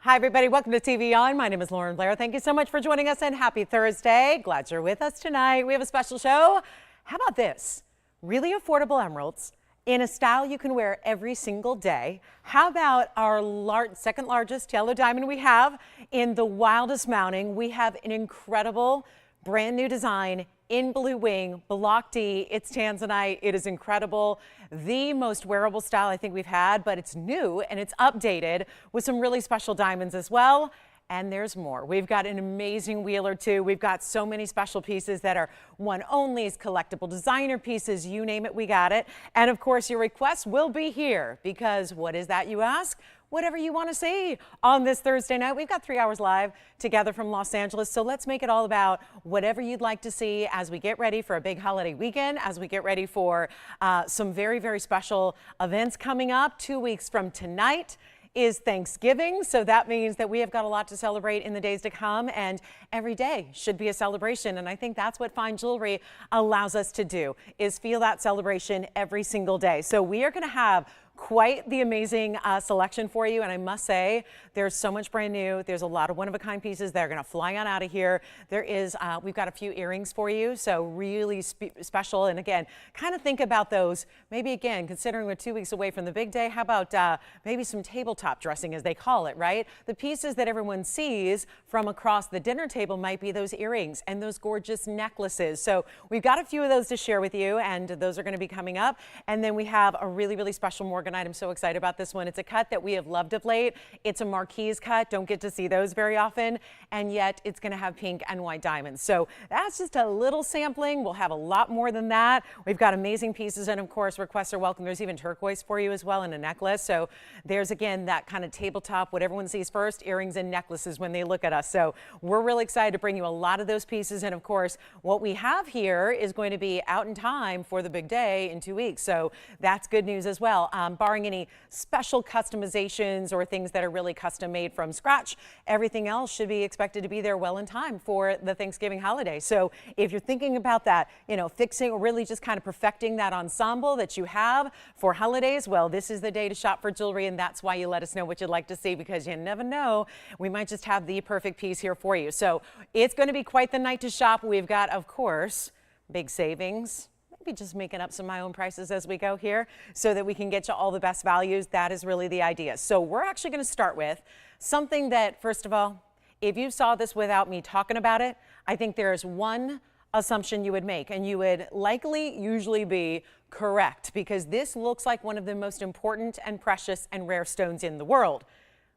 Hi, everybody. Welcome to TVON. My name is Blair. Thank you so much for joining us and happy Thursday. Glad you're with us tonight. We have a special show. How about this? Really affordable emeralds in a style you can wear every single day. How about our second largest yellow diamond we have in the wildest mounting? We have an incredible brand new design in blue wing, block D. It's Tanzanite. It is incredible. The most wearable style I think we've had, but it's new and it's updated with some really special diamonds as well. And there's more. We've got an amazing wheel or two. We've got so many special pieces that are one-onlys, collectible designer pieces, you name it, we got it. And of course, your requests will be here because what is that, you ask? Whatever you want to see on this Thursday night. We've got 3 hours live together from Los Angeles, so let's make it all about whatever you'd like to see as we get ready for a big holiday weekend, as we get ready for some very, very special events coming up. 2 weeks from tonight is Thanksgiving, so that means that we have got a lot to celebrate in the days to come, and every day should be a celebration, and I think that's what fine jewelry allows us to do, is feel that celebration every single day. So we are going to have quite the amazing selection for you, and I must say there's so much brand new. There's a lot of one-of-a-kind pieces that are going to fly on out of here. There is we've got a few earrings for you, so really special. And again, kind of think about those. Maybe again, considering we're 2 weeks away from the big day, how about maybe some tabletop dressing, as they call it, right? The pieces that everyone sees from across the dinner table might be those earrings and those gorgeous necklaces. So we've got a few of those to share with you, and those are going to be coming up. And then we have a really, really special Morganite. I'm so excited about this one. It's a cut that we have loved of late. It's a marquise cut. Don't get to see those very often. And yet it's going to have pink and white diamonds. So that's just a little sampling. We'll have a lot more than that. We've got amazing pieces. And of course, requests are welcome. There's even turquoise for you as well in a necklace. So there's, again, that kind of tabletop, what everyone sees first, earrings and necklaces when they look at us. So we're really excited to bring you a lot of those pieces. And of course, what we have here is going to be out in time for the big day in 2 weeks. So that's good news as well. Barring any special customizations or things that are really custom made from scratch, everything else should be expected to be there well in time for the Thanksgiving holiday. So if you're thinking about that, you know, fixing or really just kind of perfecting that ensemble that you have for holidays, well, this is the day to shop for jewelry, and that's why you let us know what you'd like to see, because you never know, we might just have the perfect piece here for you. So it's going to be quite the night to shop. We've got, of course, big savings. Maybe just making up some of my own prices as we go here so that we can get you all the best values. That is really the idea. So we're actually going to start with something that, first of all, if you saw this without me talking about it, I think there's one assumption you would make, and you would likely usually be correct, because this looks like one of the most important and precious and rare stones in the world,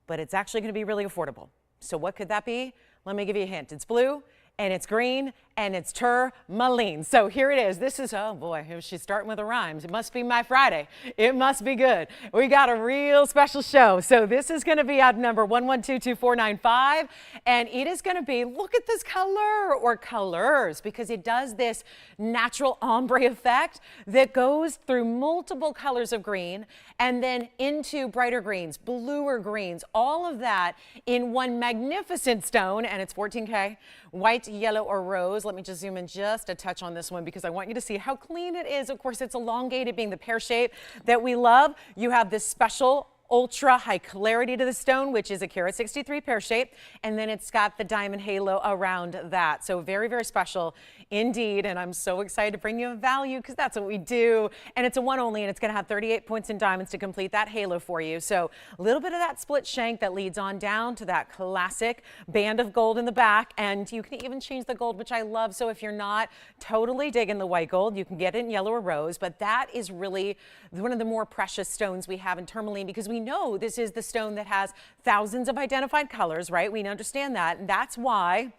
but it's actually going to be really affordable. So what could that be? Let me give you a hint. It's blue, and it's green, and it's Tourmaline. So here it is. This is, oh boy, she's starting with the rhymes. It must be my Friday. It must be good. We got a real special show. So this is going to be at number 1122495, and it is going to be, look at this color, or colors, because it does this natural ombre effect that goes through multiple colors of green and then into brighter greens, bluer greens, all of that in one magnificent stone, and it's 14K. White, yellow, or rose. Let me just zoom in just a touch on this one because I want you to see how clean it is. Of course, it's elongated, being the pear shape that we love. You have this special ultra high clarity to the stone, which is a carat 63 pear shape, and then it's got the diamond halo around that. So very, very special indeed, and I'm so excited to bring you a value because that's what we do. And it's a one only, and it's going to have 38 points in diamonds to complete that halo for you. So a little bit of that split shank that leads on down to that classic band of gold in the back, and you can even change the gold, which I love. So if you're not totally digging the white gold, you can get it in yellow or rose, but that is really one of the more precious stones we have in Tourmaline, because we know this is the stone that has thousands of identified colors, right? We understand that. And that's why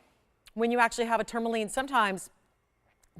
when you actually have a Tourmaline, sometimes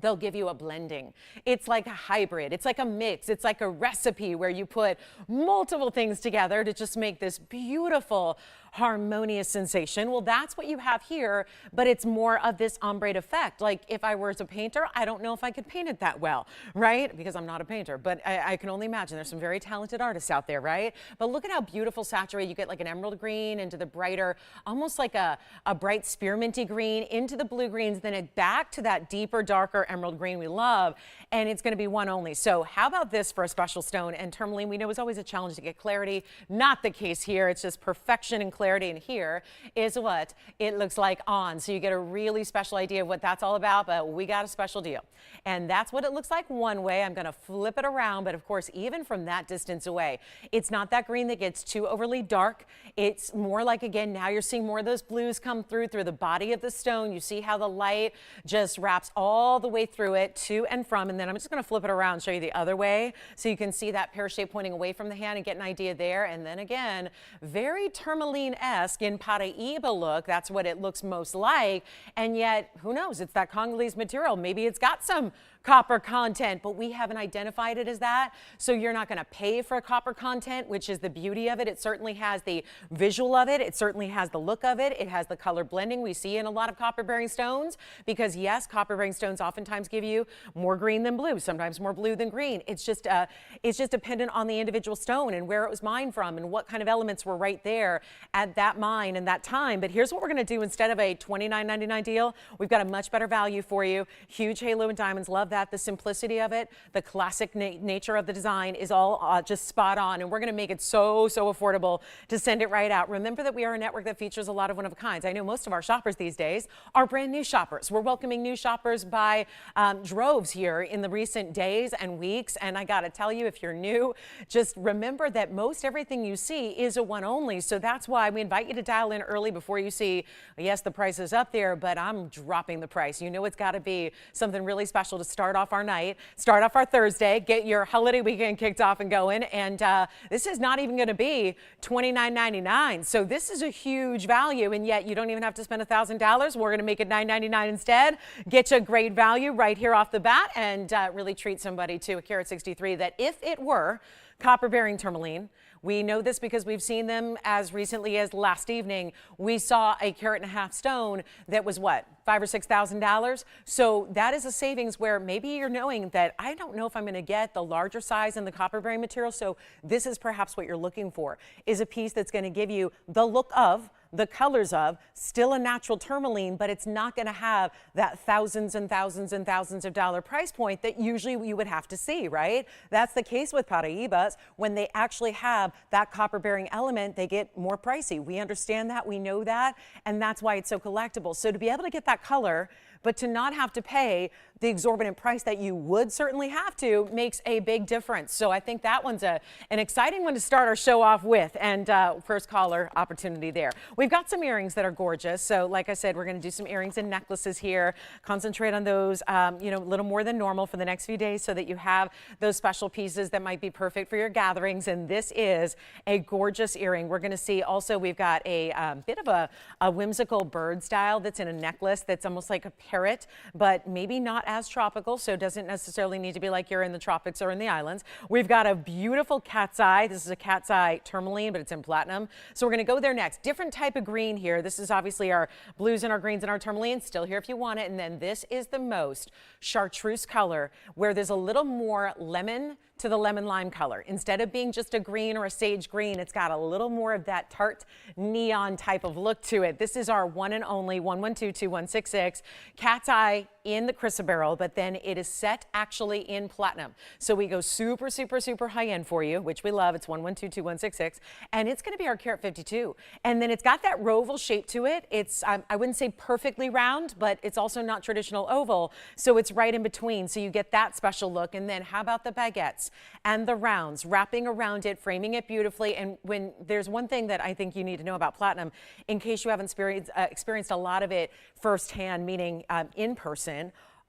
they'll give you a blending. It's like a hybrid. It's like a mix. It's like a recipe where you put multiple things together to just make this beautiful, harmonious sensation. Well, that's what you have here, but it's more of this ombre effect. Like if I were a painter, I don't know if I could paint it that well, right? Because I'm not a painter, but I can only imagine there's some very talented artists out there, right? But look at how beautiful saturated. You get like an emerald green into the brighter, almost like a bright spearminty green into the blue greens, then it back to that deeper, darker emerald green we love, and it's going to be one only. So how about this for a special stone? And Tourmaline, we know, is always a challenge to get clarity. Not the case here. It's just perfection and clarity. clarity, and here is what it looks like on. So you get a really special idea of what that's all about, but we got a special deal. And that's what it looks like one way. I'm going to flip it around, but of course, even from that distance away, it's not that green that gets too overly dark. It's more like, again, now you're seeing more of those blues come through the body of the stone. You see how the light just wraps all the way through it to and from, and then I'm just going to flip it around and show you the other way so you can see that pear shape pointing away from the hand and get an idea there. And then again, very tourmaline-esque in Paraíba look. That's what it looks most like, and yet who knows, it's that Congolese material. Maybe it's got some copper content, but we haven't identified it as that. So you're not going to pay for copper content, which is the beauty of it. It certainly has the visual of it. It certainly has the look of it. It has the color blending we see in a lot of copper-bearing stones, because yes, copper-bearing stones oftentimes give you more green than blue, sometimes more blue than green. It's just dependent on the individual stone and where it was mined from and what kind of elements were right there at that mine and that time. But here's what we're going to do. Instead of a $29.99 deal, we've got a much better value for you. Huge halo and diamonds. Love that. The simplicity of it, the classic nature of the design is all just spot on, and we're going to make it so affordable to send it right out. Remember that we are a network that features a lot of one-of-a-kinds. I know most of our shoppers these days are brand new shoppers. We're welcoming new shoppers by droves here in the recent days and weeks, and I got to tell you, if you're new, just remember that most everything you see is a one only, so that's why we invite you to dial in early before you see, yes, the price is up there, but I'm dropping the price. You know it's got to be something really special to start off our night, start off our Thursday, get your holiday weekend kicked off and going. And this is not even going to be $29.99. So this is a huge value, and yet you don't even have to spend $1,000. We're going to make it $9.99 instead. Get you a great value right here off the bat, and really treat somebody to a carat 63 that, if it were copper-bearing tourmaline, we know this because we've seen them as recently as last evening. We saw a carat-and-a-half stone that was what, $5,000 or $6,000. So that is a savings where maybe you're knowing that I don't know if I'm going to get the larger size in the copper-bearing material. So this is perhaps what you're looking for, is a piece that's going to give you the look of, the colors of, still a natural tourmaline, but it's not going to have that thousands and thousands and thousands of dollar price point that usually you would have to see, right? That's the case with Paraíbas. When they actually have that copper bearing element, they get more pricey. We understand that, we know that, and that's why it's so collectible. So to be able to get that color, but to not have to pay the exorbitant price that you would certainly have to, makes a big difference. So I think that one's an exciting one to start our show off with, and first caller opportunity there. We've got some earrings that are gorgeous. So like I said, we're going to do some earrings and necklaces here. Concentrate on those, you know, a little more than normal for the next few days so that you have those special pieces that might be perfect for your gatherings. And this is a gorgeous earring. We're going to see also, we've got a bit of a whimsical bird style that's in a necklace that's almost like a parrot, but maybe not as tropical, so it doesn't necessarily need to be like you're in the tropics or in the islands. We've got a beautiful cat's eye. This is a cat's eye tourmaline, but it's in platinum. So we're going to go there next. Different type of green here. This is obviously our blues and our greens and our tourmaline, still here if you want it. And then this is the most chartreuse color, where there's a little more lemon to the lemon lime color. Instead of being just a green or a sage green, it's got a little more of that tart neon type of look to it. This is our one and only 1122166 cat's eye in the chrysoberyl, but then it is set actually in platinum. So we go super, super, super high end for you, which we love. It's 1122166, and it's going to be our carat 52. And then it's got that roval shape to it. It's, I wouldn't say perfectly round, but it's also not traditional oval. So it's right in between. So you get that special look. And then how about the baguettes and the rounds, wrapping around it, framing it beautifully. And when there's one thing that I think you need to know about platinum, in case you haven't experienced a lot of it firsthand, meaning in person,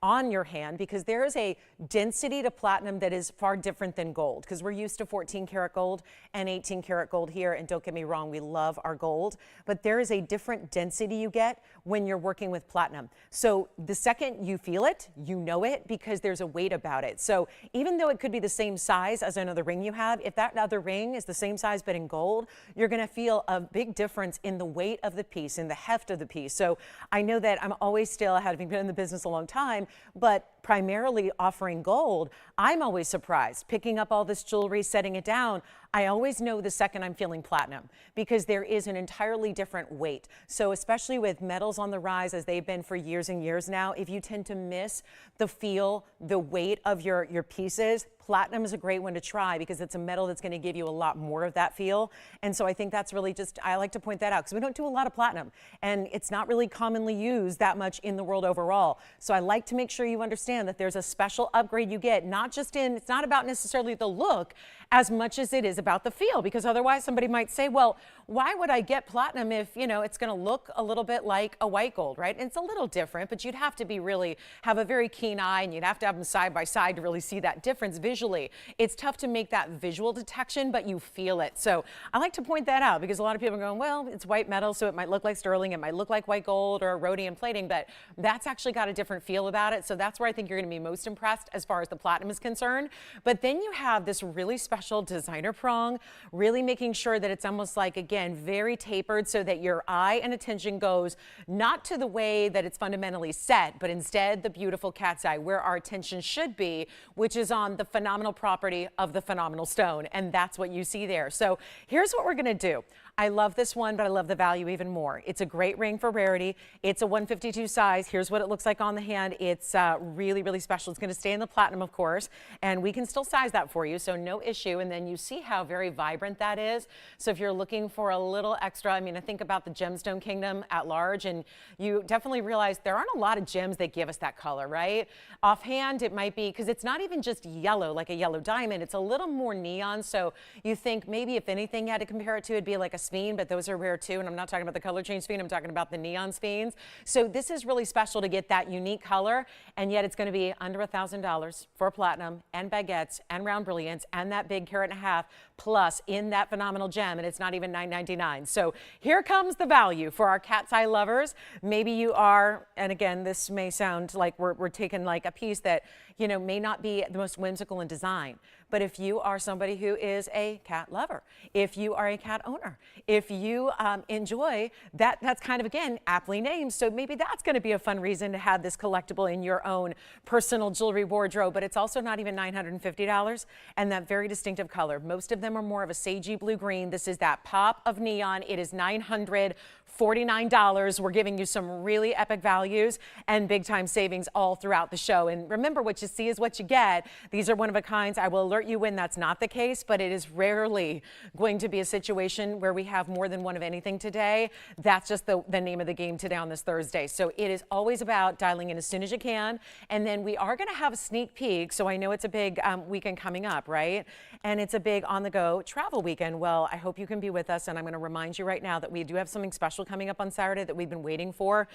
on your hand, because there is a density to platinum that is far different than gold, because we're used to 14 karat gold and 18 karat gold here, and don't get me wrong, we love our gold, but there is a different density you get when you're working with platinum. So the second you feel it, you know it, because there's a weight about it. So even though it could be the same size as another ring you have, if that other ring is the same size but in gold, you're going to feel a big difference in the weight of the piece, in the heft of the piece. So I know that I'm always still, having been in the business a long time, but primarily offering gold, I'm always surprised picking up all this jewelry, setting it down. I always know the second I'm feeling platinum because there is an entirely different weight. So especially with metals on the rise as they've been for years and years now, if you tend to miss the feel, the weight of your pieces, platinum is a great one to try because it's a metal that's going to give you a lot more of that feel. And so I think that's really just, I like to point that out because we don't do a lot of platinum and it's not really commonly used that much in the world overall. So I like to make sure you understand that there's a special upgrade you get, not just in, it's not about necessarily the look as much as it is about the feel, because otherwise somebody might say, well, why would I get platinum if, you know, it's going to look a little bit like a white gold, right? And it's a little different, but you'd have to be really, have a very keen eye and you'd have to have them side by side to really see that difference visually. It's tough to make that visual detection, but you feel it. So I like to point that out because a lot of people are going, well, it's white metal, so it might look like sterling, it might look like white gold or rhodium plating, but that's actually got a different feel about it. So that's where I think you're going to be most impressed as far as the platinum is concerned. But then you have this really special designer prong, really making sure that it's almost like, again, very tapered so that your eye and attention goes not to the way that it's fundamentally set, but instead the beautiful cat's eye, where our attention should be, which is on the phenomenal property of the phenomenal stone. And that's what you see there. So here's what we're going to do. I love this one, but I love the value even more. It's a great ring for rarity. It's a 152 size. Here's what it looks like on the hand. It's really, really special. It's going to stay in the platinum, of course, and we can still size that for you, so no issue. And then you see how very vibrant that is. So if you're looking for a little extra, I mean, I think about the gemstone kingdom at large, and you definitely realize there aren't a lot of gems that give us that color, right? Offhand, it might be, because it's not even just yellow, like a yellow diamond. It's a little more neon, so you think maybe if anything you had to compare it to, it'd be like a sphean, but those are rare too. And I'm not talking about the color change sphean, I'm talking about the neon spheans. So this is really special to get that unique color, and yet it's going to be under $1,000 for platinum and baguettes and round brilliance and that big carat and a half plus in that phenomenal gem, and it's not even $9.99. So here comes the value for our cat's eye lovers. Maybe you are, and again, this may sound like we're taking like a piece that, you know, may not be the most whimsical in design, but if you are somebody who is a cat lover, if you are a cat owner, if you enjoy that, that's kind of, again, aptly named. So maybe that's going to be a fun reason to have this collectible in your own personal jewelry wardrobe, but it's also not even $950 and that very distinctive color. Most of them are more of a sagey blue-green. This is that pop of neon. It is $949. We're giving you some really epic values and big time savings all throughout the show. And remember, what you see is what you get. These are one of a kinds. I will alert you when that's not the case, but it is rarely going to be a situation where we have more than one of anything today. That's just the name of the game today on this Thursday. So it is always about dialing in as soon as you can. And then we are going to have a sneak peek. So I know it's a big weekend coming up, right? And it's a big on-the-go travel weekend. Well, I hope you can be with us. And I'm going to remind you right now that we do have something special coming up on Saturday that we've been waiting for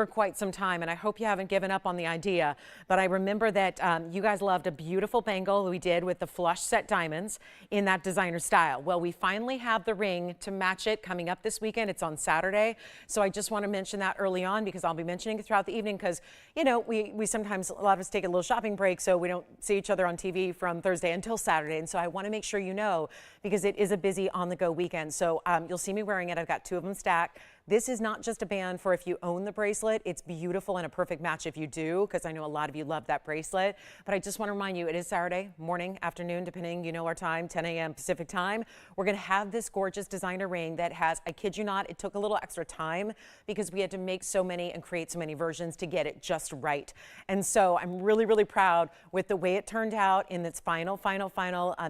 quite some time. And I hope you haven't given up on the idea. But I remember that you guys loved a beautiful bangle we did with the flush set diamonds in that designer style. Well, we finally have the ring to match it coming up this weekend. It's on Saturday. So I just want to mention that early on because I'll be mentioning it throughout the evening because, you know, we sometimes, a lot of us take a little shopping break, so we don't see each other on TV from Thursday until Saturday. And so I want to make sure you know because it is a busy on-the-go weekend. So you'll see me wearing it. I've got two of them stacked. This is not just a band for if you own the bracelet. It's beautiful and a perfect match if you do, because I know a lot of you love that bracelet. But I just want to remind you, it is Saturday morning, afternoon, depending, you know our time, 10 a.m. Pacific time. We're going to have this gorgeous designer ring that has, I kid you not, it took a little extra time because we had to make so many and create so many versions to get it just right. And so I'm really, really proud with the way it turned out in its final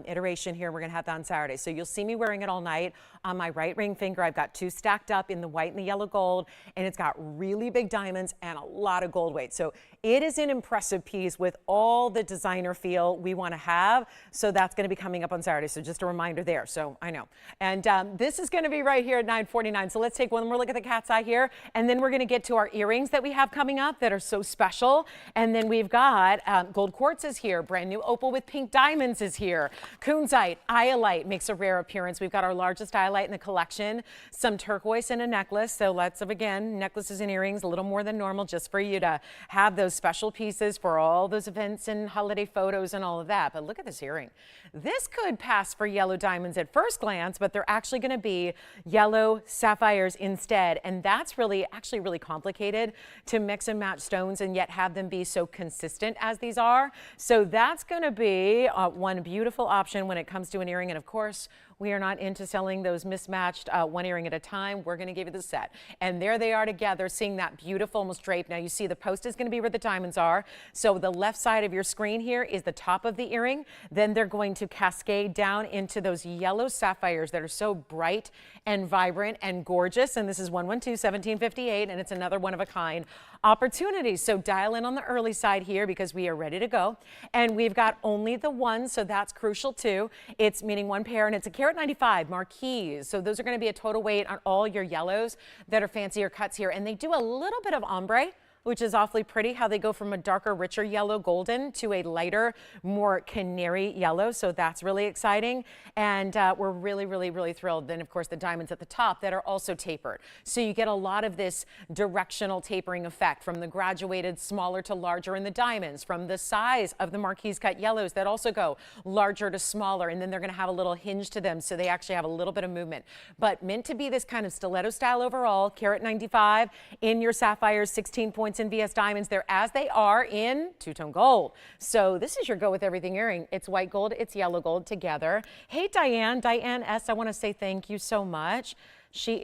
iteration here. We're going to have that on Saturday. So you'll see me wearing it all night on my right ring finger. I've got two stacked up in the white and the yellow gold, and it's got really big diamonds and a lot of gold weight. So it is an impressive piece with all the designer feel we want to have. So that's going to be coming up on Saturday. So just a reminder there. So I know. And this is going to be right here at $949. So let's take one more look at the cat's eye here. And then we're going to get to our earrings that we have coming up that are so special. And then we've got gold quartz is here. Brand new opal with pink diamonds is here. Coonzite, iolite makes a rare appearance. We've got our largest iolite in the collection. Some turquoise and a necklace. So lots of, again, necklaces and earrings, a little more than normal just for you to have those those special pieces for all those events and holiday photos and all of that. But look at this earring. This could pass for yellow diamonds at first glance, but they're actually going to be yellow sapphires instead. And that's actually really complicated to mix and match stones and yet have them be so consistent as these are. So that's going to be one beautiful option when it comes to an earring. And of course, we are not into selling those mismatched one earring at a time. We're going to give you the set. And there they are together, seeing that beautiful almost drape. Now you see the post is going to be where the diamonds are. So the left side of your screen here is the top of the earring. Then they're going to cascade down into those yellow sapphires that are so bright and vibrant and gorgeous. And this is 112-1758, and it's another one of a kind opportunity. So dial in on the early side here because we are ready to go. And we've got only the one, so that's crucial too. It's meaning one pair, and it's a carat 95 marquise. So those are going to be a total weight on all your yellows that are fancier cuts here. And they do a little bit of ombre, which is awfully pretty, how they go from a darker, richer yellow golden to a lighter, more canary yellow. So that's really exciting. And we're really, really, really thrilled. Then, of course, the diamonds at the top that are also tapered. So you get a lot of this directional tapering effect from the graduated smaller to larger in the diamonds, from the size of the marquise cut yellows that also go larger to smaller. And then they're going to have a little hinge to them. So they actually have a little bit of movement. But meant to be this kind of stiletto style overall, carat 95 in your sapphires, 16 points in VS diamonds. They're as they are in two-tone gold. So this is your go with everything earring. It's white gold, it's yellow gold together. Hey, Diane S., I want to say thank you so much. She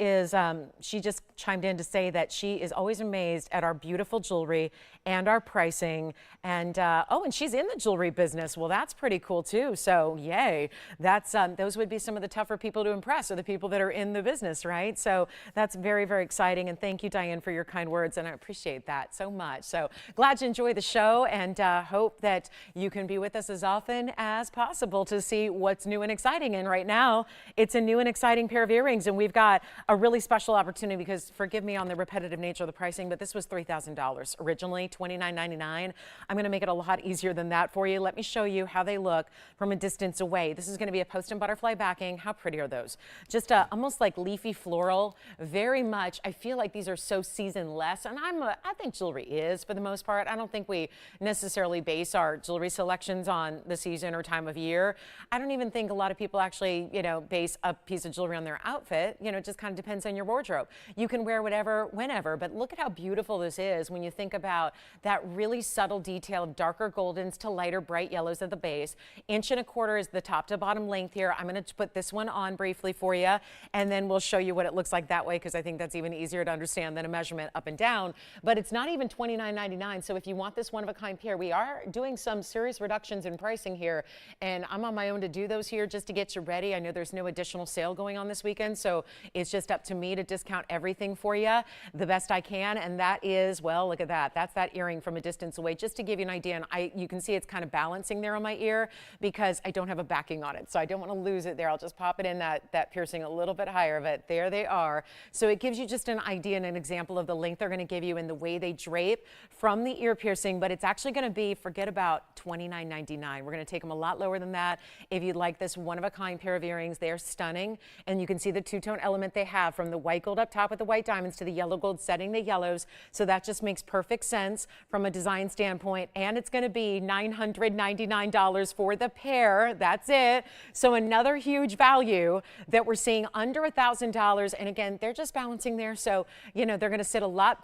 just chimed in to say that she is always amazed at our beautiful jewelry and our pricing. And and she's in the jewelry business. Well, that's pretty cool too. So yay. That's those would be some of the tougher people to impress, or the people that are in the business, right? So that's very, very exciting. And thank you, Diane, for your kind words. And I appreciate that so much. So glad you enjoy the show, and hope that you can be with us as often as possible to see what's new and exciting. And right now, it's a new and exciting pair of earrings, and we've got a really special opportunity because, forgive me on the repetitive nature of the pricing, but this was $3,000 originally, $29.99. I'm going to make it a lot easier than that for you. Let me show you how they look from a distance away. This is going to be a post and butterfly backing. How pretty are those? Just almost like leafy floral, very much. I feel like these are so seasonless, and I think jewelry is for the most part. I don't think we necessarily base our jewelry selections on the season or time of year. I don't even think a lot of people actually, base a piece of jewelry on their outfit. It just kind of depends on your wardrobe. You can wear whatever, whenever, but look at how beautiful this is when you think about that really subtle detail of darker goldens to lighter bright yellows at the base. 1.25 inches is the top to bottom length here. I'm going to put this one on briefly for you, and then we'll show you what it looks like that way, because I think that's even easier to understand than a measurement up and down. But it's not even $29.99. So if you want this one of a kind pair, we are doing some serious reductions in pricing here, and I'm on my own to do those here just to get you ready. I know there's no additional sale going on this weekend, so it's just up to me to discount everything for you the best I can. And that is, well, look at that. That's that earring from a distance away, just to give you an idea. And you can see it's kind of balancing there on my ear because I don't have a backing on it. So I don't want to lose it there. I'll just pop it in that piercing a little bit higher, but there they are. So it gives you just an idea and an example of the length they're going to give you and the way they drape from the ear piercing. But it's actually going to be, forget about $29.99. We're going to take them a lot lower than that. If you'd like this one of a kind pair of earrings, they're stunning. And you can see the two-tone element they have, from the white gold up top with the white diamonds to the yellow gold setting the yellows. So that just makes perfect sense from a design standpoint. And it's going to be $999 for the pair. That's it. So another huge value that we're seeing under $1,000. And again, they're just balancing there. So, they're going to sit a lot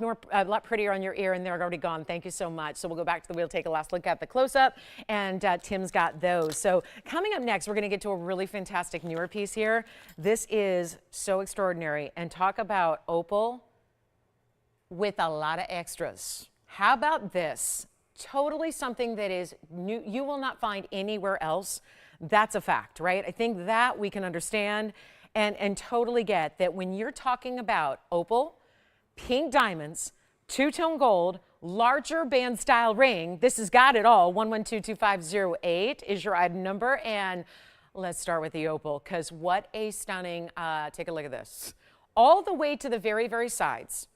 prettier on your ear, and they're already gone. Thank you so much. So we'll go back to the wheel, take a last look at the close-up, and Tim's got those. So coming up next, we're going to get to a really fantastic newer piece here. This is so extraordinary, and talk about opal with a lot of extras. How about this? Totally something that is new, you will not find anywhere else. That's a fact, right? I think that we can understand and totally get that when you're talking about opal, pink diamonds, two-tone gold, larger band style ring, this has got it all. 112-2508 is your item number. And let's start with the opal, because what a stunning, take a look at this. All the way to the very, very sides.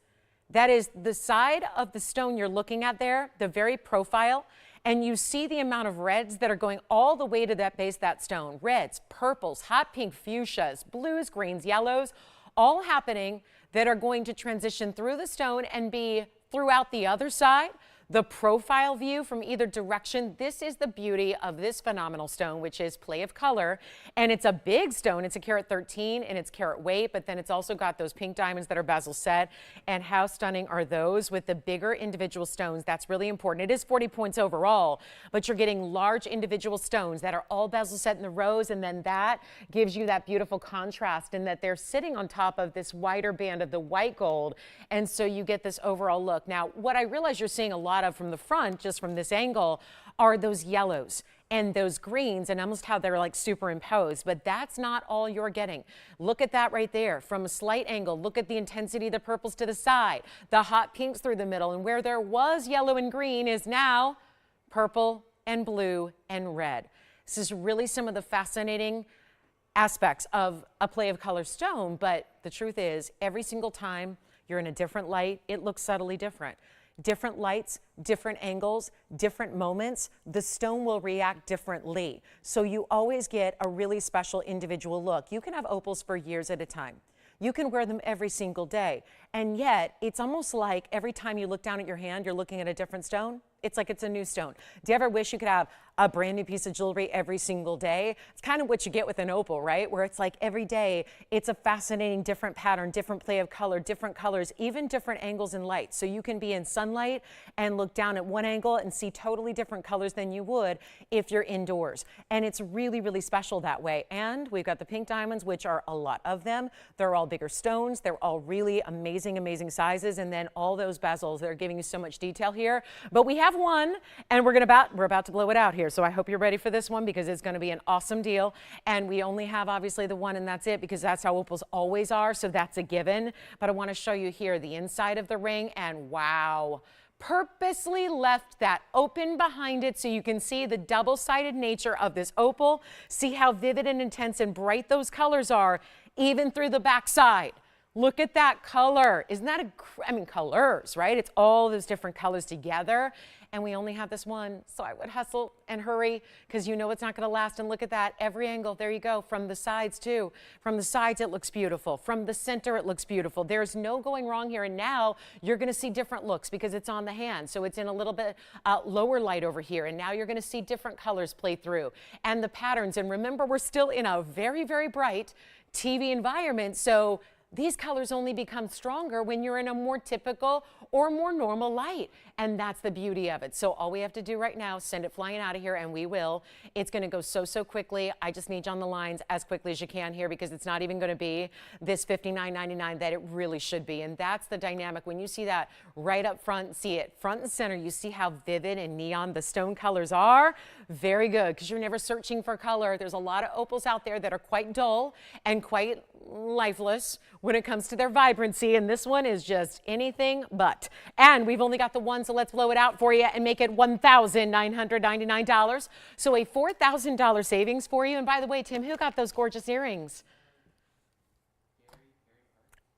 That is the side of the stone you're looking at there, the very profile, and you see the amount of reds that are going all the way to that base of that stone. Reds, purples, hot pink fuchsias, blues, greens, yellows, all happening that are going to transition through the stone and be throughout the other side. the profile view from either direction. This is the beauty of this phenomenal stone, which is play of color. And it's a big stone. It's a carat 13 and it's carat weight, but then it's also got those pink diamonds that are bezel set. And how stunning are those with the bigger individual stones? That's really important. It is 40 points overall, but you're getting large individual stones that are all bezel set in the rows. And then that gives you that beautiful contrast in that they're sitting on top of this wider band of the white gold. And so you get this overall look. Now, what I realize you're seeing a lot of from the front, just from this angle, are those yellows and those greens and almost how they're like superimposed, but that's not all you're getting. Look at that right there from a slight angle. Look at the intensity of the purples to the side, the hot pinks through the middle, and where there was yellow and green is now purple and blue and red. This is really some of the fascinating aspects of a play of color stone, but the truth is every single time you're in a different light, it looks subtly different. Different lights, different angles, different moments, the stone will react differently. So you always get a really special individual look. You can have opals for years at a time. You can wear them every single day. And yet, it's almost like every time you look down at your hand, you're looking at a different stone. It's like it's a new stone. Do you ever wish you could have a brand new piece of jewelry every single day? It's kind of what you get with an opal, right? Where it's like every day, it's a fascinating different pattern, different play of color, different colors, even different angles and light. So you can be in sunlight and look down at one angle and see totally different colors than you would if you're indoors. And it's really, really special that way. And we've got the pink diamonds, which are a lot of them. They're all bigger stones. They're all really amazing, amazing sizes. And then all those bezels, they're giving you so much detail here. But we have one, and we're about to blow it out here. So I hope you're ready for this one because it's going to be an awesome deal. And we only have obviously the one, and that's it, because that's how opals always are. So that's a given. But I want to show you here the inside of the ring, and wow. Purposely left that open behind it so you can see the double-sided nature of this opal. See how vivid and intense and bright those colors are, even through the backside. Look at that color. Isn't that colors, right? It's all those different colors together. And we only have this one, so I would hustle and hurry because you know it's not going to last. And look at that, every angle, there you go, from the sides too. From the sides, it looks beautiful. From the center, it looks beautiful. There's no going wrong here. And now you're going to see different looks because it's on the hand. So it's in a little bit lower light over here. And now you're going to see different colors play through. And the patterns, and remember, we're still in a very, very bright TV environment. So these colors only become stronger when you're in a more typical or more normal light. And that's the beauty of it. So all we have to do right now is send it flying out of here, and we will. It's going to go so quickly. I just need you on the lines as quickly as you can here because it's not even going to be this $59.99 that it really should be. And that's the dynamic. When you see that right up front, see it front and center, you see how vivid and neon the stone colors are. Very good, because you're never searching for color. There's a lot of opals out there that are quite dull and quite lifeless when it comes to their vibrancy, and this one is just anything but. And we've only got the one, so let's blow it out for you and make it $1,999. So a $4,000 savings for you. And by the way, Tim, who got those gorgeous earrings?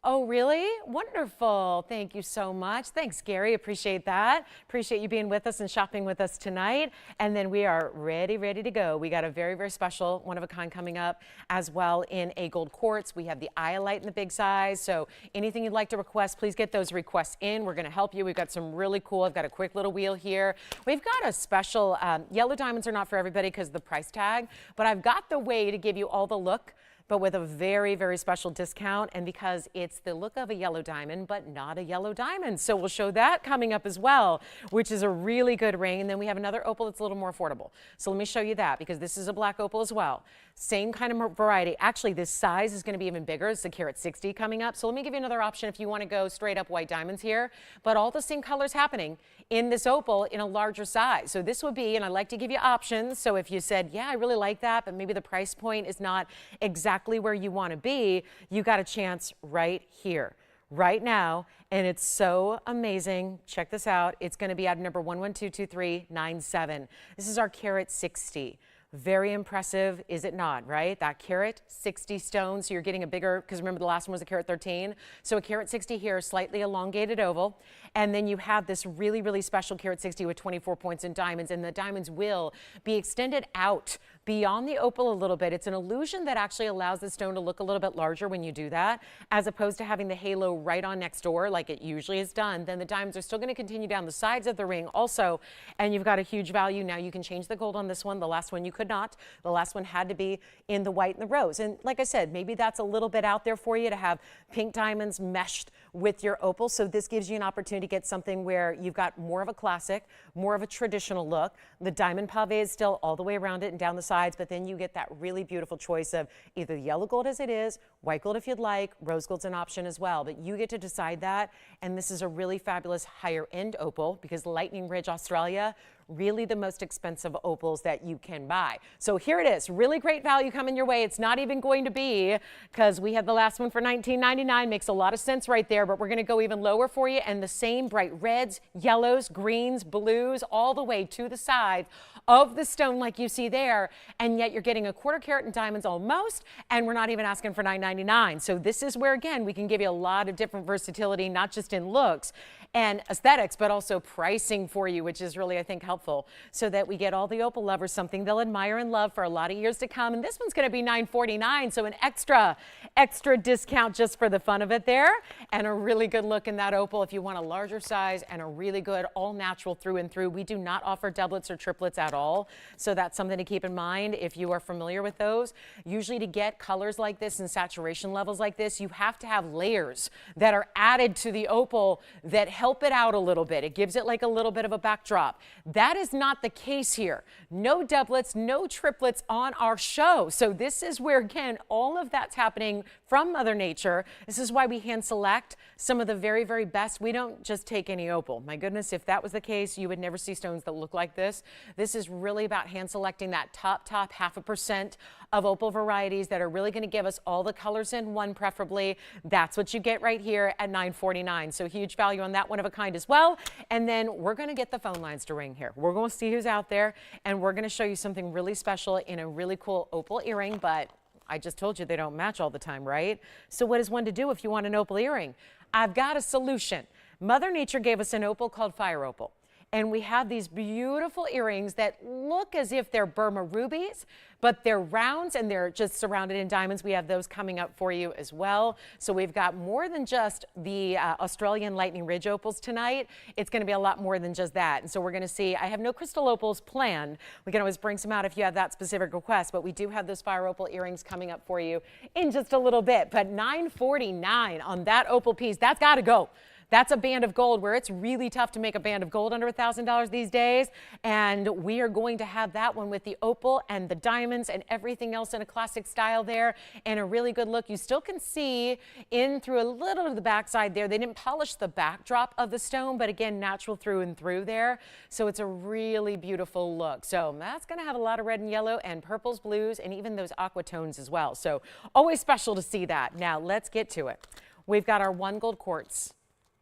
Oh, really? Wonderful. Thank you so much. Thanks, Gary. Appreciate that. Appreciate you being with us and shopping with us tonight. And then we are ready to go. We got a very, very special one-of-a-kind coming up as well in a gold quartz. We have the iolite in the big size. So anything you'd like to request, please get those requests in. We're going to help you. We've got some really cool. I've got a quick little wheel here. We've got a special, yellow diamonds are not for everybody because of the price tag, but I've got the way to give you all the look, but with a very, very special discount, and because it's the look of a yellow diamond, but not a yellow diamond. So we'll show that coming up as well, which is a really good ring. And then we have another opal that's a little more affordable. So let me show you that, because this is a black opal as well. Same kind of variety. Actually, this size is going to be even bigger. It's the carat 60 coming up. So let me give you another option if you want to go straight up white diamonds here, but all the same colors happening in this opal in a larger size. So this would be, and I like to give you options. So if you said, yeah, I really like that, but maybe the price point is not exactly where you want to be, you got a chance right here, right now. And it's so amazing. Check this out. It's going to be item number 1122397. This is our carat 60. Very impressive, is it not, right? That carat 60 stone, so you're getting a bigger, because remember the last one was a carat 13. So a carat 60 here, slightly elongated oval. And then you have this really, really special carat 60 with 24 points in diamonds, and the diamonds will be extended out beyond the opal a little bit. It's an illusion that actually allows the stone to look a little bit larger when you do that, as opposed to having the halo right on next door like it usually is done. Then the diamonds are still going to continue down the sides of the ring also, and you've got a huge value. Now you can change the gold on this one. The last one you could not. The last one had to be in the white and the rose. And like I said, maybe that's a little bit out there for you to have pink diamonds meshed with your opal. So this gives you an opportunity to get something where you've got more of a classic, more of a traditional look. The diamond pave is still all the way around it and down the sides, but then you get that really beautiful choice of either yellow gold as it is, white gold if you'd like, rose gold's an option as well, but you get to decide that. And this is a really fabulous higher end opal because Lightning Ridge, Australia, really the most expensive opals that you can buy. So here it is, really great value coming your way. It's not even going to be, because we had the last one for $19.99, makes a lot of sense right there, but we're going to go even lower for you, and the same bright reds, yellows, greens, blues, all the way to the side of the stone like you see there, and yet you're getting a quarter carat in diamonds almost, and we're not even asking for $9.99. So this is where, again, we can give you a lot of different versatility, not just in looks and aesthetics, but also pricing for you, which is really, I think, helpful, so that we get all the opal lovers something they'll admire and love for a lot of years to come. And this one's going to be $9.49, so an extra discount just for the fun of it there, and a really good look in that opal if you want a larger size and a really good all natural through and through. We do not offer doublets or triplets at all, so that's something to keep in mind if you are familiar with those. Usually to get colors like this and saturation levels like this, you have to have layers that are added to the opal that help it out a little bit. It gives it like a little bit of a backdrop. That is not the case here. No doublets, no triplets on our show. So this is where, again, all of that's happening from Mother Nature. This is why we hand select some of the very, very best. We don't just take any opal. My goodness, if that was the case, you would never see stones that look like this. This is really about hand selecting that top 0.5% of opal varieties that are really going to give us all the colors in one, preferably. That's what you get right here at $9.49. So huge value on that, one of a kind as well. And then we're going to get the phone lines to ring here. We're going to see who's out there, and we're going to show you something really special in a really cool opal earring, but I just told you they don't match all the time, right? So what is one to do if you want an opal earring? I've got a solution. Mother Nature gave us an opal called fire opal. And we have these beautiful earrings that look as if they're Burma rubies, but they're rounds and they're just surrounded in diamonds. We have those coming up for you as well. So we've got more than just the Australian Lightning Ridge opals tonight. It's going to be a lot more than just that. And so we're going to see, I have no crystal opals planned. We can always bring some out if you have that specific request, but we do have those fire opal earrings coming up for you in just a little bit. But $9.49 on that opal piece, that's got to go. That's a band of gold where it's really tough to make a band of gold under $1,000 these days. And we are going to have that one with the opal and the diamonds and everything else in a classic style there, and a really good look. You still can see in through a little of the backside there. They didn't polish the backdrop of the stone, but again, natural through and through there. So it's a really beautiful look. So that's going to have a lot of red and yellow and purples, blues, and even those aqua tones as well. So always special to see that. Now let's get to it. We've got our one gold quartz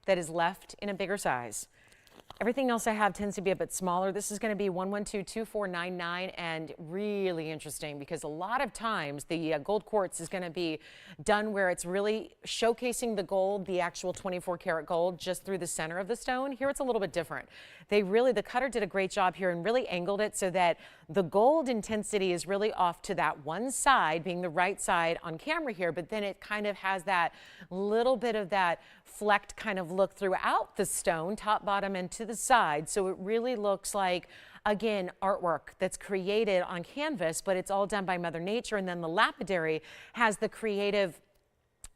that is left in a bigger size. Everything else I have tends to be a bit smaller. This is going to be 1122499, and really interesting because a lot of times the gold quartz is going to be done where it's really showcasing the gold, the actual 24 karat gold, just through the center of the stone. Here it's a little bit different. The cutter did a great job here and really angled it so that the gold intensity is really off to that one side, being the right side on camera here, but then it kind of has that little bit of that flecked kind of look throughout the stone, top, bottom, and to the side. So it really looks like, again, artwork that's created on canvas, but it's all done by Mother Nature. And then the lapidary has the creative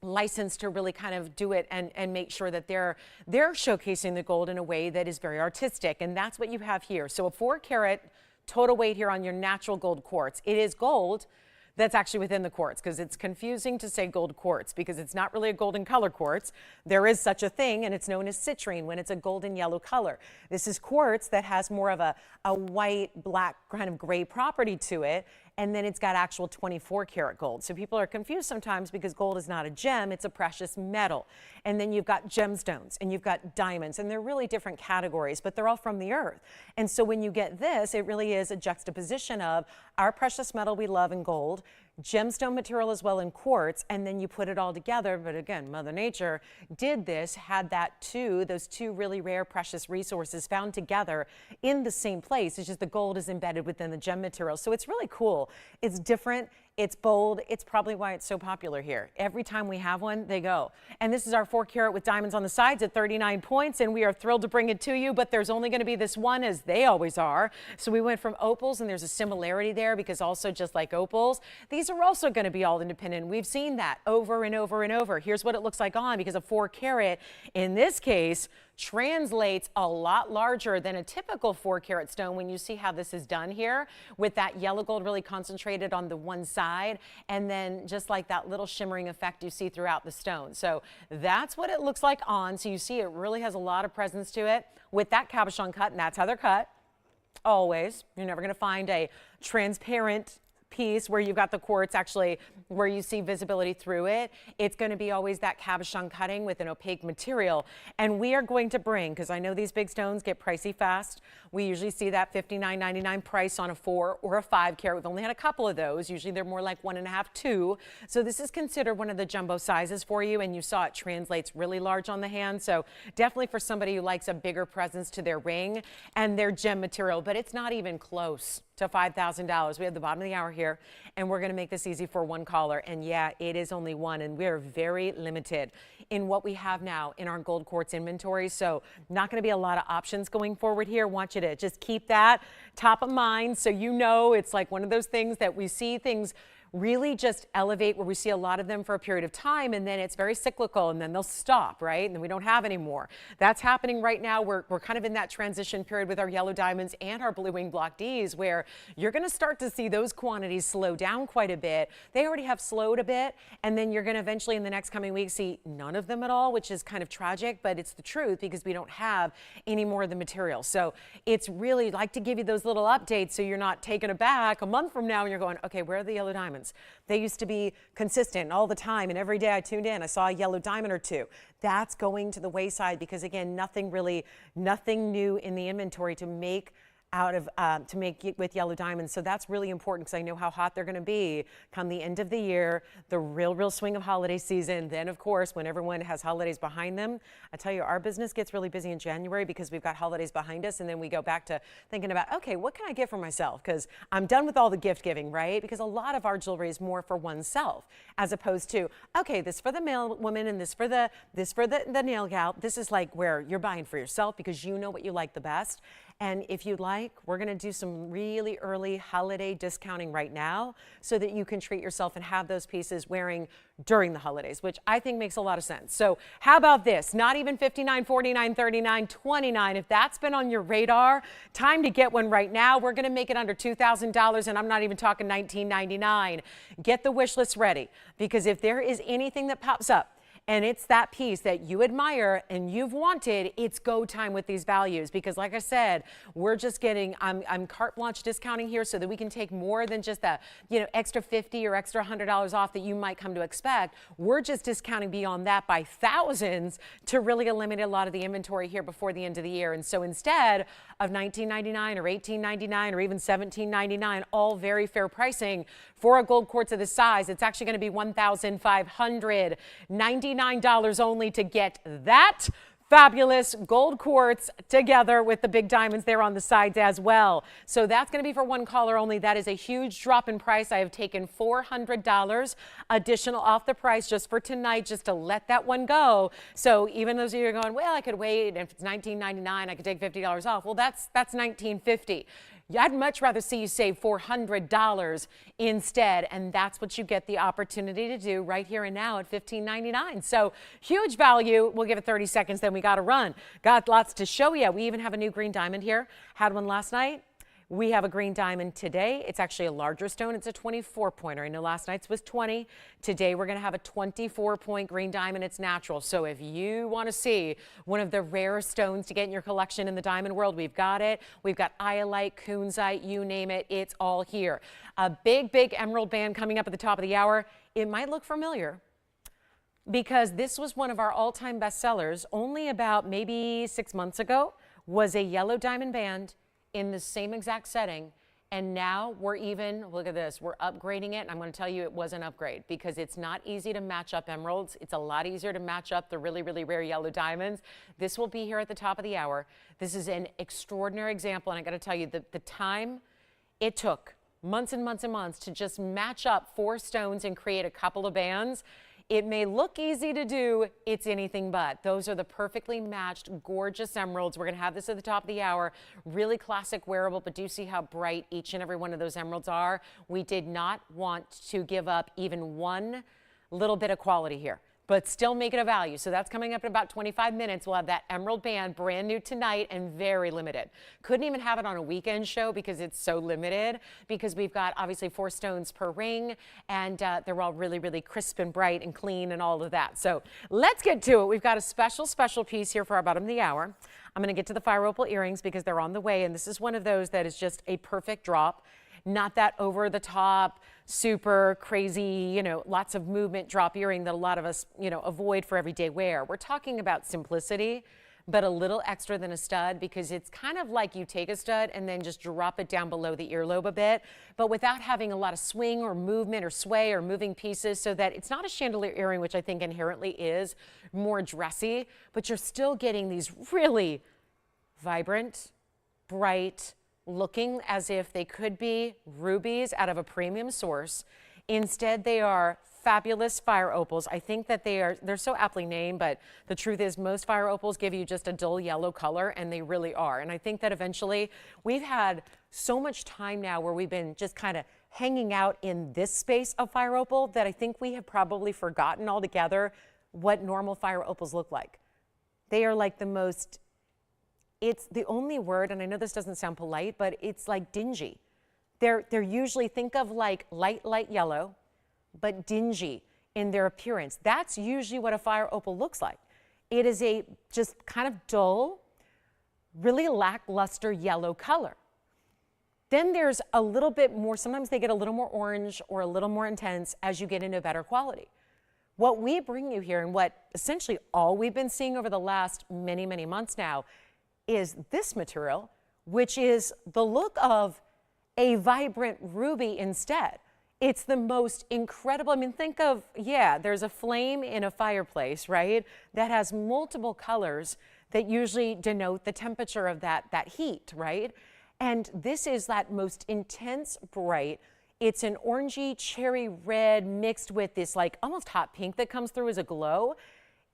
license to really kind of do it and make sure that they're showcasing the gold in a way that is very artistic. And that's what you have here. So a 4 karat total weight here on your natural gold quartz. It is gold that's actually within the quartz, because it's confusing to say gold quartz because it's not really a golden color quartz. There is such a thing, and it's known as citrine when it's a golden yellow color. This is quartz that has more of a white, black, kind of gray property to it, and then it's got actual 24 karat gold. So people are confused sometimes because gold is not a gem, it's a precious metal. And then you've got gemstones and you've got diamonds, and they're really different categories, but they're all from the earth. And so when you get this, it really is a juxtaposition of our precious metal we love in gold, gemstone material as well in quartz, and then you put it all together. But again, Mother Nature did this, had those two really rare precious resources found together in the same place. It's just the gold is embedded within the gem material. So it's really cool. It's different. It's bold. It's probably why it's so popular here. Every time we have one, they go. And this is our 4 carat with diamonds on the sides at 39 points, and we are thrilled to bring it to you, but there's only going to be this one, as they always are. So we went from opals, and there's a similarity there because also just like opals, these are also going to be all independent. We've seen that over and over and over. Here's what it looks like on, because a 4 carat in this case translates a lot larger than a typical 4 carat stone when you see how this is done here with that yellow gold really concentrated on the one side, and then just like that little shimmering effect you see throughout the stone. So that's what it looks like on. So you see it really has a lot of presence to it with that cabochon cut, and that's how they're cut. Always. You're never going to find a transparent piece where you've got the quartz actually where you see visibility through it. It's going to be always that cabochon cutting with an opaque material. And we are going to bring, because I know these big stones get pricey fast, we usually see that $59.99 price on a 4 or a 5 carat. We've only had a couple of those. Usually they're more like 1.5, 2. So this is considered one of the jumbo sizes for you, and you saw it translates really large on the hand. So definitely for somebody who likes a bigger presence to their ring and their gem material, but it's not even close to $5,000. We have the bottom of the hour here, and we're going to make this easy for one caller. And yeah, it is only one, and we're very limited in what we have now in our gold quartz inventory. So not going to be a lot of options going forward here. Want you to just keep that top of mind, so you know it's like one of those things that we see things really just elevate where we see a lot of them for a period of time, and then it's very cyclical, and then they'll stop, right? And then we don't have any more. That's happening right now. We're kind of in that transition period with our yellow diamonds and our blue wing block Ds, where you're going to start to see those quantities slow down quite a bit. They already have slowed a bit, and then you're going to eventually in the next coming weeks see none of them at all, which is kind of tragic, but it's the truth because we don't have any more of the material. So it's really like to give you those little updates so you're not taken aback a month from now and you're going, okay, where are the yellow diamonds? They used to be consistent all the time, and every day I tuned in, I saw a yellow diamond or two. That's going to the wayside because, again, nothing new in the inventory to make to make it with yellow diamonds. So that's really important because I know how hot they're going to be come the end of the year, the real swing of holiday season. Then, of course, when everyone has holidays behind them, I tell you, our business gets really busy in January because we've got holidays behind us, and then we go back to thinking about, okay, what can I get for myself? Because I'm done with all the gift giving, right? Because a lot of our jewelry is more for oneself as opposed to, okay, this for the male woman and this for the nail gal. This is like where you're buying for yourself because you know what you like the best. And if you'd like, we're going to do some really early holiday discounting right now so that you can treat yourself and have those pieces wearing during the holidays, which I think makes a lot of sense. So how about this? Not even $59, $49, $39, $29. If that's been on your radar, time to get one right now. We're going to make it under $2,000, and I'm not even talking $19.99. Get the wish list ready, because if there is anything that pops up, and it's that piece that you admire and you've wanted, it's go time with these values. Because like I said, we're just getting, I'm carte blanche discounting here so that we can take more than just that, extra $50 or extra $100 off that you might come to expect. We're just discounting beyond that by thousands to really eliminate a lot of the inventory here before the end of the year. And so instead of $19.99 or $18.99 or even $17.99, all very fair pricing for a gold quartz of this size, it's actually going to be $1,599 only to get that fabulous gold quartz together with the big diamonds there on the sides as well. So that's going to be for one caller only. That is a huge drop in price. I have taken $400 additional off the price just for tonight, just to let that one go. So even those of you who are going, well, I could wait, if it's $19.99, I could take $50 off. Well, that's $19.50. I'd much rather see you save $400 instead, and that's what you get the opportunity to do right here and now at $15.99. So huge value. We'll give it 30 seconds, then we got to run. Got lots to show you. We even have a new green diamond here. Had one last night. We have a green diamond today. It's actually a larger stone. It's a 24-pointer. I know last night's was 20. Today we're going to have a 24-point green diamond. It's natural. So if you want to see one of the rarest stones to get in your collection in the diamond world, we've got it. We've got iolite, Coonzite, you name it. It's all here. A big emerald band coming up at the top of the hour. It might look familiar because this was one of our all-time bestsellers only about maybe 6 months ago, was a yellow diamond band in the same exact setting, And now we're even, look at this, we're upgrading it. And I'm going to tell you it was an upgrade because it's not easy to match up emeralds. It's a lot easier to match up the really, really rare yellow diamonds. This will be here at the top of the hour. This is an extraordinary example. And I got to tell you, the time it took, months and months and months, to just match up 4 stones and create a couple of bands. It may look easy to do, it's anything but. Those are the perfectly matched, gorgeous emeralds. We're going to have this at the top of the hour. Really classic wearable, but do you see how bright each and every one of those emeralds are? We did not want to give up even one little bit of quality here, but still make it a value. So that's coming up in about 25 minutes. We'll have that emerald band brand new tonight and very limited. Couldn't even have it on a weekend show because it's so limited, because we've got obviously 4 stones per ring, and they're all really, really crisp and bright and clean and all of that. So let's get to it. We've got a special piece here for our bottom of the hour. I'm going to get to the fire opal earrings because they're on the way, and this is one of those that is just a perfect drop. Not that over the top, super crazy, lots of movement drop earring that a lot of us, avoid for everyday wear. We're talking about simplicity, but a little extra than a stud, because it's kind of like you take a stud and then just drop it down below the earlobe a bit, but without having a lot of swing or movement or sway or moving pieces, so that it's not a chandelier earring, which I think inherently is more dressy, but you're still getting these really vibrant, bright, looking as if they could be rubies out of a premium source. Instead, they are fabulous fire opals. I think that they're so aptly named, but the truth is most fire opals give you just a dull yellow color, and they really are. And I think that eventually we've had so much time now where we've been just kind of hanging out in this space of fire opal that I think we have probably forgotten altogether what normal fire opals look like. They are like the most, it's the only word, and I know this doesn't sound polite, but it's like dingy. They're usually, think of like light yellow, but dingy in their appearance. That's usually what a fire opal looks like. It is a just kind of dull, really lackluster yellow color. Then there's a little bit more, sometimes they get a little more orange or a little more intense as you get into better quality. What we bring you here, and what essentially all we've been seeing over the last many, many months now, is this material, which is the look of a vibrant ruby instead. It's the most incredible, I mean, think of, there's a flame in a fireplace, right? That has multiple colors that usually denote the temperature of that heat, right? And this is that most intense bright. It's an orangey cherry red mixed with this like almost hot pink that comes through as a glow.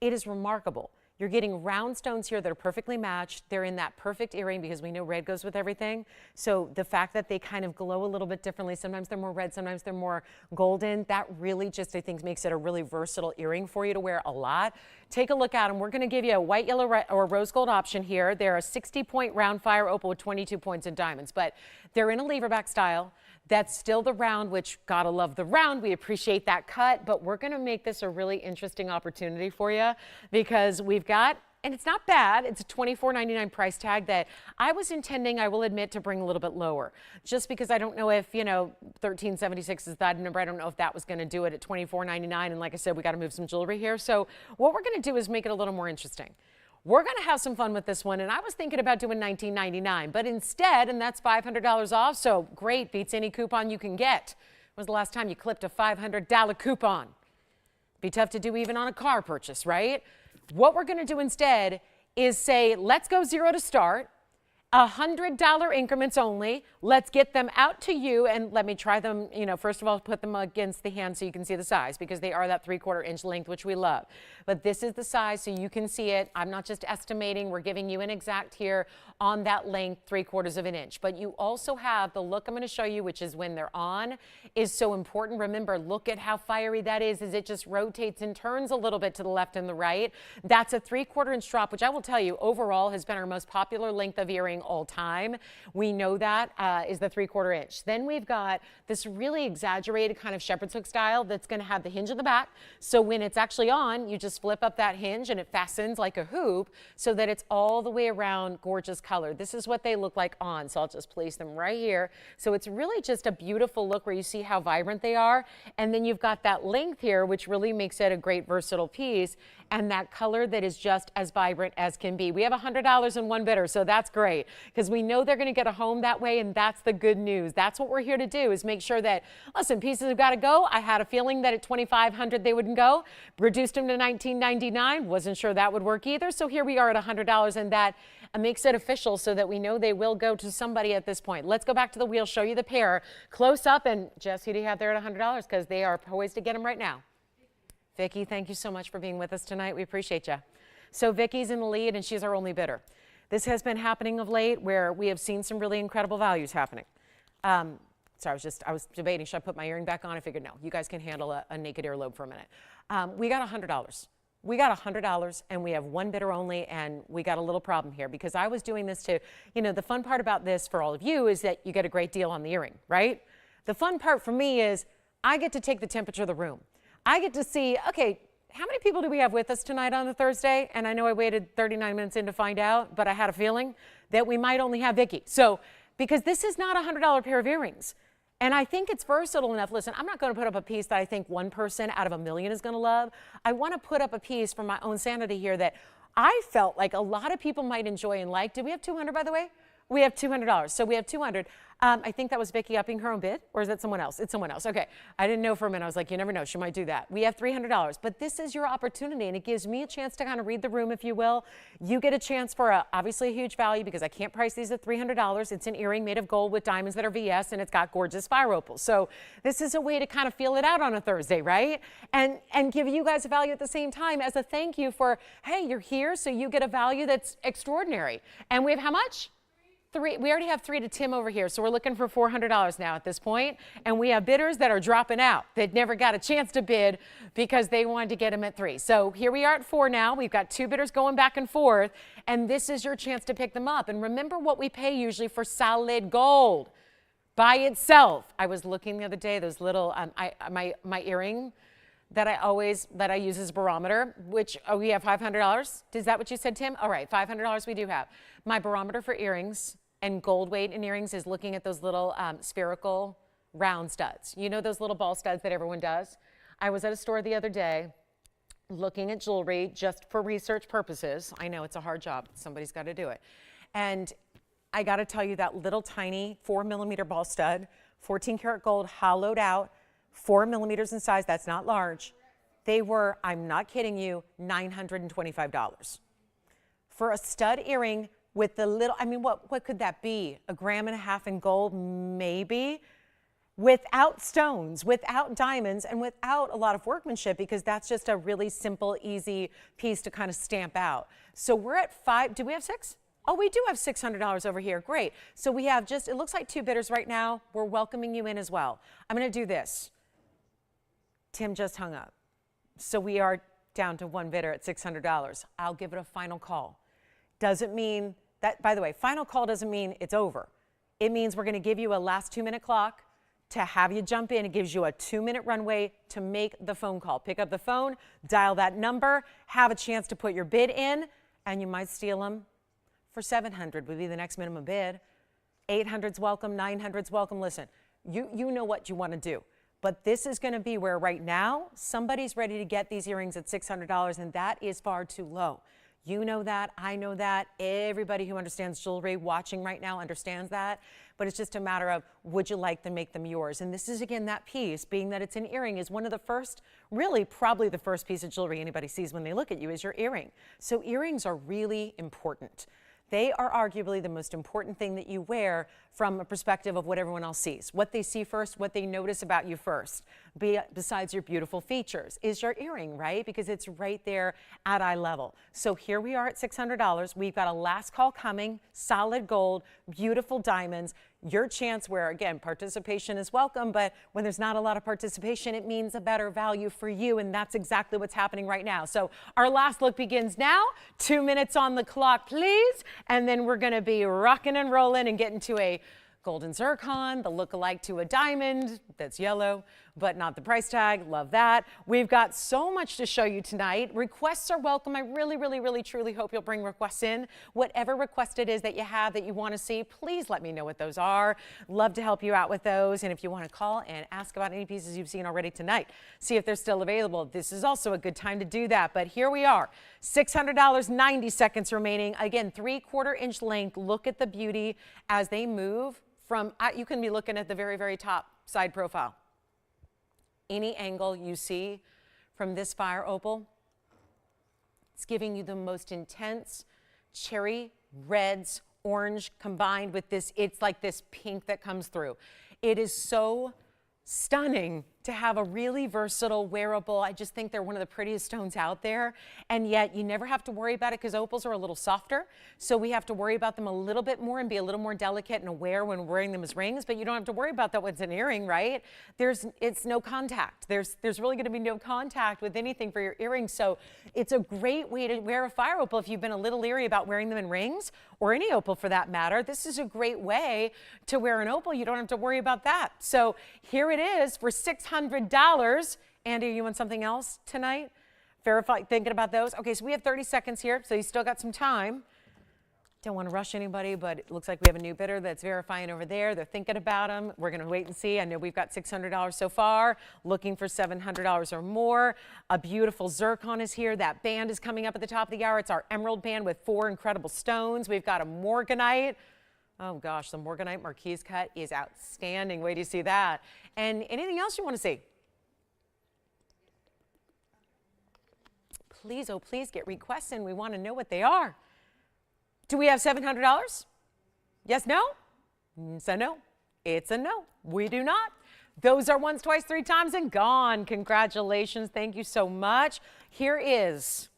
It is remarkable. You're getting round stones here that are perfectly matched. They're in that perfect earring because we know red goes with everything. So the fact that they kind of glow a little bit differently, sometimes they're more red, sometimes they're more golden, that really just, I think, makes it a really versatile earring for you to wear a lot. Take a look at them. We're going to give you a white, yellow, or rose gold option here. They're a 60-point round fire opal with 22 points in diamonds, but they're in a leverback style. That's still the round, which gotta love the round. We appreciate that cut, but we're gonna make this a really interesting opportunity for you because we've got, and it's not bad, it's a $24.99 price tag that I was intending, I will admit, to bring a little bit lower. Just because I don't know if, $13.76 is that number. I don't know if that was gonna do it at $24.99. And like I said, we gotta move some jewelry here. So what we're gonna do is make it a little more interesting. We're going to have some fun with this one, and I was thinking about doing $19.99, but instead, and that's $500 off, so great, beats any coupon you can get. When was the last time you clipped a $500 coupon? Be tough to do even on a car purchase, right? What we're going to do instead is say, let's go zero to start, $100 increments only. Let's get them out to you, and let me try them, first of all, put them against the hand so you can see the size, because they are that 3/4 inch length, which we love. But this is the size so you can see it. I'm not just estimating, we're giving you an exact here on that length, 3/4 of an inch. But you also have the look I'm going to show you, which is when they're on, is so important. Remember, look at how fiery that is as it just rotates and turns a little bit to the left and the right. That's a 3/4 inch drop, which I will tell you overall has been our most popular length of earring all time. We know that is the 3/4 inch. Then we've got this really exaggerated kind of shepherd's hook style that's going to have the hinge in the back. So when it's actually on, you just flip up that hinge and it fastens like a hoop so that it's all the way around gorgeous color. This is what they look like on. So I'll just place them right here. So it's really just a beautiful look where you see how vibrant they are. And then you've got that length here, which really makes it a great versatile piece. And that color that is just as vibrant as can be. We have $100 in one bidder, so that's great. because we know they're going to get a home that way, and that's the good news. That's what we're here to do, is make sure that, listen, pieces have got to go. I had a feeling that at $2,500 they wouldn't go. Reduced them to $19.99. Wasn't sure that would work either. So here we are at $100, and that makes it official so that we know they will go to somebody at this point. Let's go back to the wheel, show you the pair close up, and Jess, who do you have there at $100? Because they are poised to get them right now. Vicki, thank you so much for being with us tonight. We appreciate you. So Vicki's in the lead, and she's our only bidder. This has been happening of late where we have seen some really incredible values happening. So I was debating, should I put my earring back on? I figured, no, you guys can handle a naked earlobe for a minute. We got $100. We got $100, and we have one bidder only, and we got a little problem here because I was doing this to, the fun part about this for all of you is that you get a great deal on the earring, right? The fun part for me is I get to take the temperature of the room. I get to see, okay, how many people do we have with us tonight on a Thursday? And I know I waited 39 minutes in to find out, but I had a feeling that we might only have Vicki. So, because this is not a $100 pair of earrings. And I think it's versatile enough. Listen, I'm not going to put up a piece that I think one person out of a million is going to love. I want to put up a piece for my own sanity here that I felt like a lot of people might enjoy and like. Do we have 200, by the way? We have $200. So we have 200. I think that was Vicki upping her own bid, or is that someone else? It's someone else. Okay. I didn't know for a minute. I was like, you never know. She might do that. We have $300. But this is your opportunity, and it gives me a chance to kind of read the room, if you will. You get a chance for obviously a huge value because I can't price these at $300. It's an earring made of gold with diamonds that are VS, and it's got gorgeous fire opals. So this is a way to kind of feel it out on a Thursday, right? And give you guys a value at the same time as a thank you for, hey, you're here, so you get a value that's extraordinary. And we have how much? We already have 3 to Tim over here, so we're looking for $400 now at this point. And we have bidders that are dropping out that never got a chance to bid because they wanted to get them at 3. So here we are at 4 now. We've got 2 bidders going back and forth, and this is your chance to pick them up. And remember what we pay usually for solid gold by itself. I was looking the other day, those little, my earring that I use as a barometer, which, we have $500. Is that what you said, Tim? All right, $500 we do have. My barometer for earrings and gold weight in earrings is looking at those little spherical round studs. You know those little ball studs that everyone does? I was at a store the other day looking at jewelry just for research purposes. I know it's a hard job. Somebody's got to do it. And I got to tell you that little tiny 4mm ball stud, 14 karat gold, hollowed out, 4 millimeters in size, that's not large. They were, I'm not kidding you, $925. For a stud earring with the little, I mean, what could that be? 1.5 grams in gold, maybe? Without stones, without diamonds, and without a lot of workmanship, because that's just a really simple, easy piece to kind of stamp out. So we're at 5, do we have 6? Oh, we do have $600 over here, great. So we have just, it looks like 2 bidders right now. We're welcoming you in as well. I'm gonna do this. Tim just hung up. So we are down to 1 bidder at $600. I'll give it a final call. Doesn't mean that, by the way, final call doesn't mean it's over. It means we're gonna give you a last 2-minute clock to have you jump in. It gives you a 2-minute runway to make the phone call. Pick up the phone, dial that number, have a chance to put your bid in, and you might steal them for $700 would be the next minimum bid. 800's welcome, 900's welcome. Listen, you know what you wanna do. But this is going to be where right now somebody's ready to get these earrings at $600, and that is far too low. You know that, I know that, everybody who understands jewelry watching right now understands that, but it's just a matter of would you like to make them yours? And this is again that piece, being that it's an earring, is one of the first, really probably the first piece of jewelry anybody sees when they look at you is your earring. So earrings are really important. They are arguably the most important thing that you wear from a perspective of what everyone else sees. What they see first, what they notice about you first, besides your beautiful features, is your earring, right? Because it's right there at eye level. So here we are at $600. We've got a last call coming, solid gold, beautiful diamonds. Your chance where, again, participation is welcome, but when there's not a lot of participation, it means a better value for you, and that's exactly what's happening right now. So our last look begins now. 2 minutes on the clock, please, and then we're gonna be rocking and rolling and getting to a golden zircon, the look-alike to a diamond that's yellow. but not the price tag. Love that. We've got so much to show you tonight. Requests are welcome. I really, truly hope you'll bring requests in. Whatever request it is that you have that you want to see, please let me know what those are. Love to help you out with those. And if you want to call and ask about any pieces you've seen already tonight, see if they're still available, this is also a good time to do that. But here we are, $600, 90 seconds remaining. Again, 3/4 inch length. Look at the beauty as they move from, you can be looking at the very top side profile. Any angle you see from this fire opal, it's giving you the most intense cherry, reds, orange combined with this, it's like this pink that comes through. It is so stunning to have a really versatile, wearable. I just think they're one of the prettiest stones out there. And yet you never have to worry about it because opals are a little softer. So we have to worry about them a little bit more and be a little more delicate and aware when wearing them as rings. But you don't have to worry about that when it's an earring, right? It's no contact. There's really going to be no contact with anything for your earrings. So it's a great way to wear a fire opal if you've been a little leery about wearing them in rings or any opal for that matter. This is a great way to wear an opal. You don't have to worry about that. So here it is for $600. Andy, are you on something else tonight? Verify, thinking about those? Okay, so we have 30 seconds here, so you still got some time. Don't want to rush anybody, but it looks like we have a new bidder that's verifying over there. They're thinking about them. We're going to wait and see. I know we've got $600 so far, looking for $700 or more. A beautiful zircon is here. That band is coming up at the top of the hour. It's our emerald band with 4 incredible stones. We've got a Morganite. Oh gosh, the Morganite Marquise cut is outstanding. Wait till you see that. And anything else you want to see? Please, oh please get requests in. We want to know what they are. Do we have $700? Yes, no? It's a no. It's a no. We do not. Those are once, twice, 3 times and gone. Congratulations. Thank you so much. Here is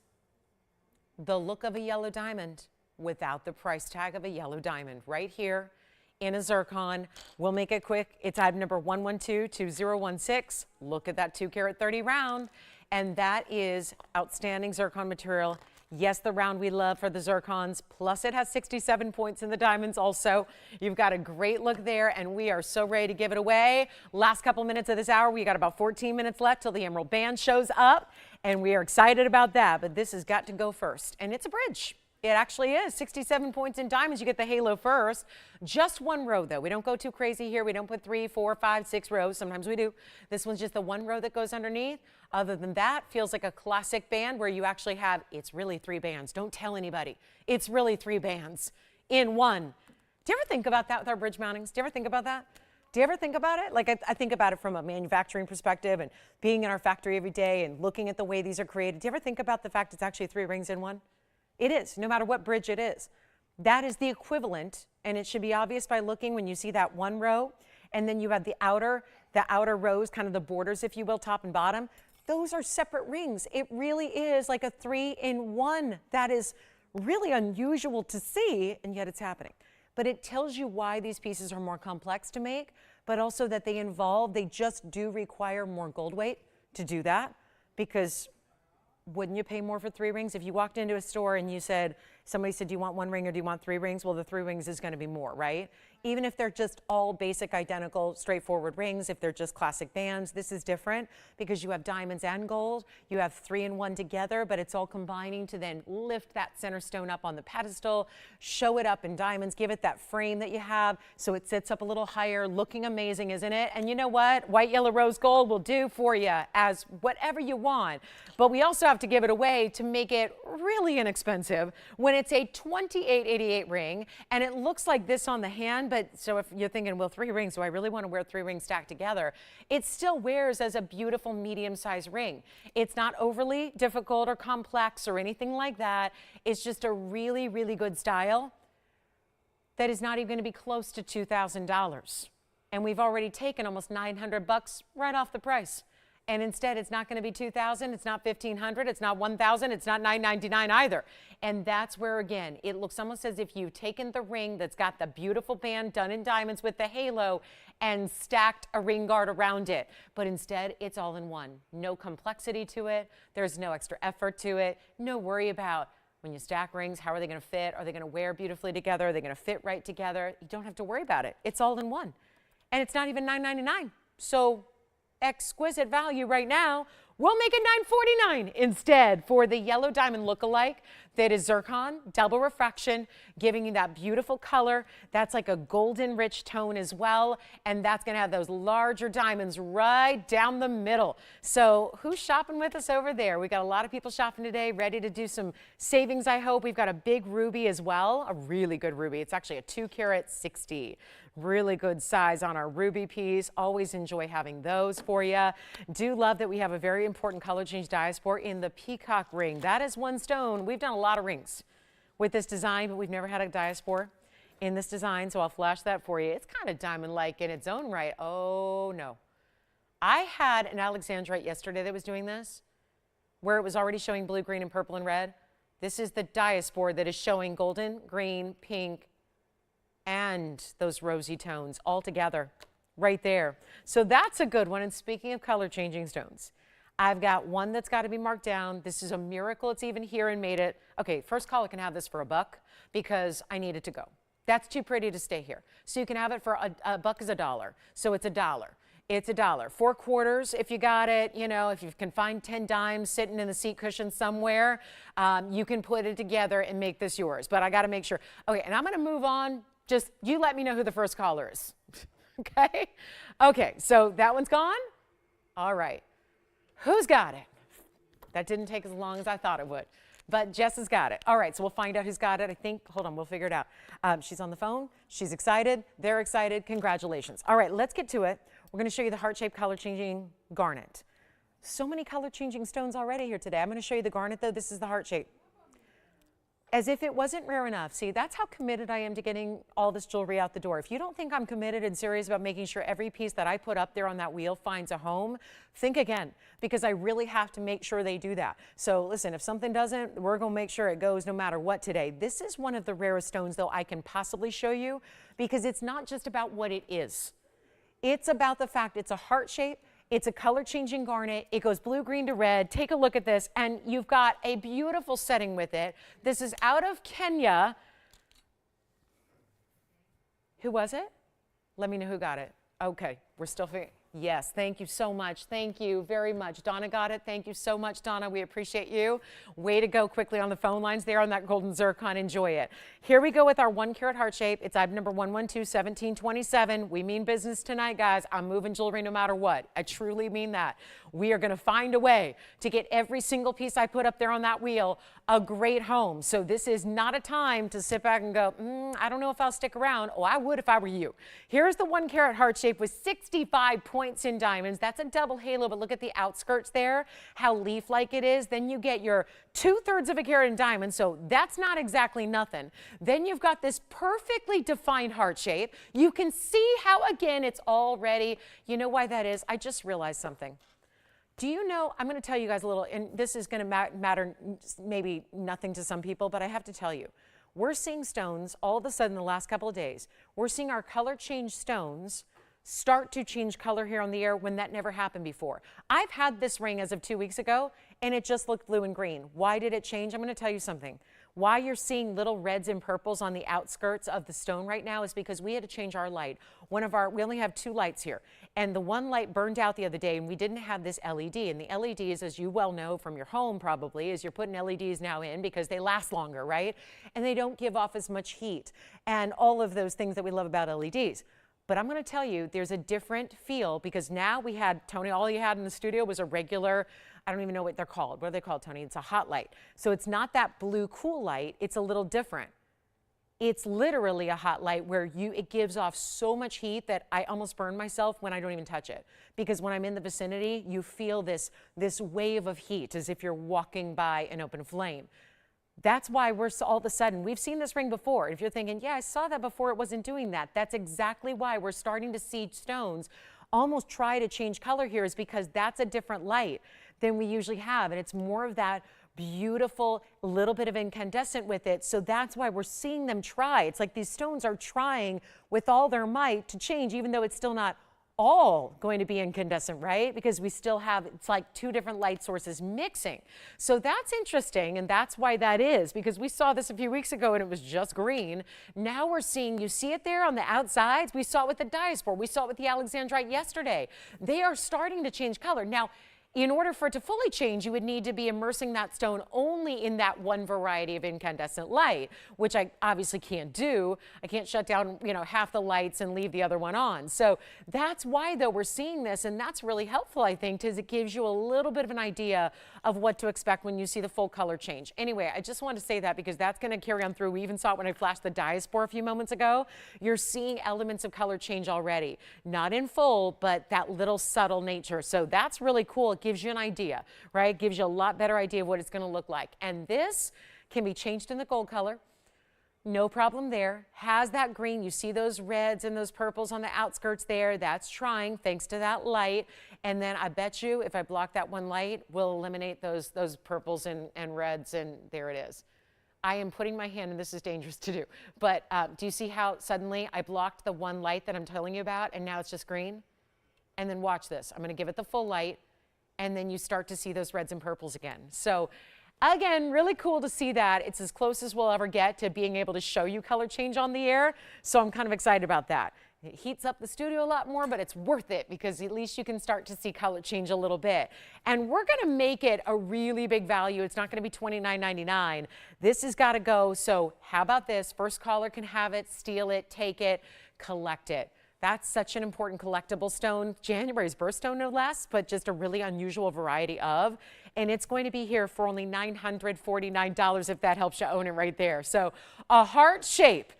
the look of a yellow diamond without the price tag of a yellow diamond right here in a zircon. We'll make it quick. It's item number 1122016. Look at that 2 carat 30 round. And that is outstanding zircon material. Yes, the round we love for the zircons, plus it has 67 points in the diamonds also. You've got a great look there, and we are so ready to give it away. Last couple minutes of this hour, we got about 14 minutes left till the emerald band shows up, and we are excited about that, but this has got to go first, and it's a bridge. It actually is 67 points in diamonds. You get the halo first. Just 1 row though. We don't go too crazy here. We don't put 3, 4, 5, 6 rows. Sometimes we do. This one's just the 1 row that goes underneath. Other than that, feels like a classic band where you actually have, it's really 3 bands. Don't tell anybody. It's really 3 bands in one. Do you ever think about that with our bridge mountings? Do you ever think about that? Do you ever think about it? Like I think about it from a manufacturing perspective and being in our factory every day and looking at the way these are created. Do you ever think about the fact it's actually 3 rings in one? It is, no matter what bridge it is. That is the equivalent, and it should be obvious by looking when you see that 1 row, and then you have the outer rows, kind of the borders, if you will, top and bottom. Those are separate rings. It really is like a 3-in-1. That is really unusual to see, and yet it's happening. But it tells you why these pieces are more complex to make, but also that they just do require more gold weight to do that, because wouldn't you pay more for 3 rings? If you walked into a store and somebody said, do you want 1 ring or do you want 3 rings? Well, the 3 rings is going to be more, right? Even if they're just all basic, identical, straightforward rings, if they're just classic bands, this is different because you have diamonds and gold. You have 3-in-1 together, but it's all combining to then lift that center stone up on the pedestal, show it up in diamonds, give it that frame that you have so it sits up a little higher, looking amazing, isn't it? And you know what? White, yellow, rose gold will do for you as whatever you want. But we also have to give it away to make it really inexpensive when it's a $28.88 ring and it looks like this on the hand. But so if you're thinking, well, 3 rings, do I really want to wear 3 rings stacked together? It still wears as a beautiful medium-sized ring. It's not overly difficult or complex or anything like that. It's just a really, really good style that is not even going to be close to $2,000. And we've already taken almost $900 right off the price. And instead, it's not going to be $2,000, it's not $1,500, it's not $1,000, it's not $999 either. And that's where, again, it looks almost as if you've taken the ring that's got the beautiful band done in diamonds with the halo and stacked a ring guard around it. But instead, it's all in one. No complexity to it. There's no extra effort to it. No worry about when you stack rings, how are they going to fit? Are they going to wear beautifully together? Are they going to fit right together? You don't have to worry about it. It's all in one. And it's not even $999. So exquisite value right now. We'll make it $9.49 instead for the yellow diamond lookalike that is zircon, double refraction, giving you that beautiful color. That's like a golden rich tone as well, and that's going to have those larger diamonds right down the middle. So who's shopping with us over there? We got a lot of people shopping today, ready to do some savings, I hope. We've got a big ruby as well, a really good ruby. It's actually a 2 carat 60. Really good size on our ruby piece. Always enjoy having those for you. Do love that we have a very important color change Diaspore in the peacock ring. That is one stone. We've done a lot of rings with this design, but we've never had a Diaspore in this design, so I'll flash that for you. It's kind of diamond-like in its own right. Oh, no. I had an Alexandrite yesterday that was doing this, where it was already showing blue, green, and purple and red. This is the Diaspore that is showing golden, green, pink, and those rosy tones all together right there. So that's a good one. And speaking of color changing stones, I've got one that's got to be marked down. This is a miracle it's even here and made it. Okay, first caller can have this for $1 because I need it to go. That's too pretty to stay here. So you can have it for $1 is $1. So it's $1. It's $1. 4 quarters if you got it. You know, if you can find 10 dimes sitting in the seat cushion somewhere, you can put it together and make this yours. But I got to make sure. Okay, and I'm going to move on. Just you let me know who the first caller is. Okay? Okay, so that one's gone? All right. Who's got it? That didn't take as long as I thought it would. But Jess has got it. All right, so we'll find out who's got it. I think, hold on, we'll figure it out. She's on the phone. She's excited. They're excited. Congratulations. All right, let's get to it. We're going to show you the heart-shaped color-changing garnet. So many color-changing stones already here today. I'm going to show you the garnet, though. This is the heart-shape. As if it wasn't rare enough. See, that's how committed I am to getting all this jewelry out the door. If you don't think I'm committed and serious about making sure every piece that I put up there on that wheel finds a home, think again, because I really have to make sure they do that. So listen, if something doesn't, we're going to make sure it goes no matter what today. This is one of the rarest stones, though, I can possibly show you, because it's not just about what it is. It's about the fact it's a heart shape. It's a color-changing garnet. It goes blue, green to red. Take a look at this, and you've got a beautiful setting with it. This is out of Kenya. Who was it? Let me know who got it. Okay, we're still figuring. Yes, thank you so much. Thank you very much. Donna got it. Thank you so much, Donna. We appreciate you. Way to go quickly on the phone lines there on that golden zircon. Enjoy it. Here we go with our 1 carat heart shape. It's item number 112-1727. We mean business tonight, guys. I'm moving jewelry no matter what. I truly mean that. We are going to find a way to get every single piece I put up there on that wheel a great home. So this is not a time to sit back and go, I don't know if I'll stick around. Oh, I would if I were you. Here's the 1 carat heart shape with 65 points in diamonds. That's a double halo, but look at the outskirts there, how leaf-like it is. Then you get your 2/3 of a carat in diamonds, so that's not exactly nothing. Then you've got this perfectly defined heart shape. You can see how, again, it's already, you know why that is? I just realized something. Do you know, I'm going to tell you guys a little, and this is going to matter maybe nothing to some people, but I have to tell you, we're seeing stones all of a sudden the last couple of days. We're seeing our color change stones start to change color here on the air when that never happened before. I've had this ring as of 2 weeks ago, and it just looked blue and green. Why did it change? I'm going to tell you something. Why you're seeing little reds and purples on the outskirts of the stone right now is because we had to change our light. We only have 2 lights here, and the one light burned out the other day, and we didn't have this LED. And the LEDs, as you well know from your home probably, is you're putting LEDs now in because they last longer, right? And they don't give off as much heat and all of those things that we love about LEDs. But I'm going to tell you, there's a different feel because now we had, Tony, all you had in the studio was a regular, I don't even know what they're called. What are they called, Tony? It's a hot light. So it's not that blue cool light. It's a little different. It's literally a hot light where it gives off so much heat that I almost burn myself when I don't even touch it. Because when I'm in the vicinity, you feel this wave of heat as if you're walking by an open flame. That's why we're all of a sudden, we've seen this ring before. If you're thinking, yeah, I saw that before, it wasn't doing that. That's exactly why we're starting to see stones almost try to change color here, is because that's a different light than we usually have. And it's more of that beautiful little bit of incandescent with it. So that's why we're seeing them try. It's like these stones are trying with all their might to change, even though it's still not all going to be incandescent, right? Because we still have, it's like two different light sources mixing. So that's interesting, and that's why that is, because we saw this a few weeks ago and it was just green. Now we're seeing, you see it there on the outsides? We saw it with the Diaspore. We saw it with the Alexandrite yesterday. They are starting to change color. Now, in order for it to fully change, you would need to be immersing that stone only in that one variety of incandescent light, which I obviously can't do. I can't shut down, half the lights and leave the other one on. So that's why, though, we're seeing this, and that's really helpful, I think, because it gives you a little bit of an idea of what to expect when you see the full color change. Anyway, I just wanted to say that because that's going to carry on through. We even saw it when I flashed the Diaspore a few moments ago. You're seeing elements of color change already. Not in full, but that little subtle nature. So that's really cool. It gives you an idea, right? Gives you a lot better idea of what it's going to look like. And this can be changed in the gold color. No problem there. Has that green. You see those reds and those purples on the outskirts there. That's trying thanks to that light. And then I bet you if I block that one light, we'll eliminate those purples and reds, and there it is. I am putting my hand, and this is dangerous to do, but do you see how suddenly I blocked the one light that I'm telling you about, and now it's just green? And then watch this. I'm going to give it the full light, and then you start to see those reds and purples again. So again, really cool to see that. It's as close as we'll ever get to being able to show you color change on the air. So I'm kind of excited about that. It heats up the studio a lot more, but it's worth it because at least you can start to see color change a little bit. And we're going to make it a really big value. It's not going to be $29.99. This has got to go. So how about this? First caller can have it, steal it, take it, collect it. That's such an important collectible stone. January's birthstone, no less, but just a really unusual variety of. And it's going to be here for only $949 if that helps you own it right there. So a heart shape,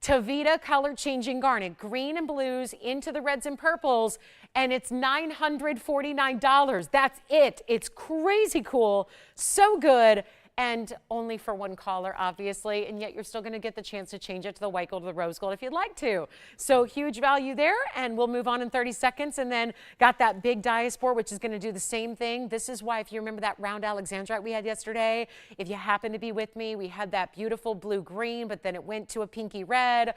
Tavita color changing garnet, green and blues into the reds and purples, and it's $949. That's it. It's crazy cool, so good. And only for one caller, obviously, and yet you're still going to get the chance to change it to the white gold or the rose gold if you'd like to. So huge value there, and we'll move on in 30 seconds. And then got that big Diaspore, which is going to do the same thing. This is why, if you remember that round Alexandrite we had yesterday, if you happen to be with me, we had that beautiful blue-green, but then it went to a pinky red.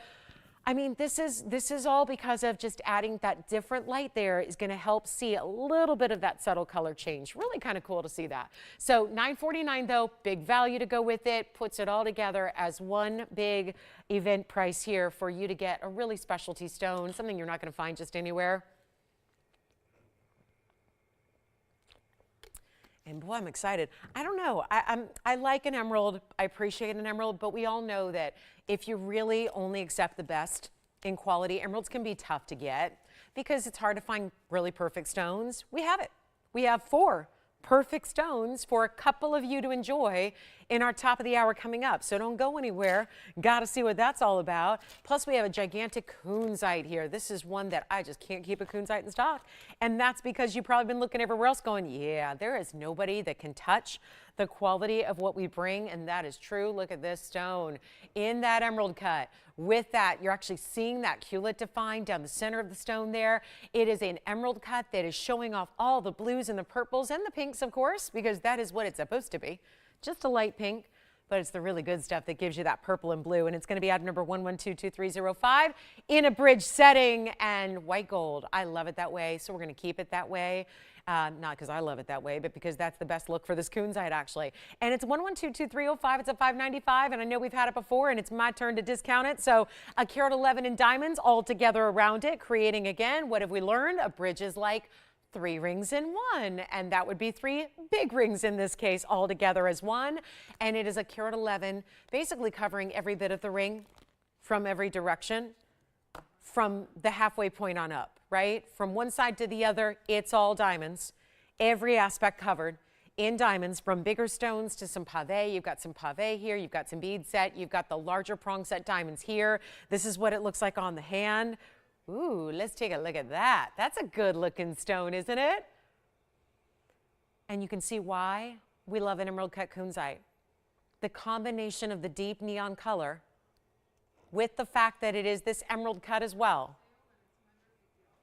I mean, this is all because of just adding that different light there is going to help see a little bit of that subtle color change. Really kind of cool to see that. So $949 though, big value to go with it, puts it all together as one big event price here for you to get a really specialty stone, something you're not going to find just anywhere. And boy, I'm excited. I don't know. I like an emerald. I appreciate an emerald, but we all know that if you really only accept the best in quality, emeralds can be tough to get because it's hard to find really perfect stones. We have it. We have 4 perfect stones for a couple of you to enjoy in our top of the hour coming up. So don't go anywhere. Got to see what that's all about. Plus, we have a gigantic Coonzite here. This is one that I just can't keep a Coonzite in stock. And that's because you've probably been looking everywhere else going, yeah, there is nobody that can touch the quality of what we bring. And that is true. Look at this stone in that emerald cut. With that, you're actually seeing that culet defined down the center of the stone there. It is an emerald cut that is showing off all the blues and the purples and the pinks, of course, because that is what it's supposed to be. Just a light pink, but it's the really good stuff that gives you that purple and blue. And it's going to be item number 1122305 in a bridge setting and white gold. I love it that way, so we're going to keep it that way. Not because I love it that way, but because that's the best look for this Coonzite, actually. And it's 1122305. It's a $595, and I know we've had it before, and it's my turn to discount it. So a carat 11 in diamonds all together around it, creating, again, what have we learned? A bridge is like 3 rings in one, and that would be 3 big rings in this case all together as one. And it is a carat 11, basically covering every bit of the ring from every direction, from the halfway point on up, right? From one side to the other, it's all diamonds. Every aspect covered in diamonds, from bigger stones to some pave. You've got some pave here, you've got some bead set, you've got the larger prong set diamonds here. This is what it looks like on the hand. Ooh, let's take a look at that. That's a good looking stone, isn't it? And you can see why we love an emerald cut Coonzite. The combination of the deep neon color with the fact that it is this emerald cut as well.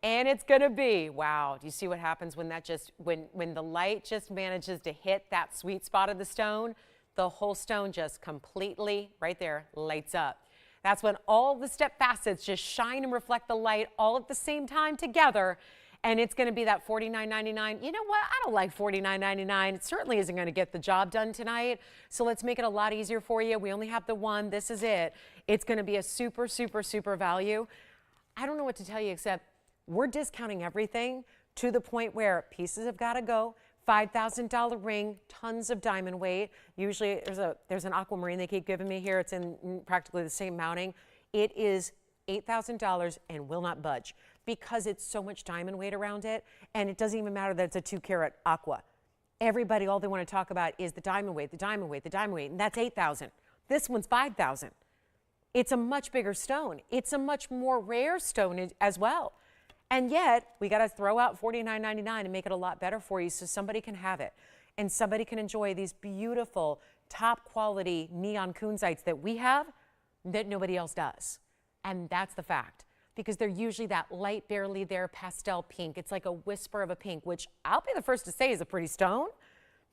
And it's gonna be, wow, do you see what happens when that just, when the light just manages to hit that sweet spot of the stone, the whole stone just completely, right there, lights up. That's when all the step facets just shine and reflect the light all at the same time together. And it's going to be that $49.99. You know what? I don't like $49.99. It certainly isn't going to get the job done tonight. So let's make it a lot easier for you. We only have the one. This is it. It's going to be a super, super, super value. I don't know what to tell you except we're discounting everything to the point where pieces have got to go. $5,000 ring, tons of diamond weight. Usually there's an aquamarine they keep giving me here. It's in practically the same mounting. It is $8,000 and will not budge because it's so much diamond weight around it. And it doesn't even matter that it's a 2-carat aqua. Everybody, all they want to talk about is the diamond weight, the diamond weight, the diamond weight, and that's $8,000. This one's $5,000. It's a much bigger stone. It's a much more rare stone as well. And yet, we got to throw out $49.99 and make it a lot better for you so somebody can have it. And somebody can enjoy these beautiful, top quality neon Coonzites that we have that nobody else does. And that's the fact. Because they're usually that light, barely there pastel pink. It's like a whisper of a pink, which I'll be the first to say is a pretty stone.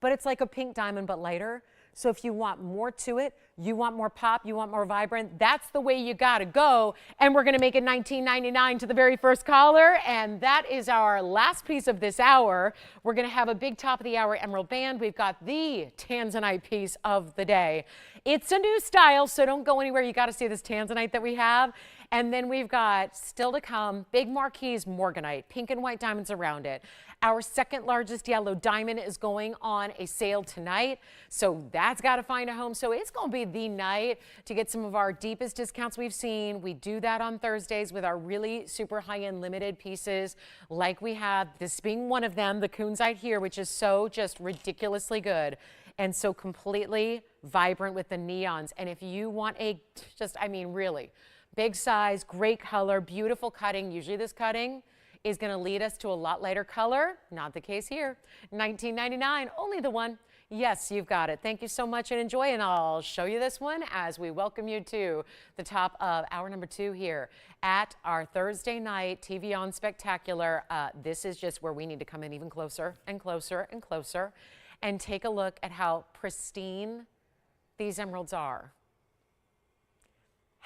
But it's like a pink diamond, but lighter. So if you want more to it, you want more pop, you want more vibrant, that's the way you gotta go. And we're gonna make it $19.99 to the very first caller. And that is our last piece of this hour. We're gonna have a big top of the hour emerald band. We've got the Tanzanite piece of the day. It's a new style, so don't go anywhere. You gotta see this Tanzanite that we have. And then we've got, still to come, big marquise Morganite, pink and white diamonds around it. Our second largest yellow diamond is going on a sale tonight, so that's got to find a home. So it's going to be the night to get some of our deepest discounts we've seen. We do that on Thursdays with our really super high-end limited pieces like we have, this being one of them, the Coonzite here, which is so just ridiculously good and so completely vibrant with the neons. And if you want a just, I mean, really big size, great color, beautiful cutting, usually this cutting is going to lead us to a lot lighter color. Not the case here. $19.99, only the one. Yes, you've got it. Thank you so much and enjoy. And I'll show you this one as we welcome you to the top of hour number 2 here at our Thursday night TVON Spectacular. This is just where we need to come in even closer and closer and closer and take a look at how pristine these emeralds are.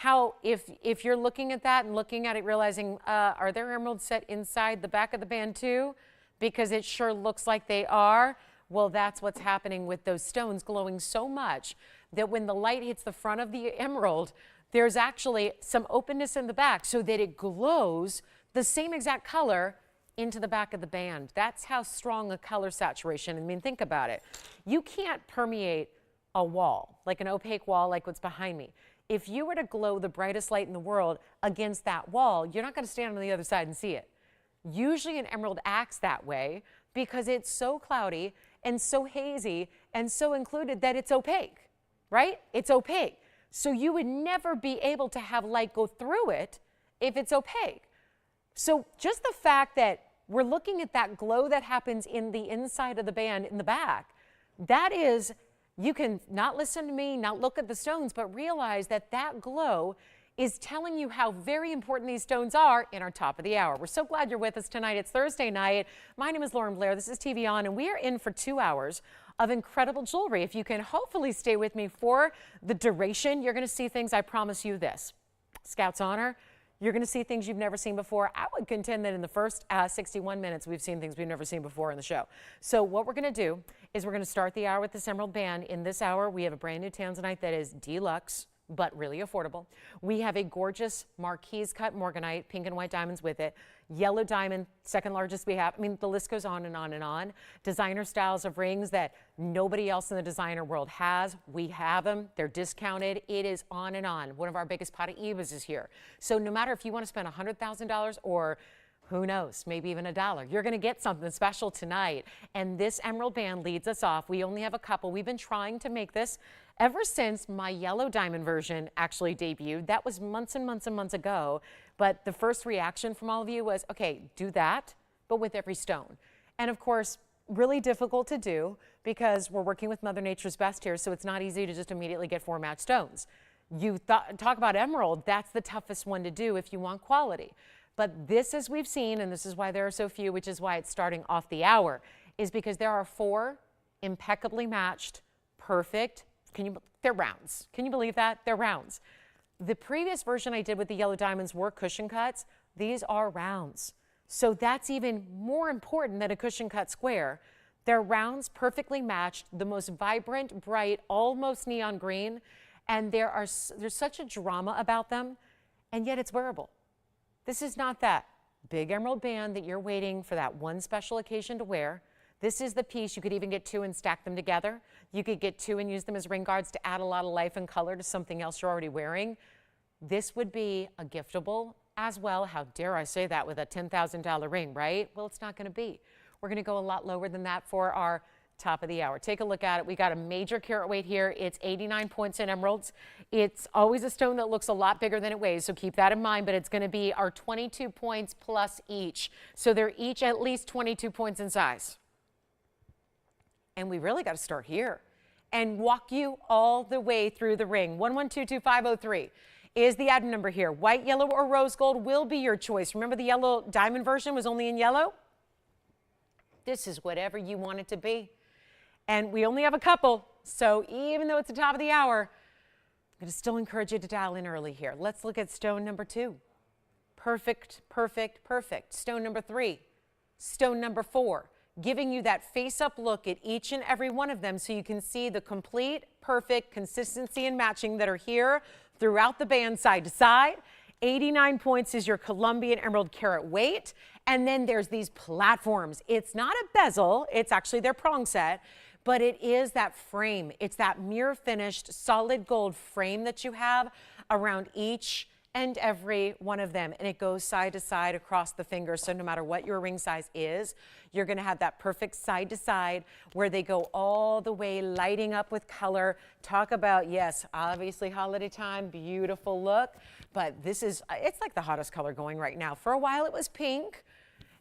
How, if you're looking at that and looking at it, realizing, are there emeralds set inside the back of the band too? Because it sure looks like they are. Well, that's what's happening with those stones glowing so much that when the light hits the front of the emerald, there's actually some openness in the back so that it glows the same exact color into the back of the band. That's how strong a color saturation. I mean, think about it. You can't permeate a wall, like an opaque wall like what's behind me. If you were to glow the brightest light in the world against that wall, you're not going to stand on the other side and see it. Usually an emerald acts that way because it's so cloudy and so hazy and so included that it's opaque, right? It's opaque. So you would never be able to have light go through it if it's opaque. So just the fact that we're looking at that glow that happens in the inside of the band in the back, that is, you can not listen to me, not look at the stones, but realize that that glow is telling you how very important these stones are in our top of the hour. We're so glad you're with us tonight. It's Thursday night. My name is Lauren Blair. This is TVON, and we are in for 2 hours of incredible jewelry. If you can hopefully stay with me for the duration, you're going to see things, I promise you this. Scout's Honor, you're going to see things you've never seen before. I would contend that in the first 61 minutes, we've seen things we've never seen before in the show. So what we're going to do is we're going to start the hour with this emerald band. In this hour, we have a brand new Tanzanite that is deluxe, but really affordable. We have a gorgeous marquise cut Morganite, pink and white diamonds with it. Yellow diamond, second largest we have. I mean, the list goes on and on and on. Designer styles of rings that nobody else in the designer world has. We have them. They're discounted. It is on and on. One of our biggest Paraibas is here. So no matter if you want to spend $100,000 or who knows, maybe even $1, you're going to get something special tonight. And this emerald band leads us off. We only have a couple. We've been trying to make this ever since my yellow diamond version actually debuted. That was months and months and months ago. But the first reaction from all of you was, okay, do that, but with every stone. And of course, really difficult to do because we're working with Mother Nature's best here, so it's not easy to just immediately get 4 matched stones. You talk about emerald, that's the toughest one to do if you want quality. But this, as we've seen, and this is why there are so few, which is why it's starting off the hour, is because there are 4 impeccably matched, perfect, they're rounds. Can you believe that? They're rounds. The previous version I did with the yellow diamonds were cushion cuts. These are rounds. So that's even more important than a cushion cut square. They're rounds, perfectly matched, the most vibrant, bright, almost neon green, and there's such a drama about them, and yet it's wearable. This is not that big emerald band that you're waiting for that one special occasion to wear. This is the piece. You could even get two and stack them together. You could get two and use them as ring guards to add a lot of life and color to something else you're already wearing. This would be a giftable as well. How dare I say that with a $10,000 ring, right? Well, it's not going to be. We're going to go a lot lower than that for our top of the hour. Take a look at it. We got a major carat weight here. It's 89 points in emeralds. It's always a stone that looks a lot bigger than it weighs, so keep that in mind, but it's going to be our 22 points plus each. So they're each at least 22 points in size. And we really got to start here and walk you all the way through the ring. 1122503 is the item number here. White, yellow, or rose gold will be your choice. Remember the yellow diamond version was only in yellow? This is whatever you want it to be. And we only have a couple, so even though it's the top of the hour, I'm going to still encourage you to dial in early here. Let's look at stone number 2. Perfect, perfect, perfect. Stone number 3. Stone number 4. Giving you that face-up look at each and every one of them so you can see the complete, perfect consistency and matching that are here throughout the band side to side. 89 points is your Colombian emerald carat weight. And then there's these platforms. It's not a bezel, it's actually their prong set, but it is that frame. It's that mirror finished solid gold frame that you have around each and every one of them, and it goes side to side across the fingers. So no matter what your ring size is, you're going to have that perfect side to side where they go all the way lighting up with color. Talk about, yes, obviously holiday time, beautiful look, but this is, it's like the hottest color going right now. For a while it was pink,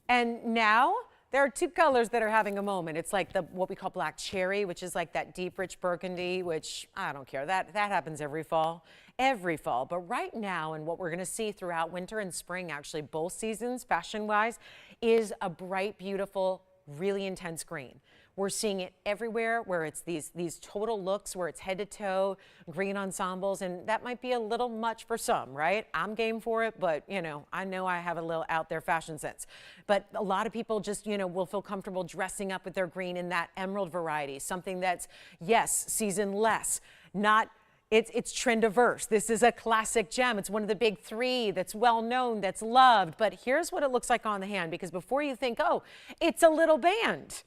and now there are two colors that are having a moment. It's like what we call black cherry, which is like that deep, rich burgundy, which I don't care. That happens every fall. But right now, and what we're going to see throughout winter and spring, actually both seasons, fashion-wise, is a bright, beautiful, really intense green. We're seeing it everywhere where it's these total looks, where it's head to toe, green ensembles, and that might be a little much for some, right? I'm game for it, but you know I have a little out there fashion sense. But a lot of people just, will feel comfortable dressing up with their green in that emerald variety, something that's, yes, seasonless, not, it's trend averse. This is a classic gem. It's one of the big 3 that's well known, that's loved. But here's what it looks like on the hand, because before you think, oh, it's a little band.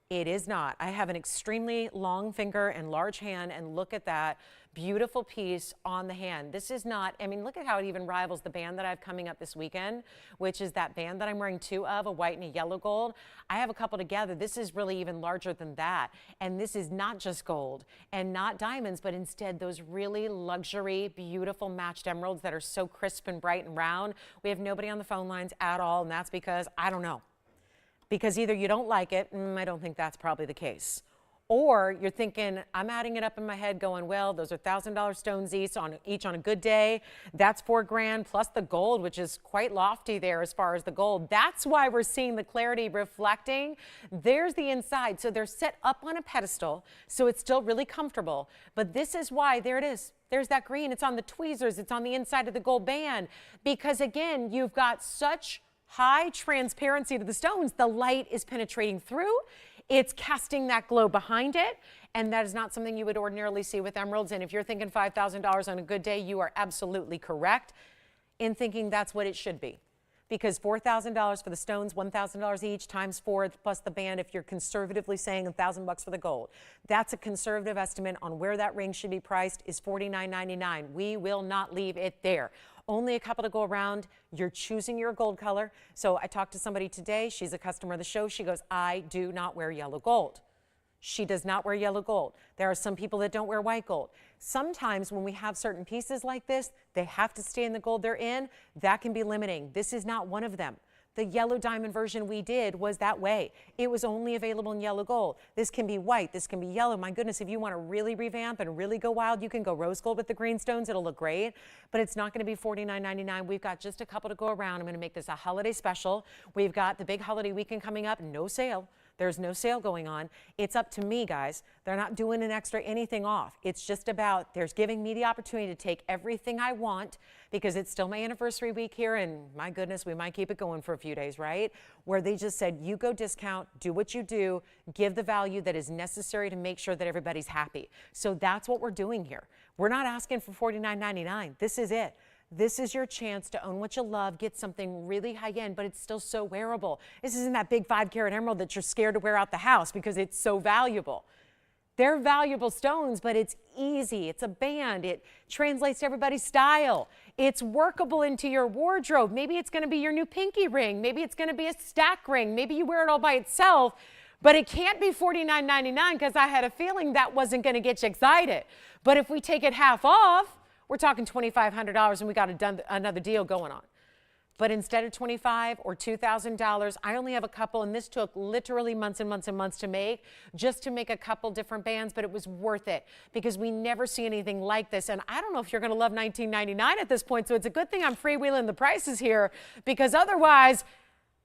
It is not. I have an extremely long finger and large hand, and look at that beautiful piece on the hand. This is not, I mean, look at how it even rivals the band that I have coming up this weekend, which is that band that I'm wearing 2 of, a white and a yellow gold. I have a couple together. This is really even larger than that. And this is not just gold and not diamonds, but instead those really luxury, beautiful matched emeralds that are so crisp and bright and round. We have nobody on the phone lines at all, and that's because I don't know. Because either you don't like it, I don't think that's probably the case. Or you're thinking, I'm adding it up in my head going, well, those are $1,000 stones each on a good day. That's $4 grand plus the gold, which is quite lofty there as far as the gold. That's why we're seeing the clarity reflecting. There's the inside. So they're set up on a pedestal, so it's still really comfortable. But this is why, there it is. There's that green. It's on the tweezers. It's on the inside of the gold band. Because again, you've got such high transparency to the stones. The light is penetrating through. It's casting that glow behind it, and that is not something you would ordinarily see with emeralds. And if you're thinking $5,000 on a good day, you are absolutely correct in thinking that's what it should be. Because $4,000 for the stones, $1,000 each, times 4 plus the band, if you're conservatively saying $1,000 for the gold. That's a conservative estimate on where that ring should be priced, is $49.99. We will not leave it there. Only a couple to go around. You're choosing your gold color. So I talked to somebody today. She's a customer of the show. She goes, I do not wear yellow gold. She does not wear yellow gold. There are some people that don't wear white gold. Sometimes when we have certain pieces like this, they have to stay in the gold they're in. That can be limiting. This is not one of them. The yellow diamond version we did was that way. It was only available in yellow gold. This can be white, this can be yellow. My goodness, if you want to really revamp and really go wild, you can go rose gold with the green stones. It'll look great, but it's not going to be $49.99. We've got just a couple to go around. I'm going to make this a holiday special. We've got the big holiday weekend coming up, no sale. There's no sale going on. It's up to me, guys. They're not doing an extra anything off. It's just about there's giving me the opportunity to take everything I want, because it's still my anniversary week here, and my goodness, we might keep it going for a few days, right? Where they just said, you go discount, do what you do, give the value that is necessary to make sure that everybody's happy. So that's what we're doing here. We're not asking for $49.99. This is it. This is your chance to own what you love, get something really high-end, but it's still so wearable. This isn't that big 5-carat emerald that you're scared to wear out the house because it's so valuable. They're valuable stones, but it's easy. It's a band. It translates to everybody's style. It's workable into your wardrobe. Maybe it's going to be your new pinky ring. Maybe it's going to be a stack ring. Maybe you wear it all by itself, but it can't be $49.99 because I had a feeling that wasn't going to get you excited. But if we take it half off, we're talking $2,500 and we got another deal going on. But instead of $25,000 or $2,000, I only have a couple, and this took literally months and months and months to make, just to make a couple different bands, but it was worth it because we never see anything like this. And I don't know if you're going to love $19.99 at this point, so it's a good thing I'm freewheeling the prices here, because otherwise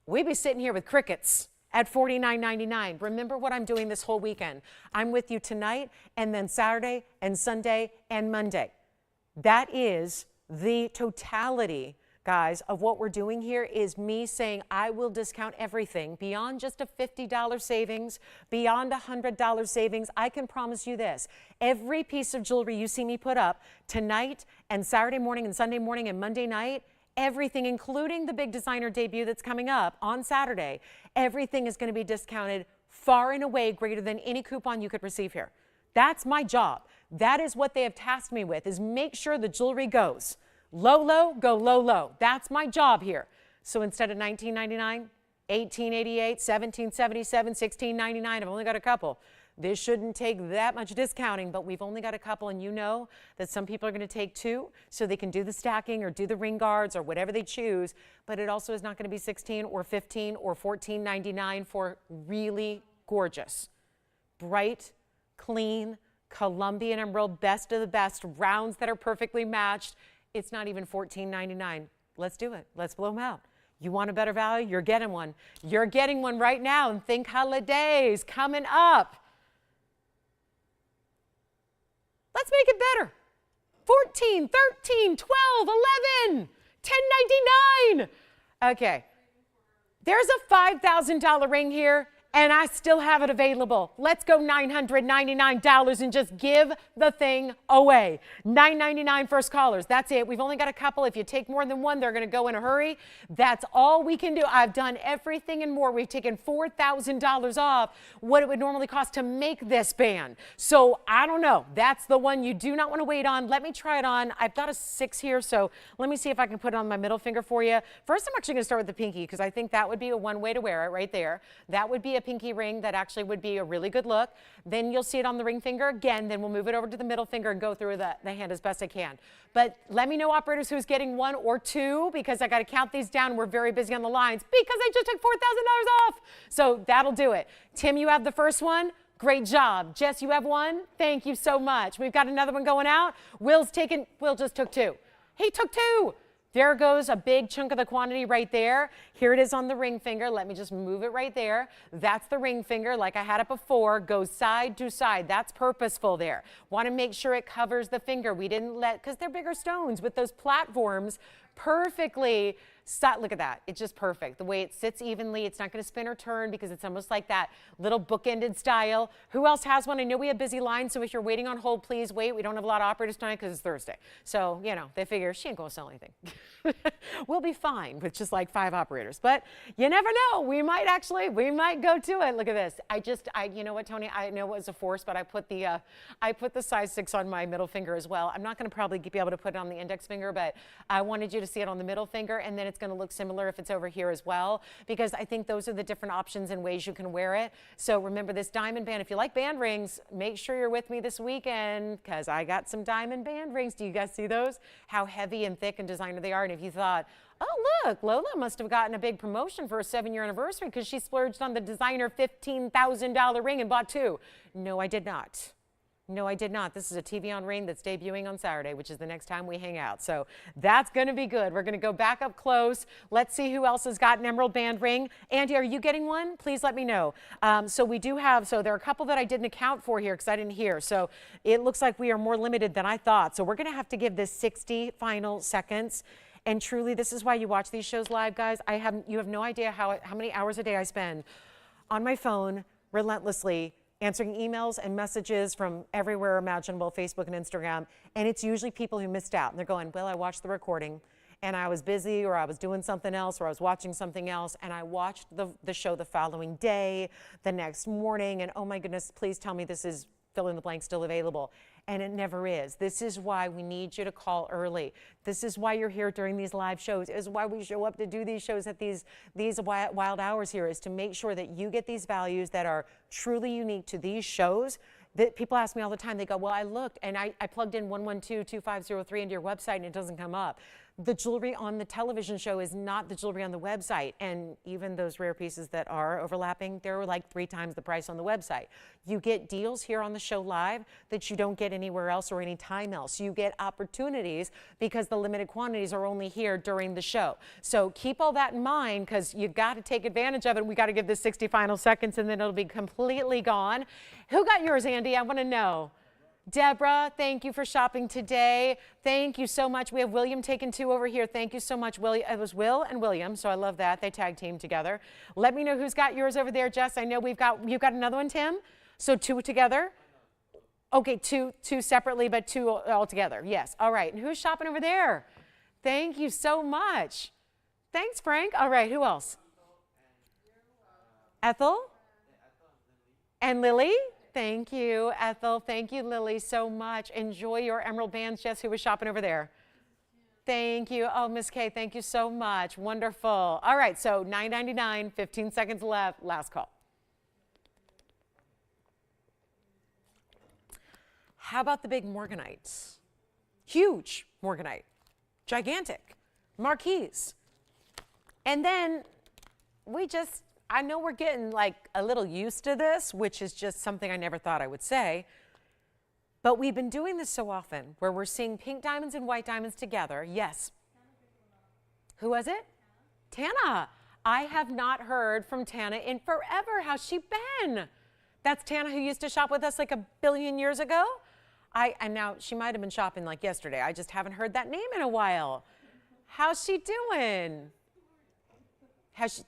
we'd be sitting here with crickets at $49.99. Remember what I'm doing this whole weekend. I'm with you tonight and then Saturday and Sunday and Monday. That is the totality, guys, of what we're doing here, is me saying I will discount everything beyond just a $50 savings, beyond a $100 savings. I can promise you this. Every piece of jewelry you see me put up tonight and Saturday morning and Sunday morning and Monday night, everything, including the big designer debut that's coming up on Saturday, everything is going to be discounted far and away greater than any coupon you could receive here. That's my job. That is what they have tasked me with, is make sure the jewelry goes low, low, go low, low. That's my job here. So instead of $19.99, $18.88, $17.77, $16.99, I've only got a couple. This shouldn't take that much discounting, but we've only got a couple, and you know that some people are going to take two so they can do the stacking or do the ring guards or whatever they choose, but it also is not going to be $16 or $15 or $14.99 for really gorgeous, bright, clean, Colombian emerald, best of the best, rounds that are perfectly matched. It's not even $14.99. Let's do it. Let's blow them out. You want a better value? You're getting one. You're getting one right now, and think holidays coming up. Let's make it better. 14, 13, 12, 11, 10.99. Okay. There's a $5,000 ring here, and I still have it available. Let's go $999 and just give the thing away. $9.99 first callers. That's it. We've only got a couple. If you take more than one, they're going to go in a hurry. That's all we can do. I've done everything and more. We've taken $4,000 off what it would normally cost to make this band. So I don't know. That's the one you do not want to wait on. Let me try it on. I've got a 6 here, so let me see if I can put it on my middle finger for you. First, I'm actually going to start with the pinky because I think that would be a one way to wear it right there. That would be a pinky ring that actually would be a really good look. Then you'll see it on the ring finger again. Then we'll move it over to the middle finger and go through the hand as best I can. But let me know, operators, who's getting one or two, because I got to count these down. We're very busy on the lines because I just took $4,000 off. So that'll do it. Tim, you have the first one. Great job. Jess, you have one. Thank you so much. We've got another one going out. Will just took two. He took two. There goes a big chunk of the quantity right there. Here it is on the ring finger. Let me just move it right there. That's the ring finger like I had it before. Goes side to side. That's purposeful there. Want to make sure it covers the finger. We didn't because they're bigger stones with those platforms perfectly. Look at that. It's just perfect. The way it sits evenly. It's not going to spin or turn because it's almost like that little bookended style. Who else has one? I know we have busy lines, so if you're waiting on hold, please wait. We don't have a lot of operators tonight because it's Thursday. So, you know, they figure she ain't going to sell anything. We'll be fine with just like 5 operators. But you never know. We might go to it. Look at this. You know what, Tony? I know it was a force, but I put the size 6 on my middle finger as well. I'm not going to probably be able to put it on the index finger, but I wanted you to see it on the middle finger, and then it's going to look similar if it's over here as well, because I think those are the different options and ways you can wear it. So remember this diamond band. If you like band rings, make sure you're with me this weekend because I got some diamond band rings. Do you guys see those? How heavy and thick and designer they are. And if you thought, oh, look, Lola must have gotten a big promotion for a 7-year anniversary because she splurged on the designer $15,000 ring and bought 2. No, I did not. No, I did not. This is a TVON ring that's debuting on Saturday, which is the next time we hang out. So that's going to be good. We're going to go back up close. Let's see who else has got an emerald band ring. Andy, are you getting one? Please let me know. So we do have, so there are a couple that I didn't account for here because I didn't hear. So it looks like we are more limited than I thought. So we're going to have to give this 60 final seconds. And truly, this is why you watch these shows live, guys. You have no idea how many hours a day I spend on my phone relentlessly answering emails and messages from everywhere imaginable, Facebook and Instagram. And it's usually people who missed out. And they're going, well, I watched the recording and I was busy, or I was doing something else, or I was watching something else. And I watched the show the following day, the next morning. And oh my goodness, please tell me this is fill in the blank still available. And it never is. This is why we need you to call early. This is why you're here during these live shows. This is why we show up to do these shows at these wild hours here, is to make sure that you get these values that are truly unique to these shows. That people ask me all the time, they go, well, I looked and I plugged in 112-2503 into your website and it doesn't come up. The jewelry on the television show is not the jewelry on the website. And even those rare pieces that are overlapping, they're like 3 times the price on the website. You get deals here on the show live that you don't get anywhere else or any time else. You get opportunities because the limited quantities are only here during the show. So keep all that in mind, because you've got to take advantage of it. We got to give this 60 final seconds and then it'll be completely gone. Who got yours, Andy? I want to know. Deborah, thank you for shopping today. Thank you so much. We have William taking 2 over here. Thank you so much, William. It was Will and William, so I love that. They tag team together. Let me know who's got yours over there, Jess. I know you've got another one, Tim? So 2 together? Okay, two separately, but 2 all together. Yes. All right. And who's shopping over there? Thank you so much. Thanks, Frank. All right. Who else? Ethel? And Lily? Thank you, Ethel. Thank you, Lily, so much. Enjoy your emerald bands. Jess, who was shopping over there? Thank you. Oh, Miss Kay, thank you so much. Wonderful. All right, so $9.99, 15 seconds left. Last call. How about the big Morganite? Huge Morganite. Gigantic. Marquise. And then I know we're getting like a little used to this, which is just something I never thought I would say. But we've been doing this so often where we're seeing pink diamonds and white diamonds together. Yes. Who was it? Tana. I have not heard from Tana in forever. How's she been? That's Tana who used to shop with us like a billion years ago. And now she might have been shopping like yesterday. I just haven't heard that name in a while. How's she doing?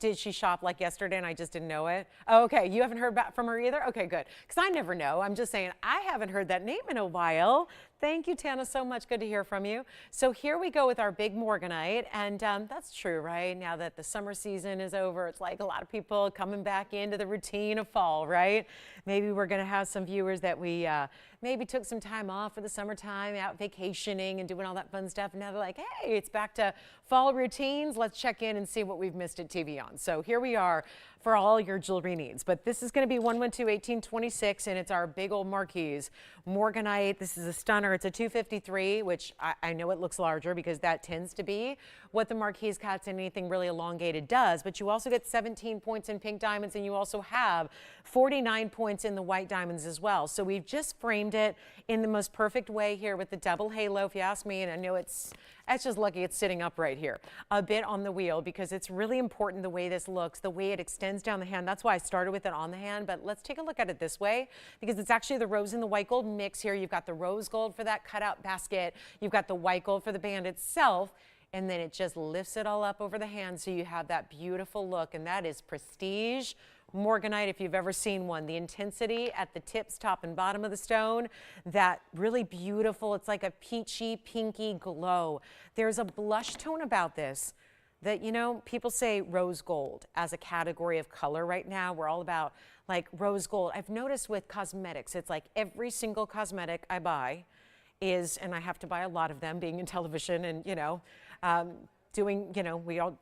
Did she shop like yesterday and I just didn't know it? Oh, okay, you haven't heard back from her either? Okay, good. Because I never know. I'm just saying I haven't heard that name in a while. Thank you, Tana, so much. Good to hear from you. So here we go with our big Morganite. And that's true, right? Now that the summer season is over, it's like a lot of people coming back into the routine of fall, right? Maybe we're going to have some viewers that we maybe took some time off for the summertime, out vacationing and doing all that fun stuff. And now they're like, hey, it's back to fall routines. Let's check in and see what we've missed at TVON. So here we are for all your jewelry needs. But this is going to be 112-1826, and it's our big old marquise. Morganite, this is a stunner. It's a 253, which I know it looks larger because that tends to be what the marquise cuts and anything really elongated does. But you also get 17 points in pink diamonds, and you also have 49 points in the white diamonds as well. So we've just framed it in the most perfect way here with the double halo, if you ask me, and I know it's just lucky it's sitting up right here a bit on the wheel, because it's really important the way this looks, the way it extends down the hand. That's why I started with it on the hand, but let's take a look at it this way, because it's actually the rose and the white gold mix here. You've got the rose gold for that cutout basket, you've got the white gold for the band itself, and then it just lifts it all up over the hand so you have that beautiful look, and that is prestige Morganite if you've ever seen one. The intensity at the tips, top and bottom of the stone, that really beautiful, it's like a peachy, pinky glow. There's a blush tone about this that, you know, people say rose gold as a category of color right now. We're all about like rose gold. I've noticed with cosmetics, it's like every single cosmetic I buy is, and I have to buy a lot of them being in television and, you know, doing, you know, we have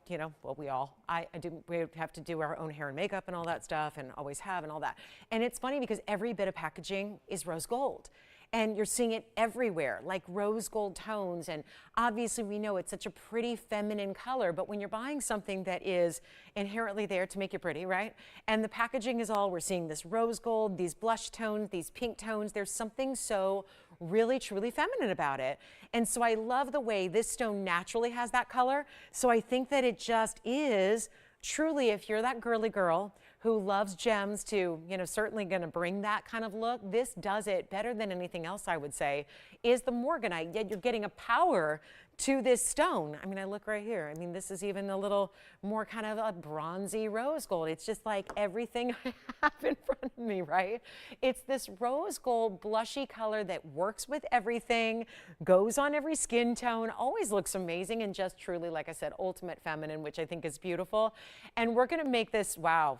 to do our own hair and makeup and all that stuff, and always have and all that. And it's funny because every bit of packaging is rose gold. And you're seeing it everywhere, like rose gold tones. And obviously we know it's such a pretty feminine color, but when you're buying something that is inherently there to make you pretty, right? And the packaging is all, we're seeing this rose gold, these blush tones, these pink tones. There's something so really, truly feminine about it. And so I love the way this stone naturally has that color. So I think that it just is truly, if you're that girly girl who loves gems to, certainly going to bring that kind of look, this does it better than anything else, I would say, is the Morganite. Yet you're getting a power to this stone. I mean, I look right here. I mean, this is even a little more kind of a bronzy rose gold. It's just like everything I have in front of me, right? It's this rose gold blushy color that works with everything, goes on every skin tone, always looks amazing, and just truly, like I said, ultimate feminine, which I think is beautiful. And we're going to make this, wow,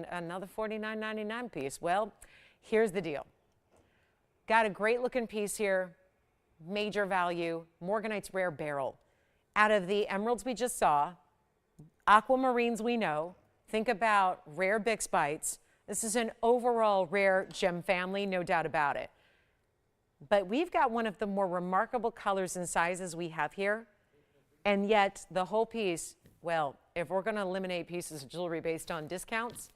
another $49.99 piece. Well, here's the deal. Got a great looking piece here, major value, Morganite's rare beryl. Out of the emeralds we just saw, aquamarines we know, think about rare bix bites. This is an overall rare gem family, no doubt about it. But we've got one of the more remarkable colors and sizes we have here, and yet the whole piece, well, if we're going to eliminate pieces of jewelry based on discounts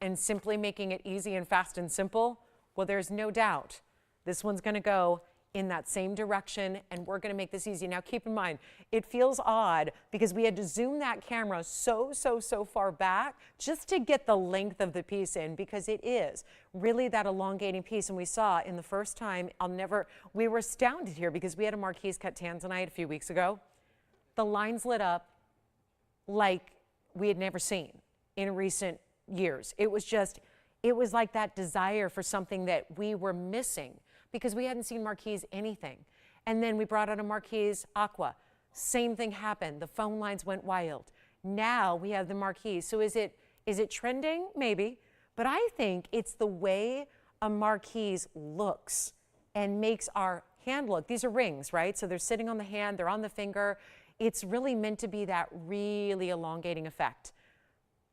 and simply making it easy and fast and simple, well, there's no doubt this one's going to go in that same direction, and we're going to make this easy. Now, keep in mind, it feels odd because we had to zoom that camera so far back just to get the length of the piece in, because it is really that elongating piece. And we saw in the first time, we were astounded here because we had a Marquise cut Tanzanite a few weeks ago. The lines lit up like we had never seen in recent years. It was like that desire for something that we were missing because we hadn't seen Marquise anything. And then we brought out a Marquise Aqua. Same thing happened. The phone lines went wild. Now we have the Marquise. So is it trending? Maybe. But I think it's the way a Marquise looks and makes our hand look. These are rings, right? So they're sitting on the hand, they're on the finger. It's really meant to be that really elongating effect.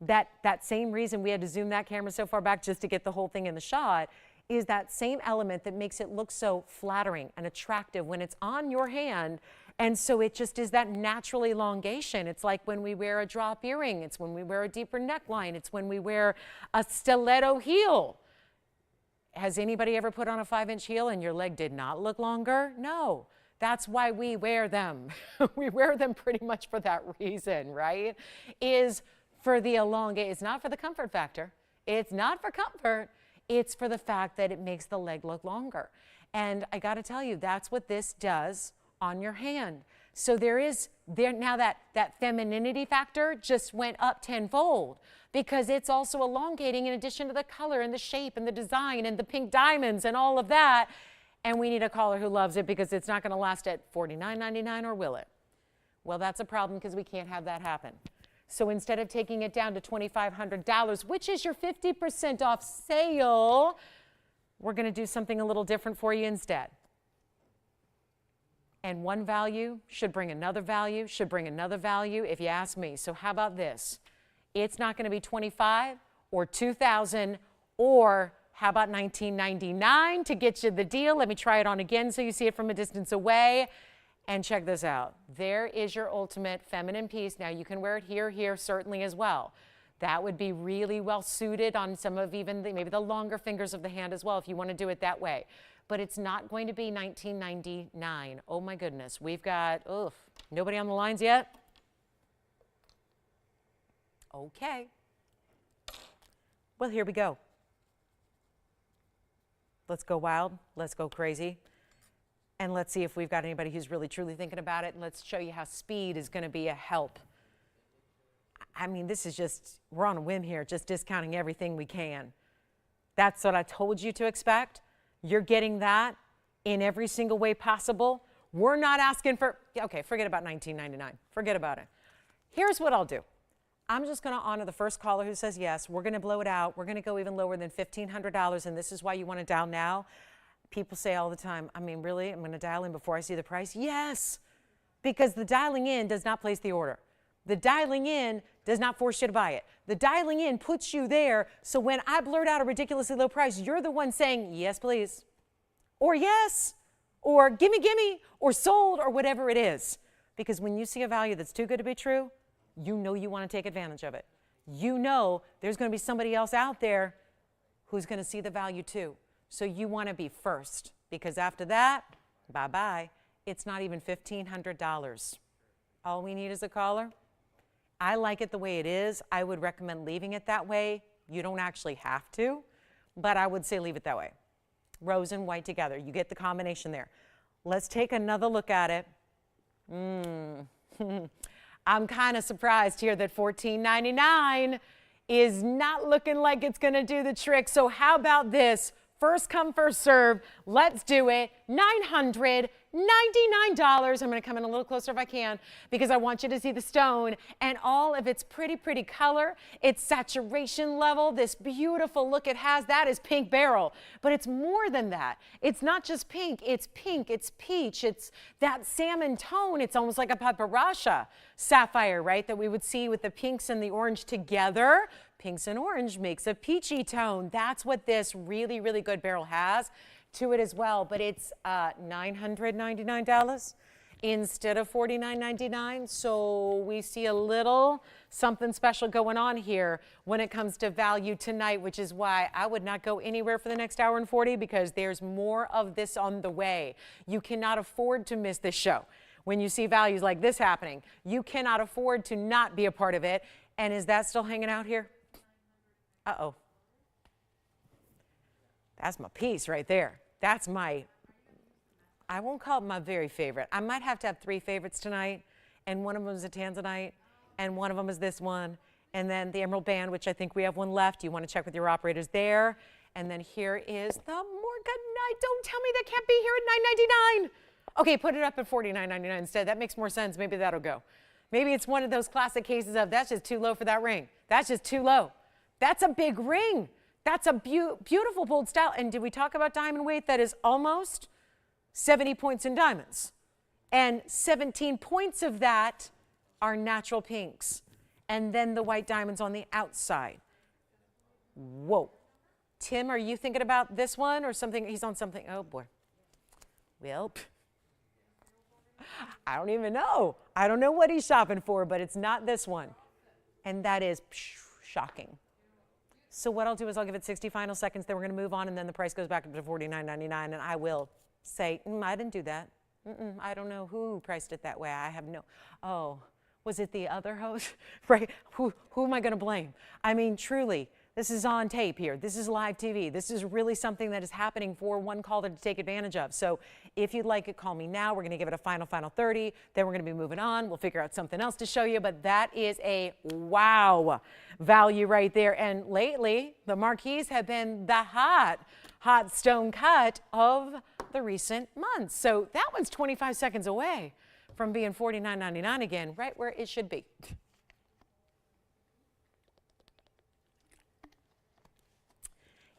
That same reason we had to zoom that camera so far back just to get the whole thing in the shot is that same element that makes it look so flattering and attractive when it's on your hand. And so it just is that natural elongation. It's like when we wear a drop earring. It's when we wear a deeper neckline. It's when we wear a stiletto heel. Has anybody ever put on a 5-inch heel and your leg did not look longer? No. That's why we wear them. We wear them pretty much for that reason, right? Is for the elongate. It's not for the comfort factor. It's not for comfort. It's for the fact that it makes the leg look longer. And I got to tell you, that's what this does on your hand. So now that femininity factor just went up tenfold because it's also elongating in addition to the color and the shape and the design and the pink diamonds and all of that. And we need a caller who loves it because it's not going to last at $49.99, or will it? Well, that's a problem because we can't have that happen. So instead of taking it down to $2,500, which is your 50% off sale, we're going to do something a little different for you instead. And one value should bring another value, should bring another value, if you ask me. So how about this? It's not going to be $25 or $2,000, or how about $19.99 to get you the deal? Let me try it on again so you see it from a distance away. And check this out. There is your ultimate feminine piece. Now you can wear it here certainly as well. That would be really well suited on some of even maybe the longer fingers of the hand as well if you want to do it that way. But it's not going to be $19.99. Oh my goodness. We've got, nobody on the lines yet? Okay. Well, here we go. Let's go wild. Let's go crazy. And let's see if we've got anybody who's really truly thinking about it. Let's show you how speed is going to be a help. I mean, this is just, we're on a whim here, just discounting everything we can. That's what I told you to expect. You're getting that in every single way possible. We're not asking for, okay, forget about $19.99. Forget about it. Here's what I'll do. I'm just going to honor the first caller who says yes. We're going to blow it out. We're going to go even lower than $1,500, and this is why you want to dial now. People say all the time, I mean, really, I'm going to dial in before I see the price? Yes, because the dialing in does not place the order. The dialing in does not force you to buy it. The dialing in puts you there, so when I blurt out a ridiculously low price, you're the one saying, yes, please, or yes, or gimme, gimme, or sold, or whatever it is. Because when you see a value that's too good to be true, you know you want to take advantage of it. You know there's going to be somebody else out there who's going to see the value too. So you want to be first, because after that, bye-bye. It's not even $1,500. All we need is a collar. I like it the way it is. I would recommend leaving it that way. You don't actually have to, but I would say leave it that way. Rose and white together. You get the combination there. Let's take another look at it. I'm kind of surprised here that $14.99 is not looking like it's going to do the trick. So how about this? First come, first serve. Let's do it. $999. I'm going to come in a little closer if I can because I want you to see the stone and all of its pretty, pretty color, its saturation level, this beautiful look it has. That is pink beryl, but it's more than that. It's not just pink, it's peach, it's that salmon tone. It's almost like a paparasha sapphire, right, that we would see with the pinks and the orange together. Pinks and orange makes a peachy tone. That's what this really, really good beryl has to it as well, but it's $999 instead of $49.99. So we see a little something special going on here when it comes to value tonight, which is why I would not go anywhere for the next hour and 40 because there's more of this on the way. You cannot afford to miss this show. When you see values like this happening, you cannot afford to not be a part of it. And is that still hanging out here? Uh-oh. That's my piece right there. That's my, I won't call it my very favorite. I might have to have 3 favorites tonight, and one of them is a Tanzanite, and one of them is this one, and then the emerald band, which I think we have one left. You want to check with your operators there. And then here is the Morganite. Don't tell me that can't be here at $9.99. Okay, put it up at $49.99 instead. That makes more sense. Maybe that'll go. Maybe it's one of those classic cases of that's just too low for that ring. That's just too low. That's a big ring. That's a beautiful, bold style. And did we talk about diamond weight? That is almost 70 points in diamonds. And 17 points of that are natural pinks. And then the white diamonds on the outside. Whoa. Tim, are you thinking about this one or something? He's on something. Oh, boy. Well, I don't even know. I don't know what he's shopping for, but it's not this one. And that is shocking. So what I'll do is I'll give it 60 final seconds, then we're going to move on, and then the price goes back up to $49.99, and I will say, I didn't do that. I don't know who priced it that way. I have no, oh, was it the other host? Right? Who am I going to blame? I mean, truly, this is on tape here. This is live TV. This is really something that is happening for one caller to take advantage of. So if you'd like it, call me now. We're going to give it a final 30. Then we're going to be moving on. We'll figure out something else to show you. But that is a wow value right there. And lately, the marquise have been the hot stone cut of the recent months. So that one's 25 seconds away from being $49.99 again, right where it should be.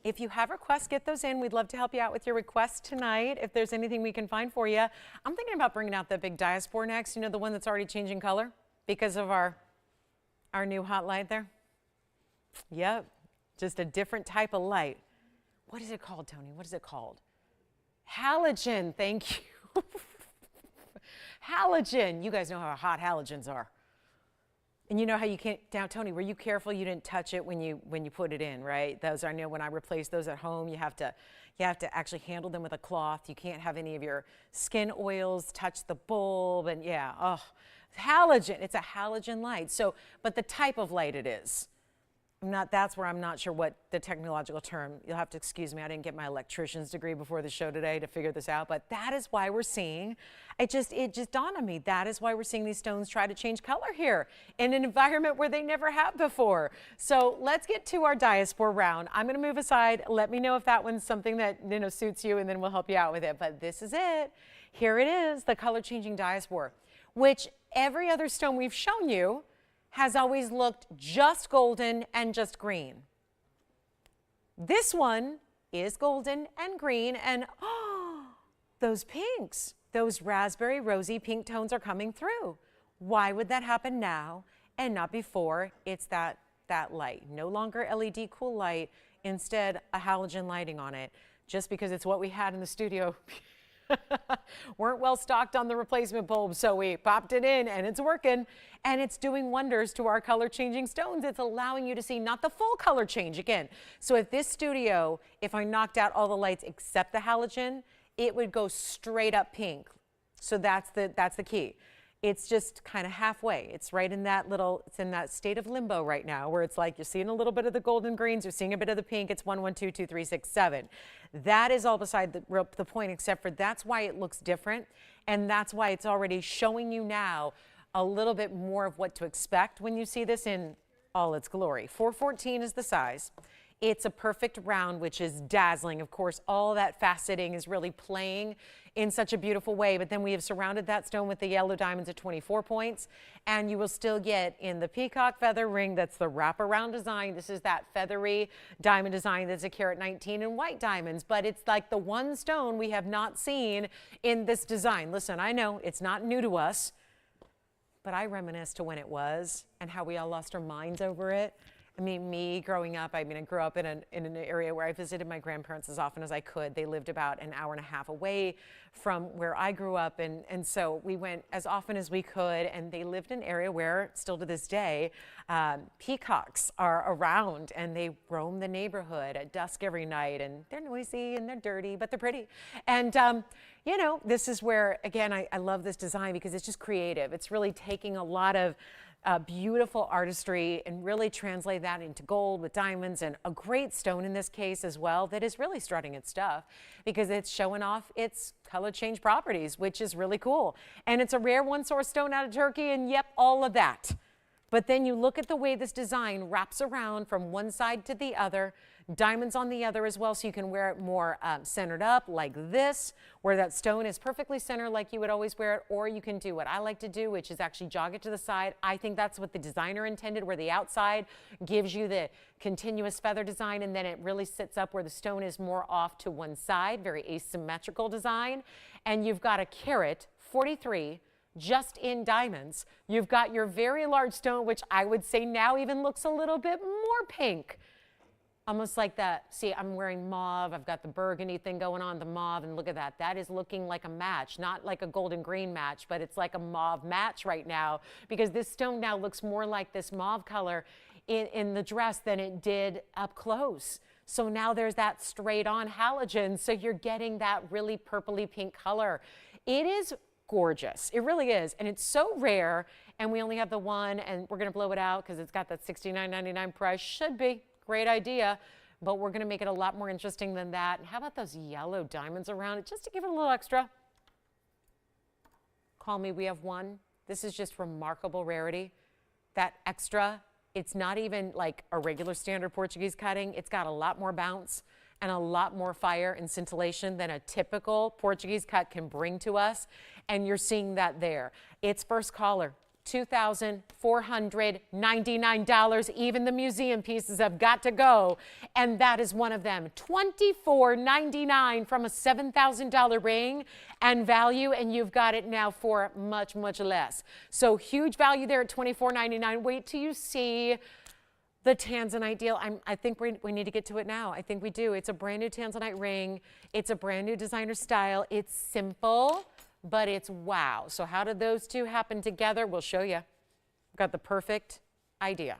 If you have requests, get those in. We'd love to help you out with your requests tonight. If there's anything we can find for you. I'm thinking about bringing out that big Diaspore next. You know, the one that's already changing color because of our new hot light there? Yep, just a different type of light. What is it called, Tony? What is it called? Halogen, thank you. Halogen. You guys know how hot halogens are. And you know how you can't, now Tony, were you careful you didn't touch it when you put it in, right? Those, I know when I replaced those at home, you have to actually handle them with a cloth. You can't have any of your skin oils touch the bulb, and yeah, oh, halogen, it's a halogen light. So, but the type of light it is. That's where I'm not sure what the technological term, you'll have to excuse me, I didn't get my electrician's degree before the show today to figure this out, but that is why we're seeing, it just dawned on me, that is why we're seeing these stones try to change color here in an environment where they never have before. So let's get to our Diaspore round. I'm gonna move aside, let me know if that one's something that suits you, and then we'll help you out with it, but this is it. Here it is, the color changing Diaspore, which every other stone we've shown you has always looked just golden and just green. This one is golden and green, and oh, those pinks, those raspberry rosy pink tones are coming through. Why would that happen now and not before? It's that light, no longer LED cool light, instead a halogen lighting on it. just because it's what we had in the studio. Weren't well stocked on the replacement bulb, so we popped it in and it's working, and it's doing wonders to our color changing stones. It's allowing you to see not the full color change again. So if this studio, if I knocked out all the lights except the halogen, it would go straight up pink. So that's the key. It's just kind of halfway. It's right in that it's in that state of limbo right now, where it's like you're seeing a little bit of the golden greens, you're seeing a bit of the pink. It's 1, 1, 2, 2, 3, 6, 7. That is all beside the point, except for that's why it looks different, and that's why it's already showing you now a little bit more of what to expect when you see this in all its glory. 414 is the size. It's a perfect round, which is dazzling. Of course, all that faceting is really playing in such a beautiful way, but then we have surrounded that stone with the yellow diamonds at 24 points, and you will still get in the peacock feather ring, that's the wraparound design. This is that feathery diamond design that's a carat 19 in white diamonds, but it's like the one stone we have not seen in this design. Listen, I know it's not new to us, but I reminisce to when it was and how we all lost our minds over it. I mean, me growing up, I grew up in an area where I visited my grandparents as often as I could. They lived about an hour and a half away from where I grew up, and so we went as often as we could, and they lived in an area where, still to this day, peacocks are around, and they roam the neighborhood at dusk every night, and they're noisy, and they're dirty, but they're pretty. And, you know, this is where, again, I love this design because it's just creative. It's really taking a lot of beautiful artistry and really translate that into gold with diamonds, and a great stone in this case as well that is really strutting its stuff because it's showing off its color change properties, which is really cool. And it's a rare one source stone out of Turkey, and yep, all of that. But then you look at the way this design wraps around from one side to the other, diamonds on the other as well, so you can wear it more centered up like this, where that stone is perfectly centered like you would always wear it, or you can do what I like to do, which is actually jog it to the side. I think that's what the designer intended, where the outside gives you the continuous feather design, and then it really sits up where the stone is more off to one side, very asymmetrical design. And you've got a carat 43 just in diamonds. You've got your very large stone, which I would say now even looks a little bit more pink. Almost like that. See, I'm wearing mauve. I've got the burgundy thing going on, the mauve, and look at that. That is looking like a match, not like a golden green match, but it's like a mauve match right now, because this stone now looks more like this mauve color in the dress than it did up close. So now there's that straight on halogen, so you're getting that really purpley pink color. It is gorgeous. It really is. And it's so rare, and we only have the one, and we're going to blow it out because it's got that $69.99 price. Should be. Great idea. But we're going to make it a lot more interesting than that. And how about those yellow diamonds around it, just to give it a little extra? Call me, we have one. This is just remarkable rarity. That extra, it's not even like a regular standard Portuguese cutting. It's got a lot more bounce and a lot more fire and scintillation than a typical Portuguese cut can bring to us. And you're seeing that there. It's first caller, $2,499. Even the museum pieces have got to go. And that is one of them. $24.99 from a $7,000 ring and value. And you've got it now for much, much less. So huge value there at $24.99. Wait till you see the Tanzanite deal. I think we need to get to it now. I think we do. It's a brand new Tanzanite ring. It's a brand new designer style. It's simple, but it's wow. So how did those two happen together? We'll show you. Got the perfect idea.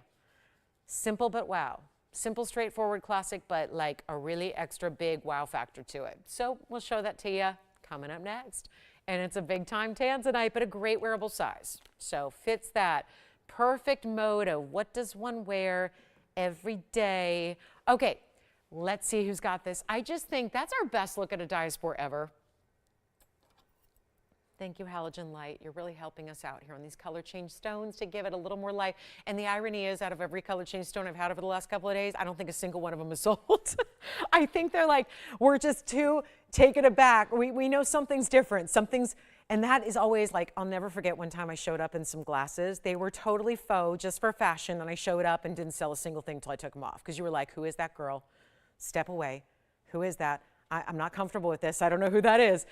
Simple but wow. Simple, straightforward, classic, but like a really extra big wow factor to it. So we'll show that to you coming up next. And it's a big time Tanzanite, but a great wearable size. So fits that perfect mode of what does one wear every day. Okay, let's see who's got this. I just think that's our best look at a Diaspore ever. Thank you, Halogen Light. You're really helping us out here on these color change stones to give it a little more life. And the irony is, out of every color change stone I've had over the last couple of days, I don't think a single one of them is sold. I think they're like, we're just too taken aback. We know something's different. Something's, and that is always like, I'll never forget one time I showed up in some glasses. They were totally faux, just for fashion, and I showed up and didn't sell a single thing until I took them off. Because you were like, who is that girl? Step away. Who is that? I'm not comfortable with this. I don't know who that is.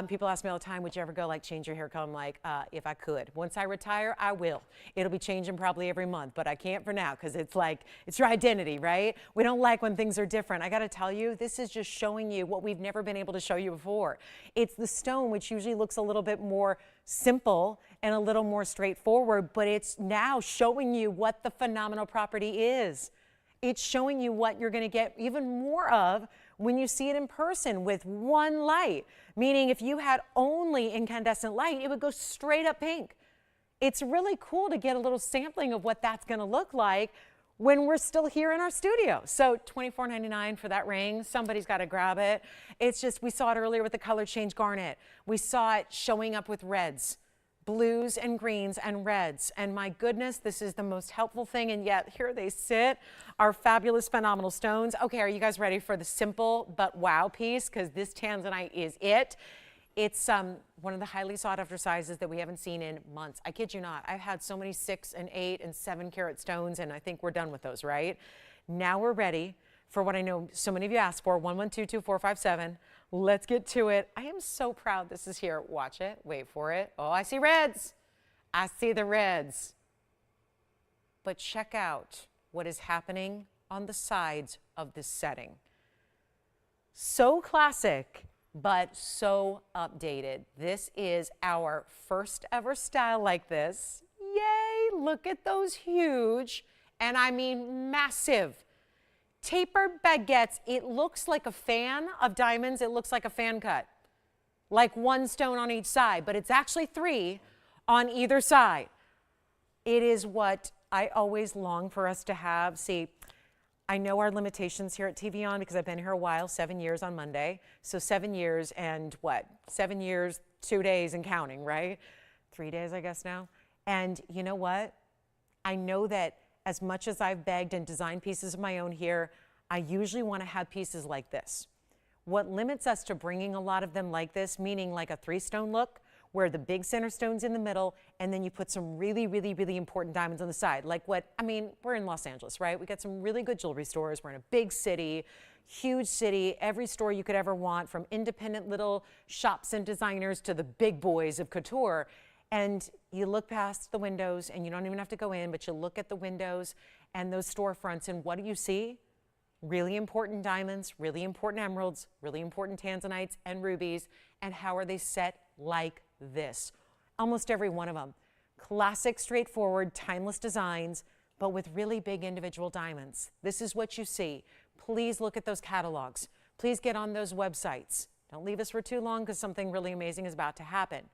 People ask me all the time, would you ever go like change your hair color? I'm like, if I could. Once I retire, I will. It'll be changing probably every month, but I can't for now because it's like, it's your identity, right? We don't like when things are different. I got to tell you, this is just showing you what we've never been able to show you before. It's the stone, which usually looks a little bit more simple and a little more straightforward, but it's now showing you what the phenomenal property is. It's showing you what you're going to get even more of when you see it in person with one light. Meaning if you had only incandescent light, it would go straight up pink. It's really cool to get a little sampling of what that's going to look like when we're still here in our studio. So $24.99 for that ring. Somebody's got to grab it. It's just, we saw it earlier with the color change garnet. We saw it showing up with reds, blues and greens and reds. And my goodness, this is the most helpful thing. And yet here they sit, our fabulous, phenomenal stones. Okay, are you guys ready for the simple but wow piece? Because this Tanzanite is it. It's one of the highly sought after sizes that we haven't seen in months. I kid you not. I've had so many 6 and 8 and 7 carat stones, and I think we're done with those, right? Now we're ready for what I know so many of you asked for, 1122457. Let's get to it. I am so proud this is here. Watch it. Wait for it. Oh, I see reds. I see the reds. But check out what is happening on the sides of this setting. So classic, but so updated. This is our first ever style like this. Yay! Look at those huge, and I mean massive, tapered baguettes. It looks like a fan of diamonds. It looks like a fan cut, like one stone on each side, but it's actually 3 on either side. It is what I always long for us to have. See, I know our limitations here at TVON because I've been here a while, 7 years on Monday. So 7 years and what? 7 years, 2 days and counting, right? 3 days, I guess now. And you know what? I know that as much as I've begged and designed pieces of my own here, I usually want to have pieces like this. What limits us to bringing a lot of them like this, meaning like a 3-stone look, where the big center stone's in the middle, and then you put some really, really, really important diamonds on the side. Like what, I mean, we're in Los Angeles, right? We got some really good jewelry stores. We're in a big city, huge city, every store you could ever want, from independent little shops and designers to the big boys of couture. And you look past the windows, and you don't even have to go in, but you look at the windows and those storefronts, and what do you see? Really important diamonds, really important emeralds, really important tanzanites and rubies. And how are they set? Like this. Almost every one of them. Classic, straightforward, timeless designs, but with really big individual diamonds. This is what you see. Please look at those catalogs. Please get on those websites. Don't leave us for too long because something really amazing is about to happen.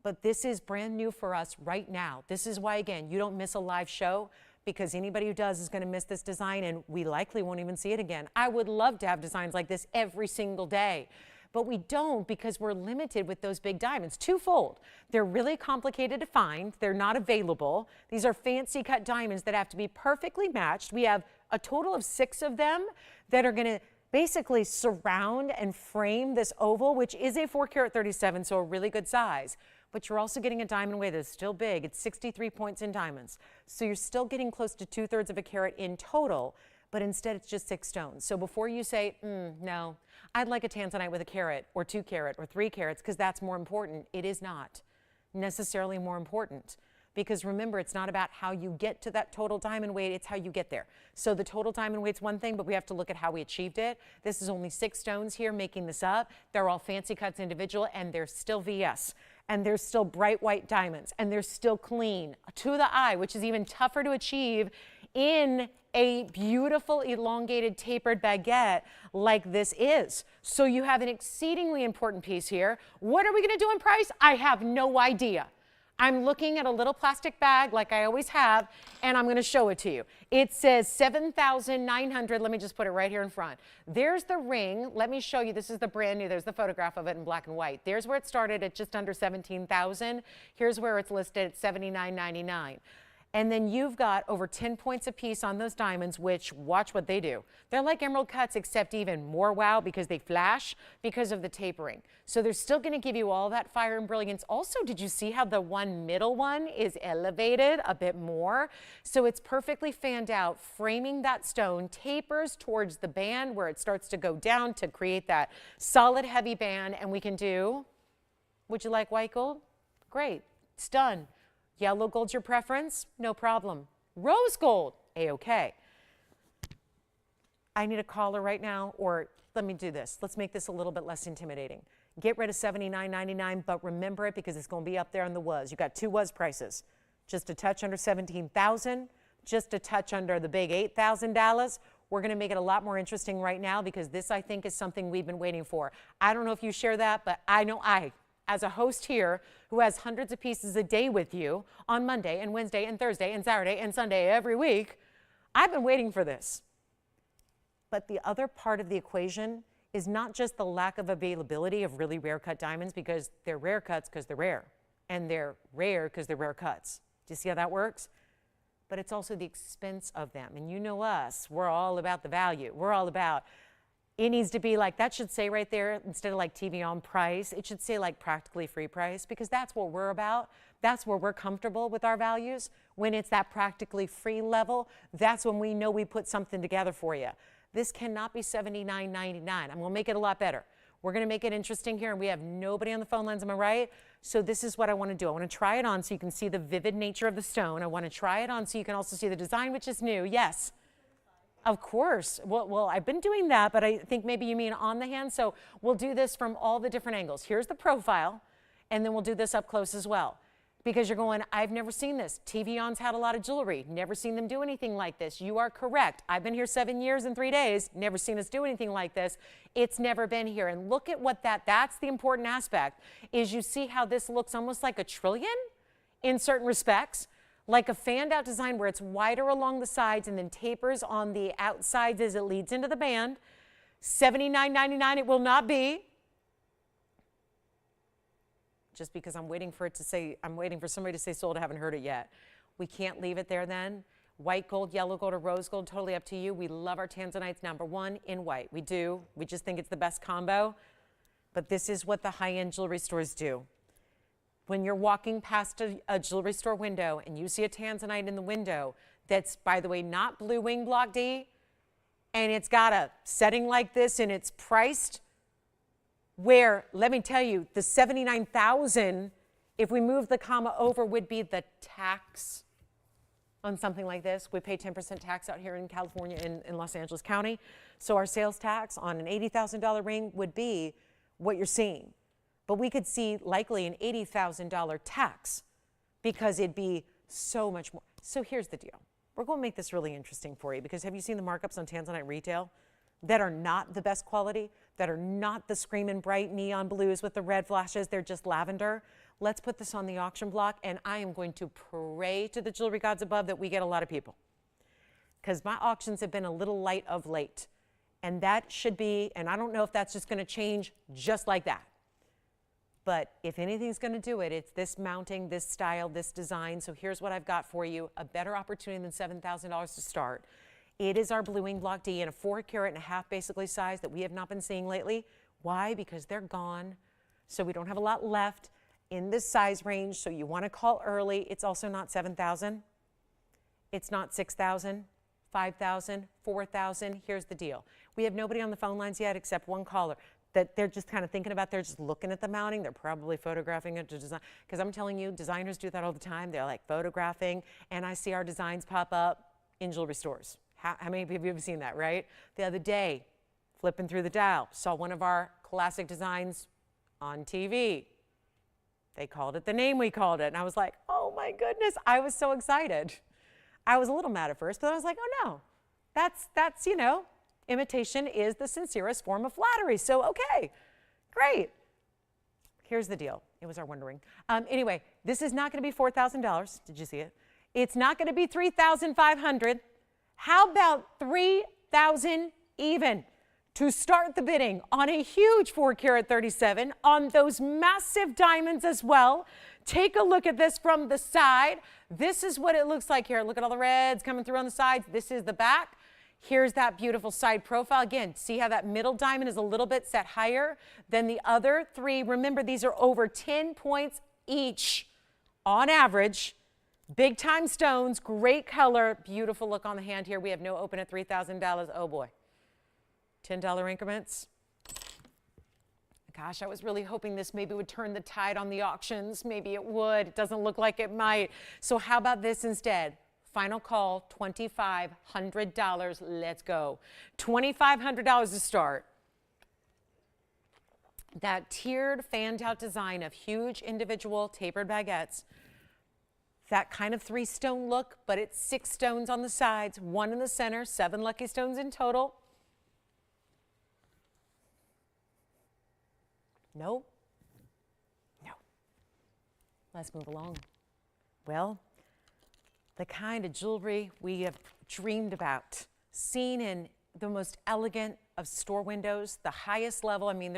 But this is brand new for us right now. This is why, again, you don't miss a live show, because anybody who does is going to miss this design, and we likely won't even see it again. I would love to have designs like this every single day, but we don't because we're limited with those big diamonds. Twofold. They're really complicated to find. They're not available. These are fancy cut diamonds that have to be perfectly matched. We have a total of 6 of them that are going to basically surround and frame this oval, which is a 4 carat 37, so a really good size. But you're also getting a diamond weight that's still big. It's 63 points in diamonds. So you're still getting close to 2/3 of a carat in total, but instead it's just 6 stones. So before you say, no, I'd like a Tanzanite with a carat or 2 carat or 3 carats because that's more important, it is not necessarily more important. Because remember, it's not about how you get to that total diamond weight, it's how you get there. So the total diamond weight's one thing, but we have to look at how we achieved it. This is only 6 stones here making this up. They're all fancy cuts individual, and they're still VS. And they're still bright white diamonds, and they're still clean to the eye, which is even tougher to achieve in a beautiful elongated tapered baguette like this is. So you have an exceedingly important piece here. What are we going to do in price? I have no idea. I'm looking at a little plastic bag like I always have, and I'm going to show it to you. It says $7,900. Let me just put it right here in front. There's the ring. Let me show you. This is the brand new. There's the photograph of it in black and white. There's where it started at just under $17,000. Here's where it's listed at $79.99. And then you've got over 10 points a piece on those diamonds, which, watch what they do. They're like emerald cuts, except even more wow because they flash because of the tapering. So they're still going to give you all that fire and brilliance. Also, did you see how the one middle one is elevated a bit more? So it's perfectly fanned out, framing that stone, tapers towards the band where it starts to go down to create that solid, heavy band. And we can do, would you like white gold? Great, it's done. Yellow gold's your preference? No problem. Rose gold, A-okay. I need a caller right now, or let me do this. Let's make this a little bit less intimidating. Get rid of $79.99, but remember it because it's going to be up there on the was. You got two was prices. Just a touch under $17,000, just a touch under the big $8,000. We're going to make it a lot more interesting right now because this, I think, is something we've been waiting for. I don't know if you share that, but I know as a host here who has hundreds of pieces a day with you on Monday and Wednesday and Thursday and Saturday and Sunday every week, I've been waiting for this. But the other part of the equation is not just the lack of availability of really rare cut diamonds because they're rare cuts because they're rare, and they're rare because they're rare cuts. Do you see how that works? But it's also the expense of them. And you know us, we're all about the value. We're all about it needs to be like, that should say right there, instead of like TVON price, it should say like practically free price because that's what we're about. That's where we're comfortable with our values. When it's that practically free level, that's when we know we put something together for you. This cannot be $79.99. I'm going to make it a lot better. We're going to make it interesting here, and we have nobody on the phone lines, am I right? So this is what I want to do. I want to try it on so you can see the vivid nature of the stone. I want to try it on so you can also see the design, which is new. Yes? Of course. Well, I've been doing that, but I think maybe you mean on the hand. So we'll do this from all the different angles. Here's the profile, and then we'll do this up close as well. Because you're going, I've never seen this. TVON's had a lot of jewelry. Never seen them do anything like this. You are correct. I've been here 7 years and 3 days. Never seen us do anything like this. It's never been here. And look at what that's the important aspect, is you see how this looks almost like a trillion in certain respects. Like a fanned out design where it's wider along the sides and then tapers on the outsides as it leads into the band. $79.99 it will not be. Just because I'm waiting for somebody to say sold, I haven't heard it yet. We can't leave it there then. White gold, yellow gold, or rose gold, totally up to you. We love our Tanzanites #1 in white. We do. We just think it's the best combo. But this is what the high-end jewelry stores do. When you're walking past a jewelry store window and you see a Tanzanite in the window that's, by the way, not blue wing block D, and it's got a setting like this and it's priced where, let me tell you, the $79,000, if we move the comma over, would be the tax on something like this. We pay 10% tax out here in California, in Los Angeles County. So our sales tax on an $80,000 ring would be what you're seeing. But we could see likely an $80,000 tax because it'd be so much more. So here's the deal. We're going to make this really interesting for you because have you seen the markups on Tanzanite retail that are not the best quality, that are not the screaming bright neon blues with the red flashes? They're just lavender. Let's put this on the auction block, and I am going to pray to the jewelry gods above that we get a lot of people because my auctions have been a little light of late. And that should be, and I don't know if that's just going to change just like that. But if anything's going to do it, it's this mounting, this style, this design. So here's what I've got for you, a better opportunity than $7,000 to start. It is our blue wing block D in a 4.5 basically size that we have not been seeing lately. Why? Because they're gone. So we don't have a lot left in this size range. So you want to call early. It's also not 7,000. It's not 6,000, 5,000, 4,000. Here's the deal. We have nobody on the phone lines yet except one caller that they're just kind of thinking about. They're just looking at the mounting. They're probably photographing it to design. Because I'm telling you, designers do that all the time. They're like photographing, and I see our designs pop up in jewelry stores. How many of you have seen that, right? The other day, flipping through the dial, saw one of our classic designs on TV. They called it the name we called it, and I was like, oh my goodness, I was so excited. I was a little mad at first, but I was like, oh no, that's you know, imitation is the sincerest form of flattery. So, okay, great. Here's the deal. It was our wondering. Anyway, this is not going to be $4,000. Did you see it? It's not going to be $3,500. How about $3,000 even? to start the bidding on a huge 4 carat 37, on those massive diamonds as well. Take a look at this from the side. This is what it looks like here. Look at all the reds coming through on the sides. This is the back. Here's that beautiful side profile. Again, see how that middle diamond is a little bit set higher than the other three. Remember, these are over 10 points each on average. Big time stones, great color, beautiful look on the hand here. We have no open at $3,000. Oh boy. $10 increments. Gosh, I was really hoping this maybe would turn the tide on the auctions. Maybe it would. It doesn't look like it might. So how about this instead? Final call, $2,500. Let's go. $2,500 to start. That tiered, fanned out design of huge individual tapered baguettes. That kind of 3-stone look, but it's 6 stones on the sides, 1 in the center, 7 lucky stones in total. No? No. Let's move along. Well, the kind of jewelry we have dreamed about, seen in the most elegant of store windows, the highest level. I mean,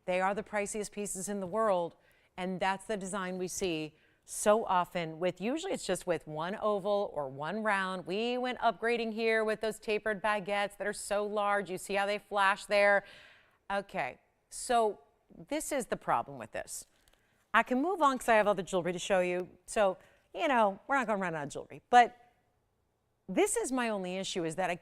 they are the priciest pieces in the world, and that's the design we see so often with, usually it's just with 1 oval or 1 round. We went upgrading here with those tapered baguettes that are so large. You see how they flash there? Okay, so this is the problem with this. I can move on because I have other jewelry to show you. So, you know, we're not going to run out of jewelry. But this is my only issue, is that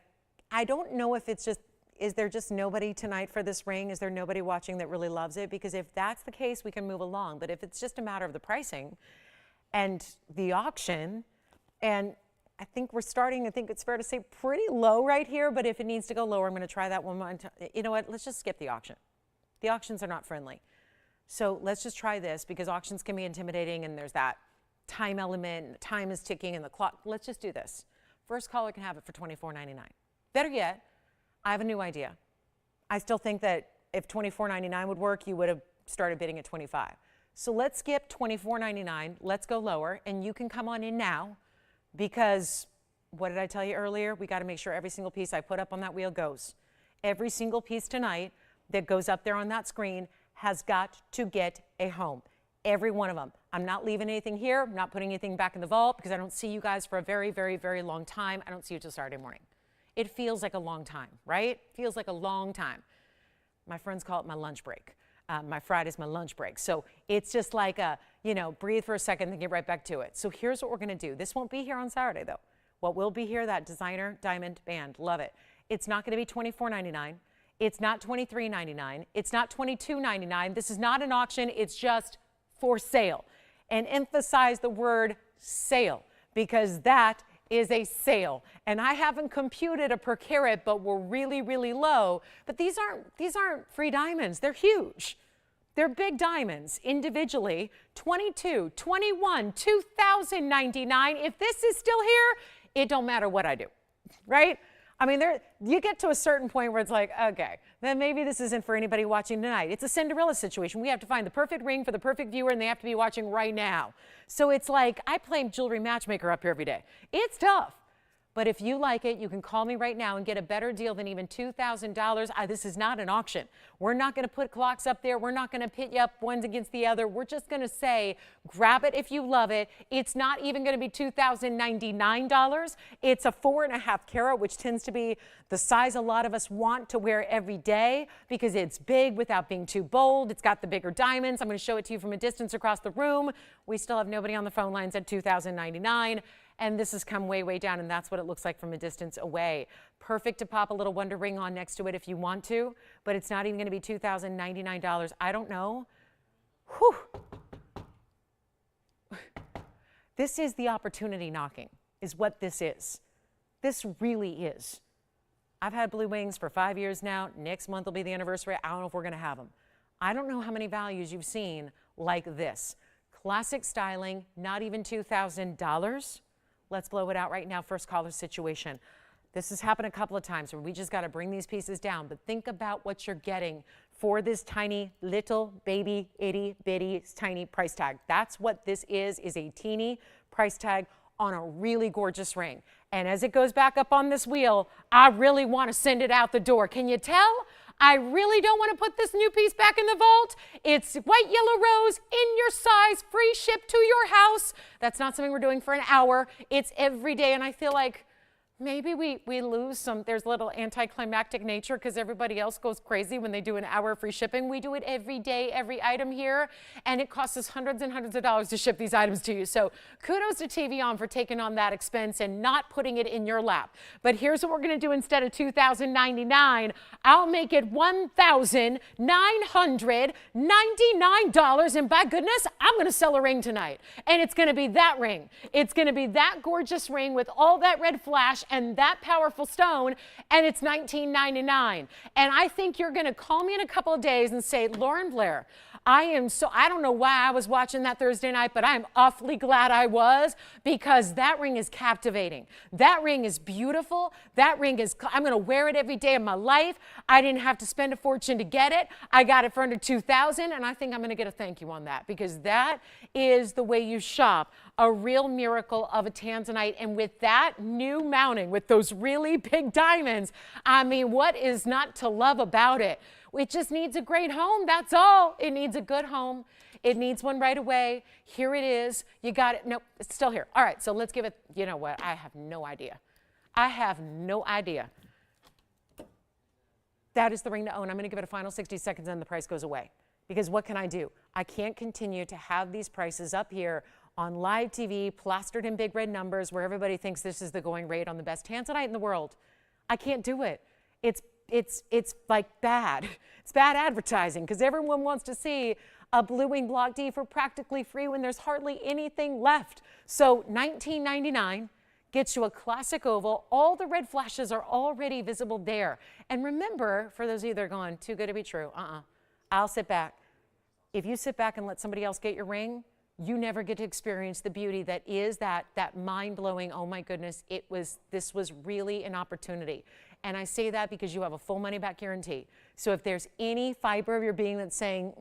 I don't know if it's just, is there just nobody tonight for this ring? Is there nobody watching that really loves it? Because if that's the case, we can move along. But if it's just a matter of the pricing and the auction, and I think we're starting, I think it's fair to say, pretty low right here. But if it needs to go lower, I'm going to try that one more time. You know what? Let's just skip the auction. The auctions are not friendly. So let's just try this, because auctions can be intimidating and there's that time element, and the time is ticking and the clock. Let's just do this. First caller can have it for $24.99. Better yet, I have a new idea. I still think that if $24.99 would work, you would have started bidding at $25. So let's skip $24.99. Let's go lower, and you can come on in now, because what did I tell you earlier? We got to make sure every single piece I put up on that wheel goes. Every single piece tonight that goes up there on that screen has got to get a home. Every one of them. I'm not leaving anything here. I'm not putting anything back in the vault, because I don't see you guys for a very, very, very long time. I don't see you till Saturday morning. It feels like a long time, right? Feels like a long time. My friends call it my lunch break. My Friday's my lunch break. So it's just like a, you know, breathe for a second, then get right back to it. So here's what we're going to do. This won't be here on Saturday, though. What will be here, that designer diamond band. Love it. It's not going to be $24.99. It's not $23.99. It's not $22.99. This is not an auction. It's just for sale. And emphasize the word sale, because that is a sale. And I haven't computed a per carat, but we're really, really low. But these aren't free diamonds. They're huge. They're big diamonds individually. 22, 21, $2,099. If this is still here, it don't matter what I do, right? I mean, you get to a certain point where it's like, okay, then maybe this isn't for anybody watching tonight. It's a Cinderella situation. We have to find the perfect ring for the perfect viewer, and they have to be watching right now. So it's like, I play jewelry matchmaker up here every day. It's tough. But if you like it, you can call me right now and get a better deal than even $2,000. This is not an auction. We're not going to put clocks up there. We're not going to pit you up ones against the other. We're just going to say, grab it if you love it. It's not even going to be $2,099. It's a 4.5 carat, which tends to be the size a lot of us want to wear every day, because it's big without being too bold. It's got the bigger diamonds. I'm going to show it to you from a distance across the room. We still have nobody on the phone lines at $2,099. And this has come way, way down, and that's what it looks like from a distance away. Perfect to pop a little Wonder Ring on next to it if you want to, but it's not even going to be $2,099. I don't know. Whew. This is the opportunity knocking, is what this is. This really is. I've had blue wings for 5 years now. Next month will be the anniversary. I don't know if we're going to have them. I don't know how many values you've seen like this. Classic styling, not even $2,000. Let's blow it out right now. First caller situation. This has happened a couple of times where we just got to bring these pieces down. But think about what you're getting for this tiny, little, baby, itty, bitty, tiny price tag. That's what this is a teeny price tag on a really gorgeous ring. And as it goes back up on this wheel, I really want to send it out the door. Can you tell? I really don't want to put this new piece back in the vault. It's white, yellow rose, in your size, free ship to your house. That's not something we're doing for an hour. It's every day, and I feel like maybe we lose some, there's a little anticlimactic nature because everybody else goes crazy when they do an hour free shipping. We do it every day, every item here, and it costs us hundreds and hundreds of dollars to ship these items to you. So kudos to TVON for taking on that expense and not putting it in your lap. But here's what we're going to do instead of $2,099. I'll make it $1,999, and by goodness, I'm going to sell a ring tonight. And it's going to be that ring. It's going to be that gorgeous ring with all that red flash and that powerful stone, and it's $19.99. And I think you're going to call me in a couple of days and say, Lauren Blair, I don't know why I was watching that Thursday night, but I'm awfully glad I was, because that ring is captivating. That ring is beautiful. That ring is, I'm going to wear it every day of my life. I didn't have to spend a fortune to get it. I got it for under $2,000, and I think I'm going to get a thank you on that, because that is the way you shop a real miracle of a Tanzanite. And with that new mounting, with those really big diamonds, I mean, what is not to love about it? It just needs a great home, that's all. It needs a good home. It needs one right away. Here it is. You got it. Nope, it's still here. All right, so let's give it, you know what? I have no idea. I have no idea. That is the ring to own. I'm going to give it a final 60 seconds and the price goes away. Because what can I do? I can't continue to have these prices up here on live TV, plastered in big red numbers, where everybody thinks this is the going rate on the best Tanzanite in the world. I can't do it. It's like bad. It's bad advertising, because everyone wants to see a Blue Wing Block D for practically free when there's hardly anything left. So $19.99 gets you a classic oval. All the red flashes are already visible there. And remember, for those of you that are going, too good to be true, I'll sit back. If you sit back and let somebody else get your ring, you never get to experience the beauty that is that mind-blowing, oh my goodness, this was really an opportunity. And I say that because you have a full money-back guarantee. So if there's any fiber of your being that's saying,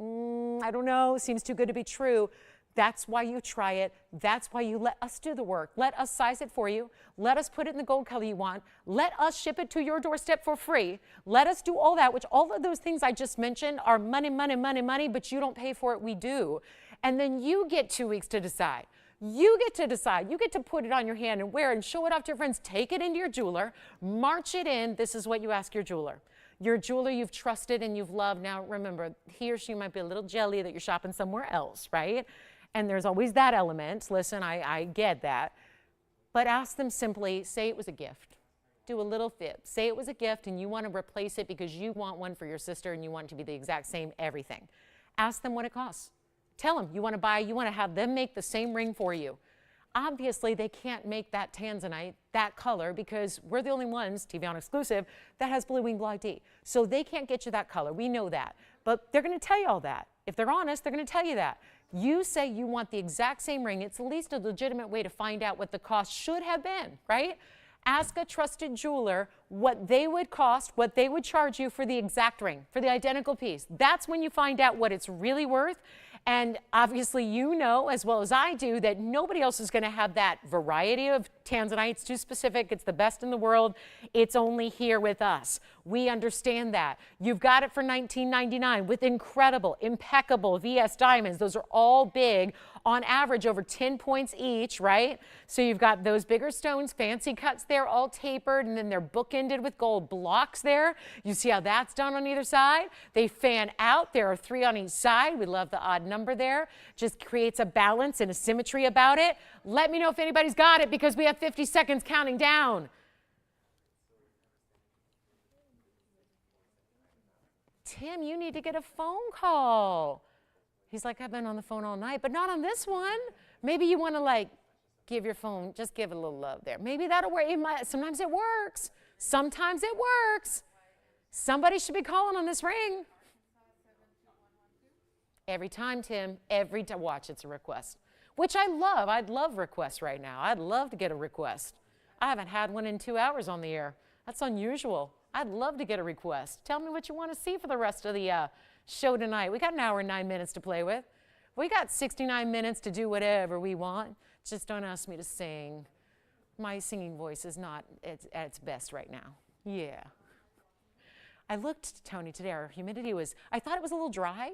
I don't know, seems too good to be true, that's why you try it. That's why you let us do the work. Let us size it for you. Let us put it in the gold color you want. Let us ship it to your doorstep for free. Let us do all that, which all of those things I just mentioned are money, money, money, money, but you don't pay for it, we do. And then you get 2 weeks to decide. You get to decide. You get to put it on your hand and wear it and show it off to your friends. Take it into your jeweler, march it in. This is what you ask your jeweler. Your jeweler you've trusted and you've loved. Now remember, he or she might be a little jelly that you're shopping somewhere else, right? And there's always that element. Listen, I get that. But ask them simply, say it was a gift. Do a little fib. Say it was a gift and you want to replace it because you want one for your sister and you want it to be the exact same everything. Ask them what it costs. Tell them you want to have them make the same ring for you. Obviously, they can't make that Tanzanite, that color, because we're the only ones, TVON exclusive, that has Blue Wing Block D. So they can't get you that color. We know that. But they're going to tell you all that. If they're honest, they're going to tell you that. You say you want the exact same ring. It's at least a legitimate way to find out what the cost should have been, right? Ask a trusted jeweler what they would cost, what they would charge you for the exact ring, for the identical piece. That's when you find out what it's really worth. And obviously you know, as well as I do, that nobody else is going to have that variety of Tanzanite. It's too specific. It's the best in the world. It's only here with us. We understand that. You've got it for $19.99 with incredible, impeccable VS diamonds. Those are all big, on average over 10 points each, right? So you've got those bigger stones, fancy cuts there, all tapered, and then they're bookended with gold blocks there. You see how that's done on either side? They fan out. There are 3 on each side. We love the odd number there. Just creates a balance and a symmetry about it. Let me know if anybody's got it, because we have 50 seconds counting down. Tim, you need to get a phone call. He's like, I've been on the phone all night, but not on this one. Maybe you want to like give your phone, just give it a little love there. Maybe that'll work. Sometimes it works. Sometimes it works. Somebody should be calling on this ring. Every time, Tim, every time. Watch, it's a request, which I love. I'd love requests right now. I'd love to get a request. I haven't had one in 2 hours on the air. That's unusual. I'd love to get a request. Tell me what you want to see for the rest of the show tonight. We got an hour and 9 minutes to play with. We got 69 minutes to do whatever we want. Just don't ask me to sing. My singing voice is not at its best right now. Yeah. I looked, Tony, today. Our humidity was, I thought it was a little dry.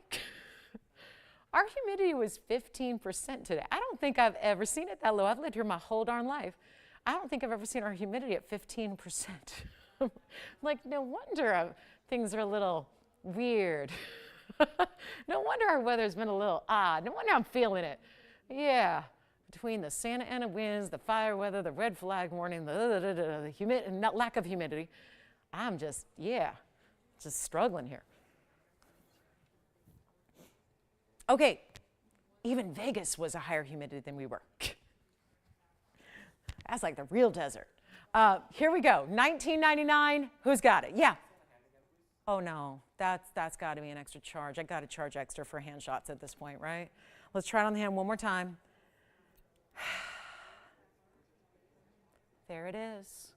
Our humidity was 15% today. I don't think I've ever seen it that low. I've lived here my whole darn life. I don't think I've ever seen our humidity at 15%. Like, no wonder things are a little weird. No wonder our weather's been a little odd. No wonder I'm feeling it. Yeah. Between the Santa Ana winds, the fire weather, the red flag warning, the lack of humidity, I'm just, just struggling here. Okay, even Vegas was a higher humidity than we were. That's like the real desert. Here we go, 1999, who's got it? Yeah. Oh no, that's gotta be an extra charge. I gotta charge extra for hand shots at this point, right? Let's try it on the hand one more time. There it is.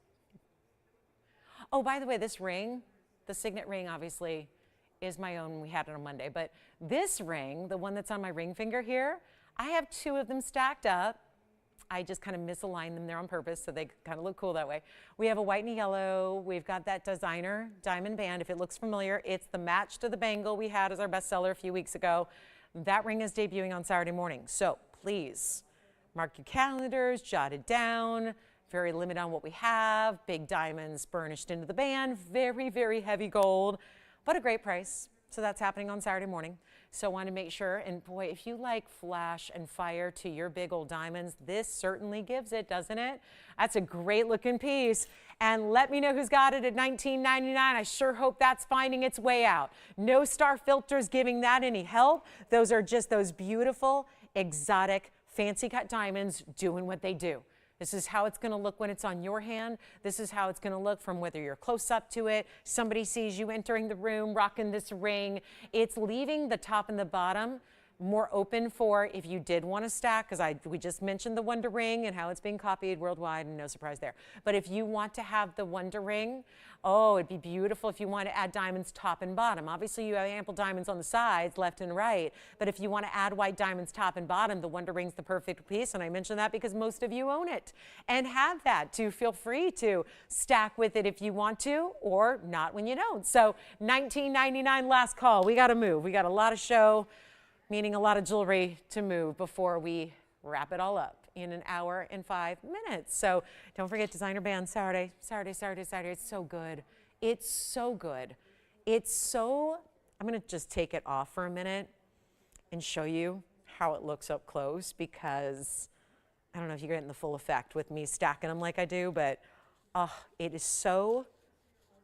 Oh, by the way, this ring, the signet ring, obviously, is my own. We had it on Monday. But this ring, the one that's on my ring finger here, I have two of them stacked up. I just kind of misaligned them there on purpose so they kind of look cool that way. We have a white and a yellow. We've got that designer diamond band. If it looks familiar, it's the match to the bangle we had as our bestseller a few weeks ago. That ring is debuting on Saturday morning. So please mark your calendars, jot it down. Very limited on what we have. Big diamonds burnished into the band. Very, very heavy gold, but a great price. So that's happening on Saturday morning. So I want to make sure, and boy, if you like flash and fire to your big old diamonds, this certainly gives it, doesn't it? That's a great looking piece. And let me know who's got it at $19.99. I sure hope that's finding its way out. No star filters giving that any help. Those are just those beautiful, exotic, fancy cut diamonds doing what they do. This is how it's going to look when it's on your hand. This is how it's going to look from whether you're close up to it. Somebody sees you entering the room rocking this ring. It's leaving the top and the bottom more open for if you did want to stack, because we just mentioned the Wonder Ring and how it's being copied worldwide, and no surprise there. But if you want to have the Wonder Ring, oh, it'd be beautiful if you want to add diamonds top and bottom. Obviously, you have ample diamonds on the sides, left and right. But if you want to add white diamonds top and bottom, the Wonder Ring's the perfect piece. And I mention that because most of you own it and have that. To feel free to stack with it if you want to, or not when you don't. So $19.99 last call. We got to move. We got a lot of show, meaning a lot of jewelry to move before we wrap it all up in an hour and 5 minutes. So don't forget designer band Saturday. It's so good. It's so good. It's so, I'm gonna just take it off for a minute and show you how it looks up close, because I don't know if you're getting the full effect with me stacking them like I do, but it is so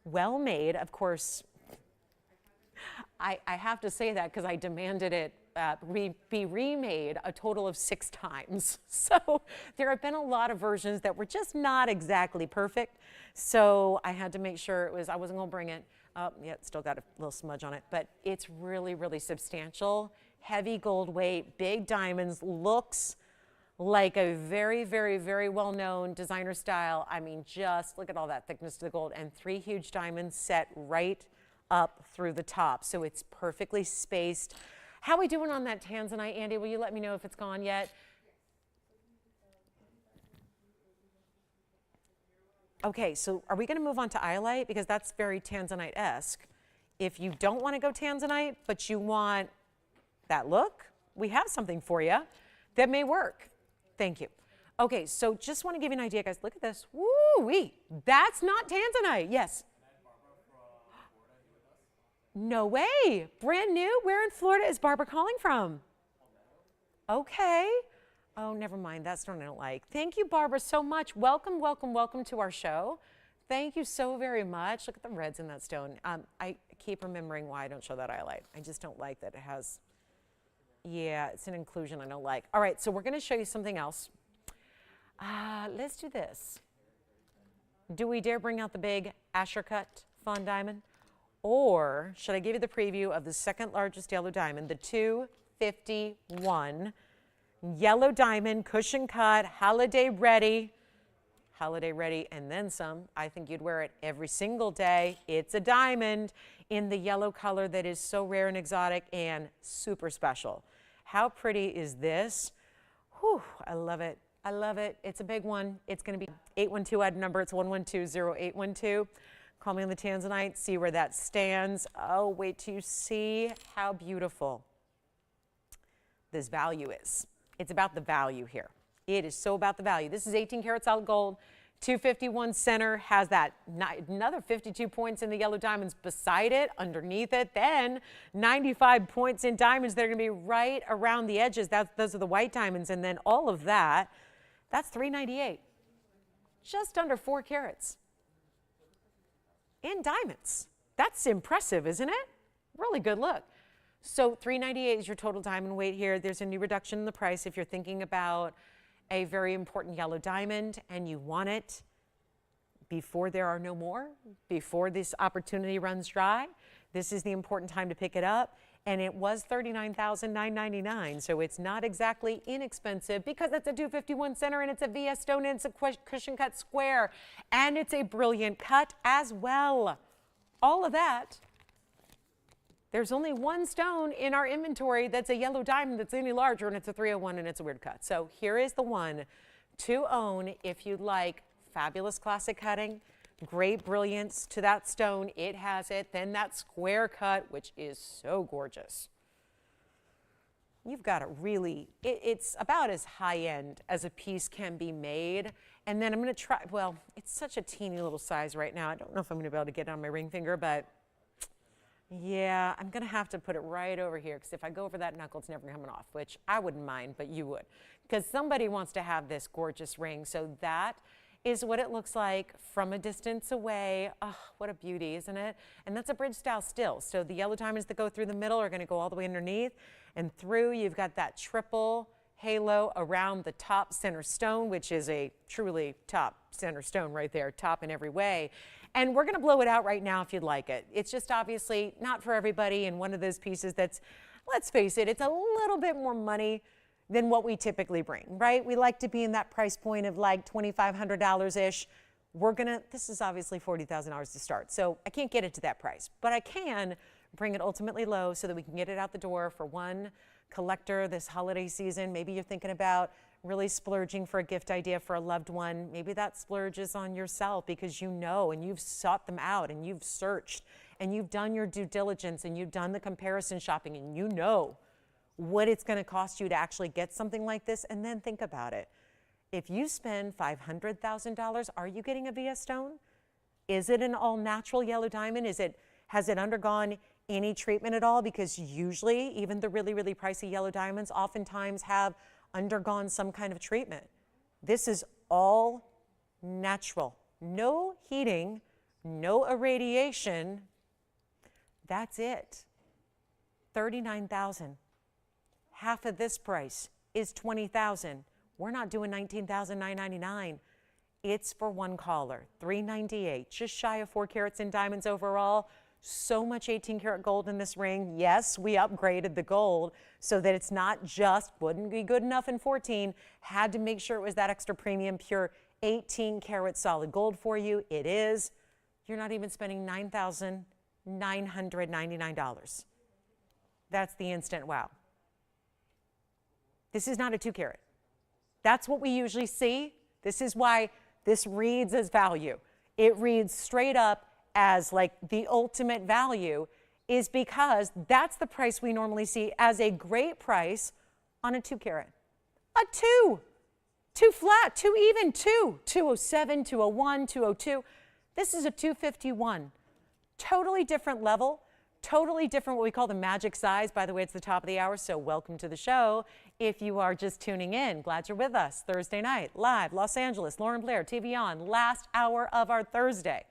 well made. Of course, I have to say that because I demanded it be remade a total of 6 times. So there have been a lot of versions that were just not exactly perfect. So I had to make sure I wasn't gonna bring it. Yeah, it's still got a little smudge on it, but it's really, really substantial. Heavy gold weight, big diamonds, looks like a very, very, very well-known designer style. I mean, just look at all that thickness to the gold, and 3 huge diamonds set right up through the top. So it's perfectly spaced. How are we doing on that Tanzanite, Andy? Will you let me know if it's gone yet? Okay, so are we going to move on to iolite? Because that's very Tanzanite-esque. If you don't want to go Tanzanite, but you want that look, we have something for you that may work. Thank you. Okay, so just want to give you an idea, guys. Look at this. Woo-wee. That's not Tanzanite. Yes. No way. Brand new? Where in Florida is Barbara calling from? Okay. Oh, never mind. That's what I don't like. Thank you, Barbara, so much. Welcome, welcome, welcome to our show. Thank you so very much. Look at the reds in that stone. I keep remembering why I don't show that iolite. I just don't like that it has, yeah, it's an inclusion I don't like. All right, so we're going to show you something else. Let's do this. Do we dare bring out the big Asher cut fawn diamond? Or should I give you the preview of the second largest yellow diamond, the 251 yellow diamond, cushion cut, holiday ready, and then some. I think you'd wear it every single day. It's a diamond in the yellow color that is so rare and exotic and super special. How pretty is this? Whew, I love it. I love it. It's a big one. It's going to be 812 item number. It's 1120812. Call me on the Tanzanite. See where that stands. Oh, wait till you see how beautiful this value is. It's about the value here. It is so about the value. This is 18 karat solid gold. 251 center has that another 52 points in the yellow diamonds beside it, underneath it. Then 95 points in diamonds. They're going to be right around the edges. Those are the white diamonds. And then all of that, that's 398. Just under 4 carats in diamonds. That's impressive, isn't it? Really good look. So 398 is your total diamond weight here. There's a new reduction in the price if you're thinking about a very important yellow diamond and you want it before there are no more, before this opportunity runs dry. This is the important time to pick it up. And it was $39,999, so it's not exactly inexpensive because it's a 251 center and it's a VS stone and it's a cushion cut square and it's a brilliant cut as well. All of that. There's only one stone in our inventory that's a yellow diamond that's any larger, and it's a 301 and it's a weird cut. So here is the one to own if you'd like fabulous classic cutting, great brilliance to that stone. It has it. Then that square cut, which is so gorgeous. You've got it really, it's about as high end as a piece can be made. And then I'm going to try, well, it's such a teeny little size right now. I don't know if I'm going to be able to get it on my ring finger, but yeah, I'm going to have to put it right over here because if I go over that knuckle, it's never coming off, which I wouldn't mind, but you would. Because somebody wants to have this gorgeous ring. So that is what it looks like from a distance away. Oh, what a beauty, isn't it? And that's a bridge style still. So the yellow diamonds that go through the middle are going to go all the way underneath and through. You've got that triple halo around the top center stone, which is a truly top center stone right there, top in every way. And we're going to blow it out right now if you'd like it. It's just obviously not for everybody, and one of those pieces that's, let's face it, it's a little bit more money than what we typically bring, right? We like to be in that price point of like $2,500-ish. This is obviously $40,000 to start, so I can't get it to that price, but I can bring it ultimately low so that we can get it out the door for one collector this holiday season. Maybe you're thinking about really splurging for a gift idea for a loved one. Maybe that splurge is on yourself because you know and you've sought them out and you've searched and you've done your due diligence and you've done the comparison shopping and you know what it's going to cost you to actually get something like this. And then think about it. If you spend $500,000, are you getting a VS stone? Is it an all natural yellow diamond? Has it undergone any treatment at all? Because usually even the really, really pricey yellow diamonds oftentimes have undergone some kind of treatment. This is all natural. No heating, no irradiation. That's it. $39,000. Half of this price is $20,000. We're not doing $19,999. It's for one caller. $398, just shy of 4 carats in diamonds overall. So much 18 karat gold in this ring. Yes, we upgraded the gold so that it's not just, wouldn't be good enough in 14, had to make sure it was that extra premium pure 18 karat solid gold for you. It is. You're not even spending $9,999. That's the instant wow. This is not a 2 carat. That's what we usually see. This is why this reads as value. It reads straight up as like the ultimate value, is because that's the price we normally see as a great price on a 2 carat. A 2 flat, 2 even, 207, 201, 202. This is a 251. Totally different level, totally different what we call the magic size. By the way, it's the top of the hour, so welcome to the show. If you are just tuning in, glad you're with us. Thursday night, live, Los Angeles, Lauren Blair, TVON, last hour of our Thursday.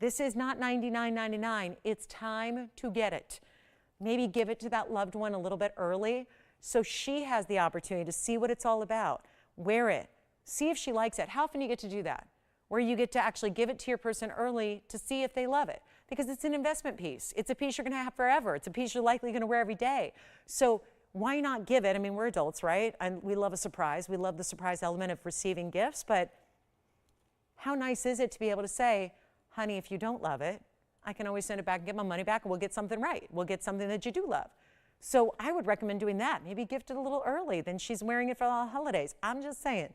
This is not $99.99. It's time to get it. Maybe give it to that loved one a little bit early so she has the opportunity to see what it's all about. Wear it. See if she likes it. How often do you get to do that? Where you get to actually give it to your person early to see if they love it. Because it's an investment piece. It's a piece you're going to have forever. It's a piece you're likely going to wear every day. So why not give it? I mean, we're adults, right? And we love a surprise. We love the surprise element of receiving gifts. But how nice is it to be able to say, honey, if you don't love it, I can always send it back and get my money back and we'll get something right. We'll get something that you do love. So I would recommend doing that. Maybe gift it a little early, then she's wearing it for the holidays. I'm just saying,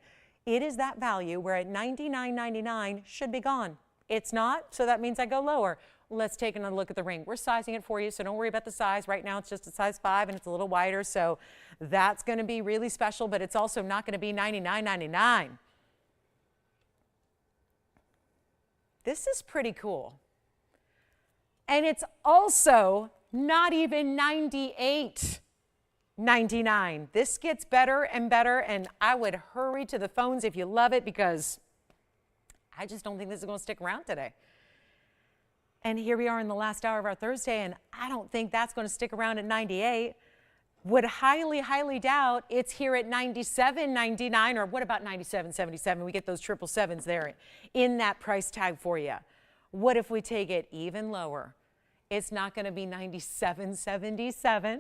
it is that value where at $99.99 should be gone. It's not, so that means I go lower. Let's take another look at the ring. We're sizing it for you, so don't worry about the size. Right now it's just a size 5 and it's a little wider, so that's going to be really special, but it's also not going to be $99.99. This is pretty cool. And it's also not even $98.99. This gets better and better, and I would hurry to the phones if you love it, because I just don't think this is going to stick around today. And here we are in the last hour of our Thursday, and I don't think that's going to stick around at 98. Would highly, highly doubt it's here at 97.99, or what about 97.77? We get those 777s there in that price tag for you. What if we take it even lower? It's not going to be 97.77.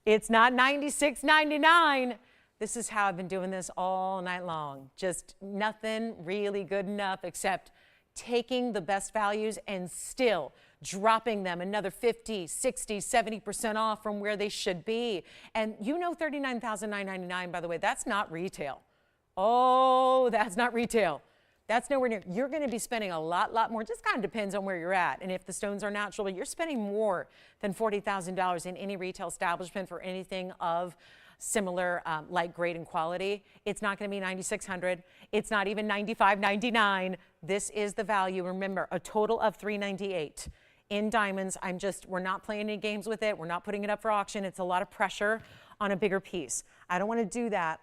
It's not 96.99. This is how I've been doing this all night long. Just nothing really good enough except taking the best values and still dropping them another 50, 60, 70% off from where they should be. And you know $39,999, by the way, that's not retail. Oh, that's not retail. That's nowhere near. You're going to be spending a lot more. Just kind of depends on where you're at. And if the stones are natural, but you're spending more than $40,000 in any retail establishment for anything of similar like grade and quality. It's not going to be $9,600. It's not even $95.99. This is the value. Remember, a total of $398 in diamonds. We're not playing any games with it. We're not putting it up for auction. It's a lot of pressure on a bigger piece. I don't want to do that.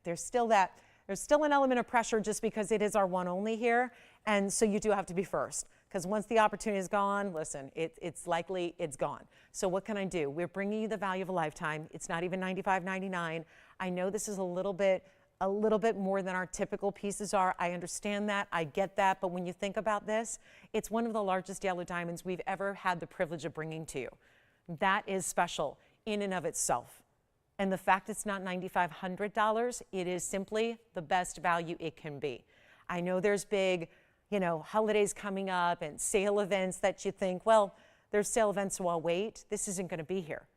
There's still an element of pressure just because it is our one only here. And so you do have to be first, because once the opportunity is gone, listen, it's likely it's gone. So what can I do? We're bringing you the value of a lifetime. It's not even $95.99. I know this is a little bit more than our typical pieces are. I understand that. I get that. But when you think about this, it's one of the largest yellow diamonds we've ever had the privilege of bringing to you. That is special in and of itself. And the fact it's not $9,500, it is simply the best value it can be. I know there's big, holidays coming up and sale events that you think, well, there's sale events, so I'll wait. This isn't going to be here.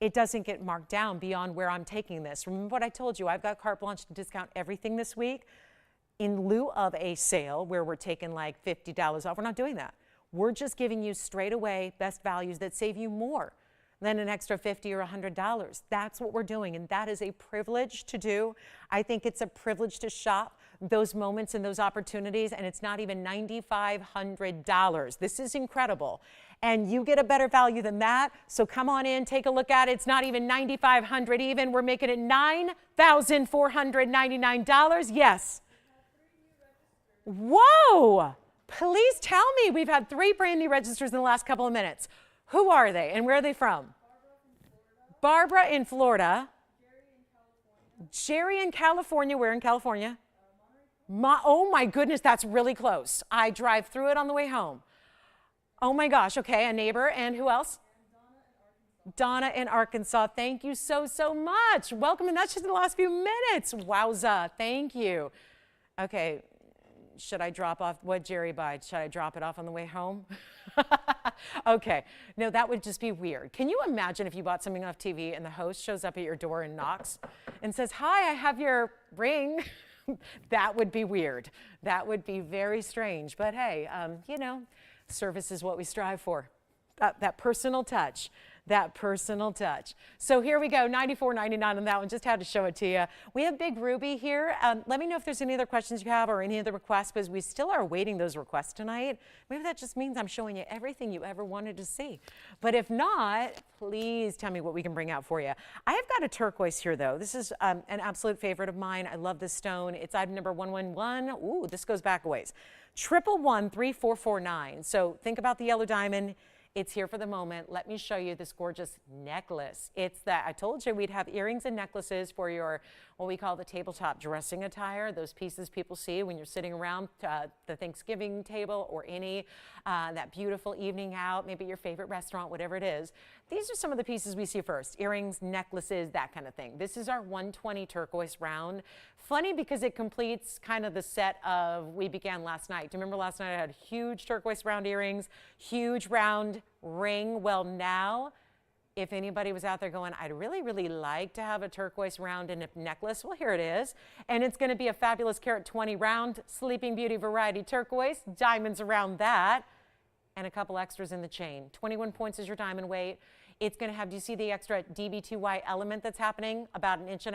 It doesn't get marked down beyond where I'm taking this. Remember what I told you, I've got carte blanche to discount everything this week in lieu of a sale where we're taking like $50 off. We're not doing that. We're just giving you straight away best values that save you more than an extra $50 or $100. That's what we're doing, and that is a privilege to do. I think it's a privilege to shop those moments and those opportunities, and it's not even $9,500. This is incredible, and you get a better value than that, so come on in, take a look at it. It's not even $9,500 even. We're making it $9,499. Yes. Whoa! Please tell me. We've had 3 brand new registers in the last couple of minutes. Who are they and where are they from? Barbara in Florida. Jerry in California. Where in California? Oh my goodness, that's really close. I drive through it on the way home. Oh my gosh, okay, a neighbor. And who else? Donna in Arkansas. Thank you so much. Welcome, and that's just in the last few minutes. Wowza, thank you. Okay, should I drop off what Jerry buy? Should I drop it off on the way home? Okay, no, that would just be weird. Can you imagine if you bought something off TV and the host shows up at your door and knocks and says, "Hi, I have your ring." That would be weird. That would be very strange. But hey, service is what we strive for. That personal touch. That personal touch. So here we go, $94.99 on that one. Just had to show it to you. We have Big Ruby here. Let me know if there's any other questions you have or any other requests, because we still are awaiting those requests tonight. Maybe that just means I'm showing you everything you ever wanted to see. But if not, please tell me what we can bring out for you. I have got a turquoise here, though. This is an absolute favorite of mine. I love this stone. It's item number 111. Ooh, this goes back a ways. 1113449. So think about the yellow diamond. It's here for the moment. Let me show you this gorgeous necklace. It's that I told you we'd have earrings and necklaces for your, what we call the tabletop dressing attire, those pieces people see when you're sitting around the Thanksgiving table or any that beautiful evening out, maybe your favorite restaurant, whatever it is. These are some of the pieces we see first, earrings, necklaces, that kind of thing. This is our 120 turquoise round. Funny because it completes kind of the set of we began last night. Do you remember last night I had huge turquoise round earrings, huge round ring? Well, now if anybody was out there going, I'd really, really like to have a turquoise round in a necklace, well, here it is. And it's going to be a fabulous carat 20 round Sleeping Beauty variety turquoise, diamonds around that, and a couple extras in the chain. 21 points is your diamond weight. It's going to have, do you see the extra DB2Y element that's happening about 1.5 inches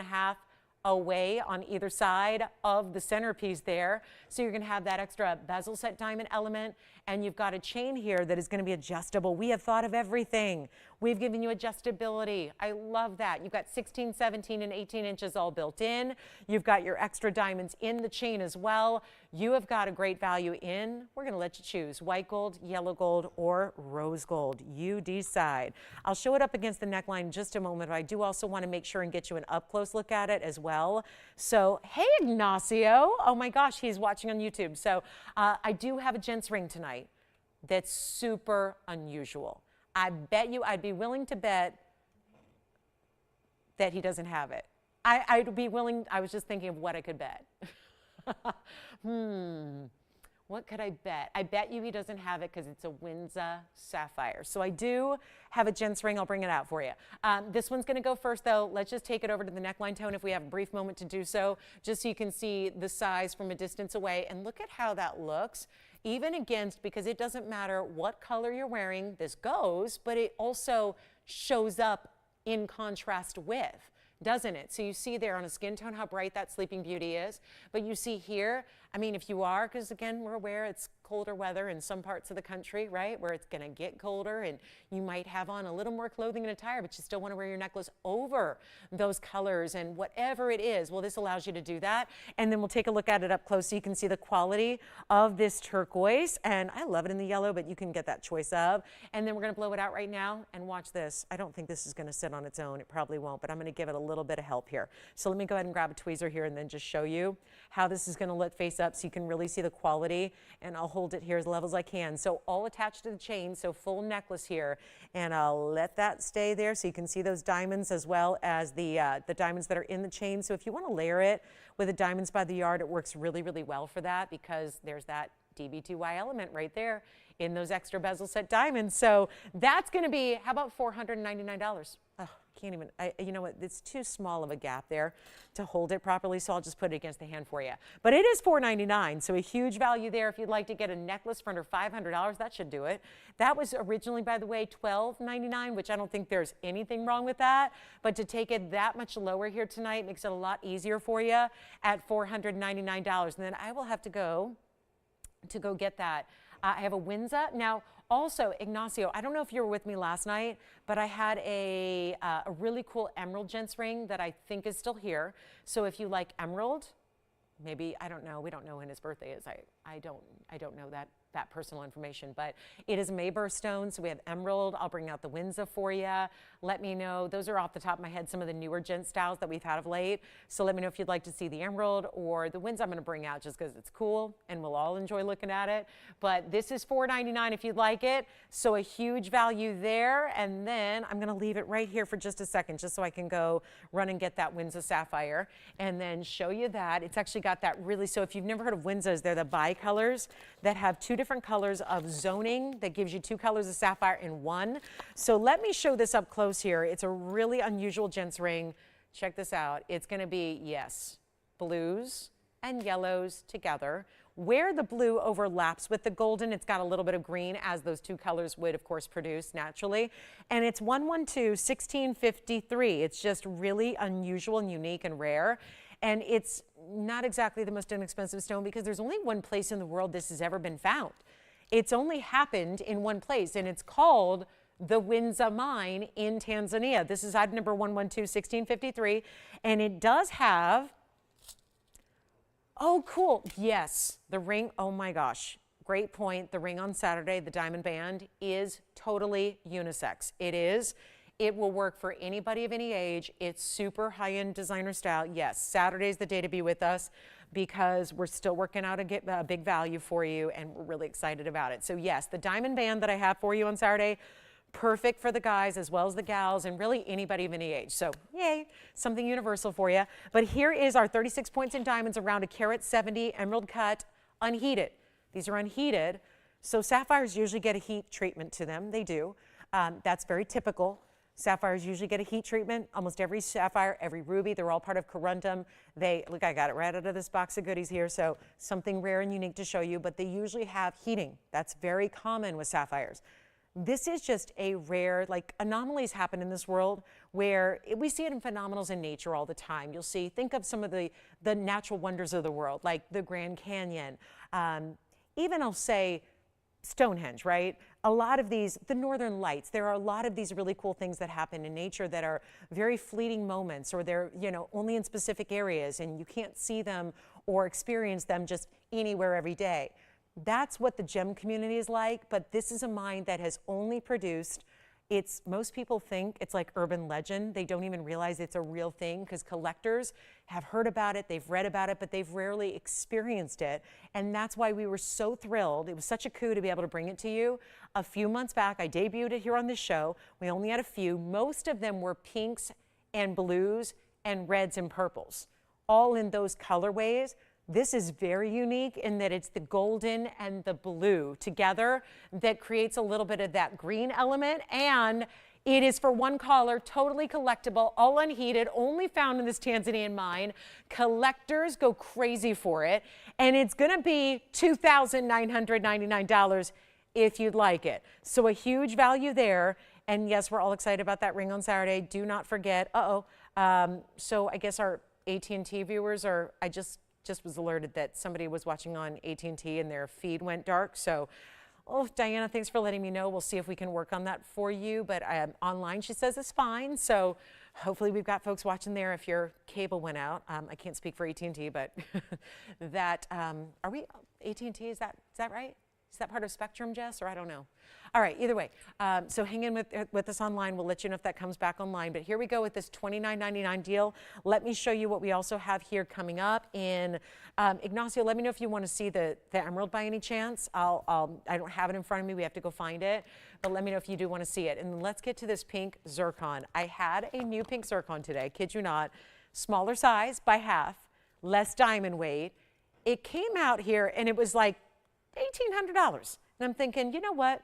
away on either side of the centerpiece there? So you're going to have that extra bezel set diamond element, and you've got a chain here that is going to be adjustable. We have thought of everything. We've given you adjustability. I love that. You've got 16, 17, and 18 inches all built in. You've got your extra diamonds in the chain as well. You have got a great value in, we're going to let you choose, white gold, yellow gold, or rose gold. You decide. I'll show it up against the neckline in just a moment, but I do also want to make sure and get you an up-close look at it as well. So, hey, Ignacio. Oh my gosh, he's watching on YouTube. So I do have a gents ring tonight that's super unusual. I bet you, I'd be willing to bet that he doesn't have it. I'd be willing, I was just thinking of what I could bet. What could I bet? I bet you he doesn't have it because it's a Windeza sapphire. So I do have a gents ring. I'll bring it out for you. This one's going to go first, though. Let's just take it over to the neckline tone if we have a brief moment to do so, just so you can see the size from a distance away. And look at how that looks, even against, because it doesn't matter what color you're wearing, this goes, but it also shows up in contrast with, doesn't it? So you see there on a skin tone how bright that Sleeping Beauty is, but you see here, I mean, if you are, because again, we're aware it's colder weather in some parts of the country, right, where it's going to get colder, and you might have on a little more clothing and attire, but you still want to wear your necklace over those colors and whatever it is. Well, this allows you to do that, and then we'll take a look at it up close so you can see the quality of this turquoise, and I love it in the yellow, but you can get that choice of, and then we're going to blow it out right now, and watch this. I don't think this is going to sit on its own. It probably won't, but I'm going to give it a little bit of help here. So let me go ahead and grab a tweezer here and then just show you how this is going to look face up so you can really see the quality, and I'll hold it here as level as I can. So all attached to the chain, so full necklace here, and I'll let that stay there so you can see those diamonds as well as the diamonds that are in the chain. So if you want to layer it with the diamonds by the yard, it works really, really well for that because there's that DB2Y element right there in those extra bezel set diamonds. So that's going to be, how about $499? Oh, can't even, you know what, it's too small of a gap there to hold it properly, so I'll just put it against the hand for you. But it is $499, so a huge value there. If you'd like to get a necklace for under $500, that should do it. That was originally, by the way, $1299, which I don't think there's anything wrong with that, but to take it that much lower here tonight makes it a lot easier for you at $499. And then I will have to go get that. I have a Windeza. Now, also, Ignacio, I don't know if you were with me last night, but I had a really cool emerald gents ring that I think is still here. So if you like emerald, maybe, I don't know, we don't know when his birthday is. I don't know that personal information, but it is May birthstone, so we have emerald. I'll bring out the Windeza for you. Let me know. Those are off the top of my head some of the newer gent styles that we've had of late. So let me know if you'd like to see the emerald or the Windeza I'm going to bring out just because it's cool and we'll all enjoy looking at it. But this is $499 if you'd like it. So a huge value there. And then I'm going to leave it right here for just a second just so I can go run and get that Windeza sapphire and then show you that. It's actually got that really, so if you've never heard of Windezas, they're the bicolors that have two different colors of zoning that gives you two colors of sapphire in one. So let me show this up close here. It's a really unusual gents ring. Check this out. It's going to be, yes, blues and yellows together. Where the blue overlaps with the golden, it's got a little bit of green, as those two colors would, of course, produce naturally. And it's 112-1653. It's just really unusual and unique and rare. And it's not exactly the most inexpensive stone because there's only one place in the world this has ever been found. It's only happened in one place, and it's called the Windeza Mine in Tanzania. This is item number 112-1653, and it does have, oh, cool, yes, the ring, oh my gosh. Great point. The ring on Saturday, the diamond band, is totally unisex. It is. It will work for anybody of any age. It's super high-end designer style. Yes, Saturday's the day to be with us because we're still working out a big value for you, and we're really excited about it. So yes, the diamond band that I have for you on Saturday, perfect for the guys as well as the gals and really anybody of any age. So yay, something universal for you. But here is our 36 points in diamonds around a carat 70 emerald cut, unheated. These are unheated. So sapphires usually get a heat treatment to them. They do. That's very typical. Sapphires usually get a heat treatment. Almost every sapphire, every ruby, they're all part of corundum. Look, I got it right out of this box of goodies here, so something rare and unique to show you, but they usually have heating. That's very common with sapphires. This is just a rare, like, anomalies happen in this world where we see it in phenomenals in nature all the time. You'll see, think of some of the natural wonders of the world, like the Grand Canyon. Even I'll say Stonehenge, right? A lot of these, the Northern Lights, there are a lot of these really cool things that happen in nature that are very fleeting moments, or they're, you know, only in specific areas and you can't see them or experience them just anywhere every day. That's what the gem community is like, but this is a mine that has only produced, most people think it's like urban legend. They don't even realize it's a real thing because collectors have heard about it, they've read about it, but they've rarely experienced it. And that's why we were so thrilled. It was such a coup to be able to bring it to you. A few months back, I debuted it here on this show. We only had a few. Most of them were pinks and blues and reds and purples, all in those colorways. This is very unique in that it's the golden and the blue together that creates a little bit of that green element, and it is for one caller, totally collectible, all unheated, only found in this Tanzanian mine. Collectors go crazy for it, and it's gonna be $2,999 if you'd like it. So a huge value there, and yes, we're all excited about that ring on Saturday. Do not forget, so I guess our AT&T viewers are, I just was alerted that somebody was watching on AT&T and their feed went dark. So, Diana, thanks for letting me know. We'll see if we can work on that for you. But online, she says it's fine. So hopefully we've got folks watching there if your cable went out. I can't speak for AT&T, but that, are we, AT&T, is that right? Is that part of Spectrum, Jess, or I don't know? All right, either way. So hang in with us online. We'll let you know if that comes back online. But here we go with this $29.99 deal. Let me show you what we also have here coming up in, Ignacio, let me know if you want to see the emerald by any chance. I don't have it in front of me. We have to go find it. But let me know if you do want to see it. And let's get to this pink zircon. I had a new pink zircon today, kid you not. Smaller size by half, less diamond weight. It came out here and it was like $1,800. And I'm thinking, you know what?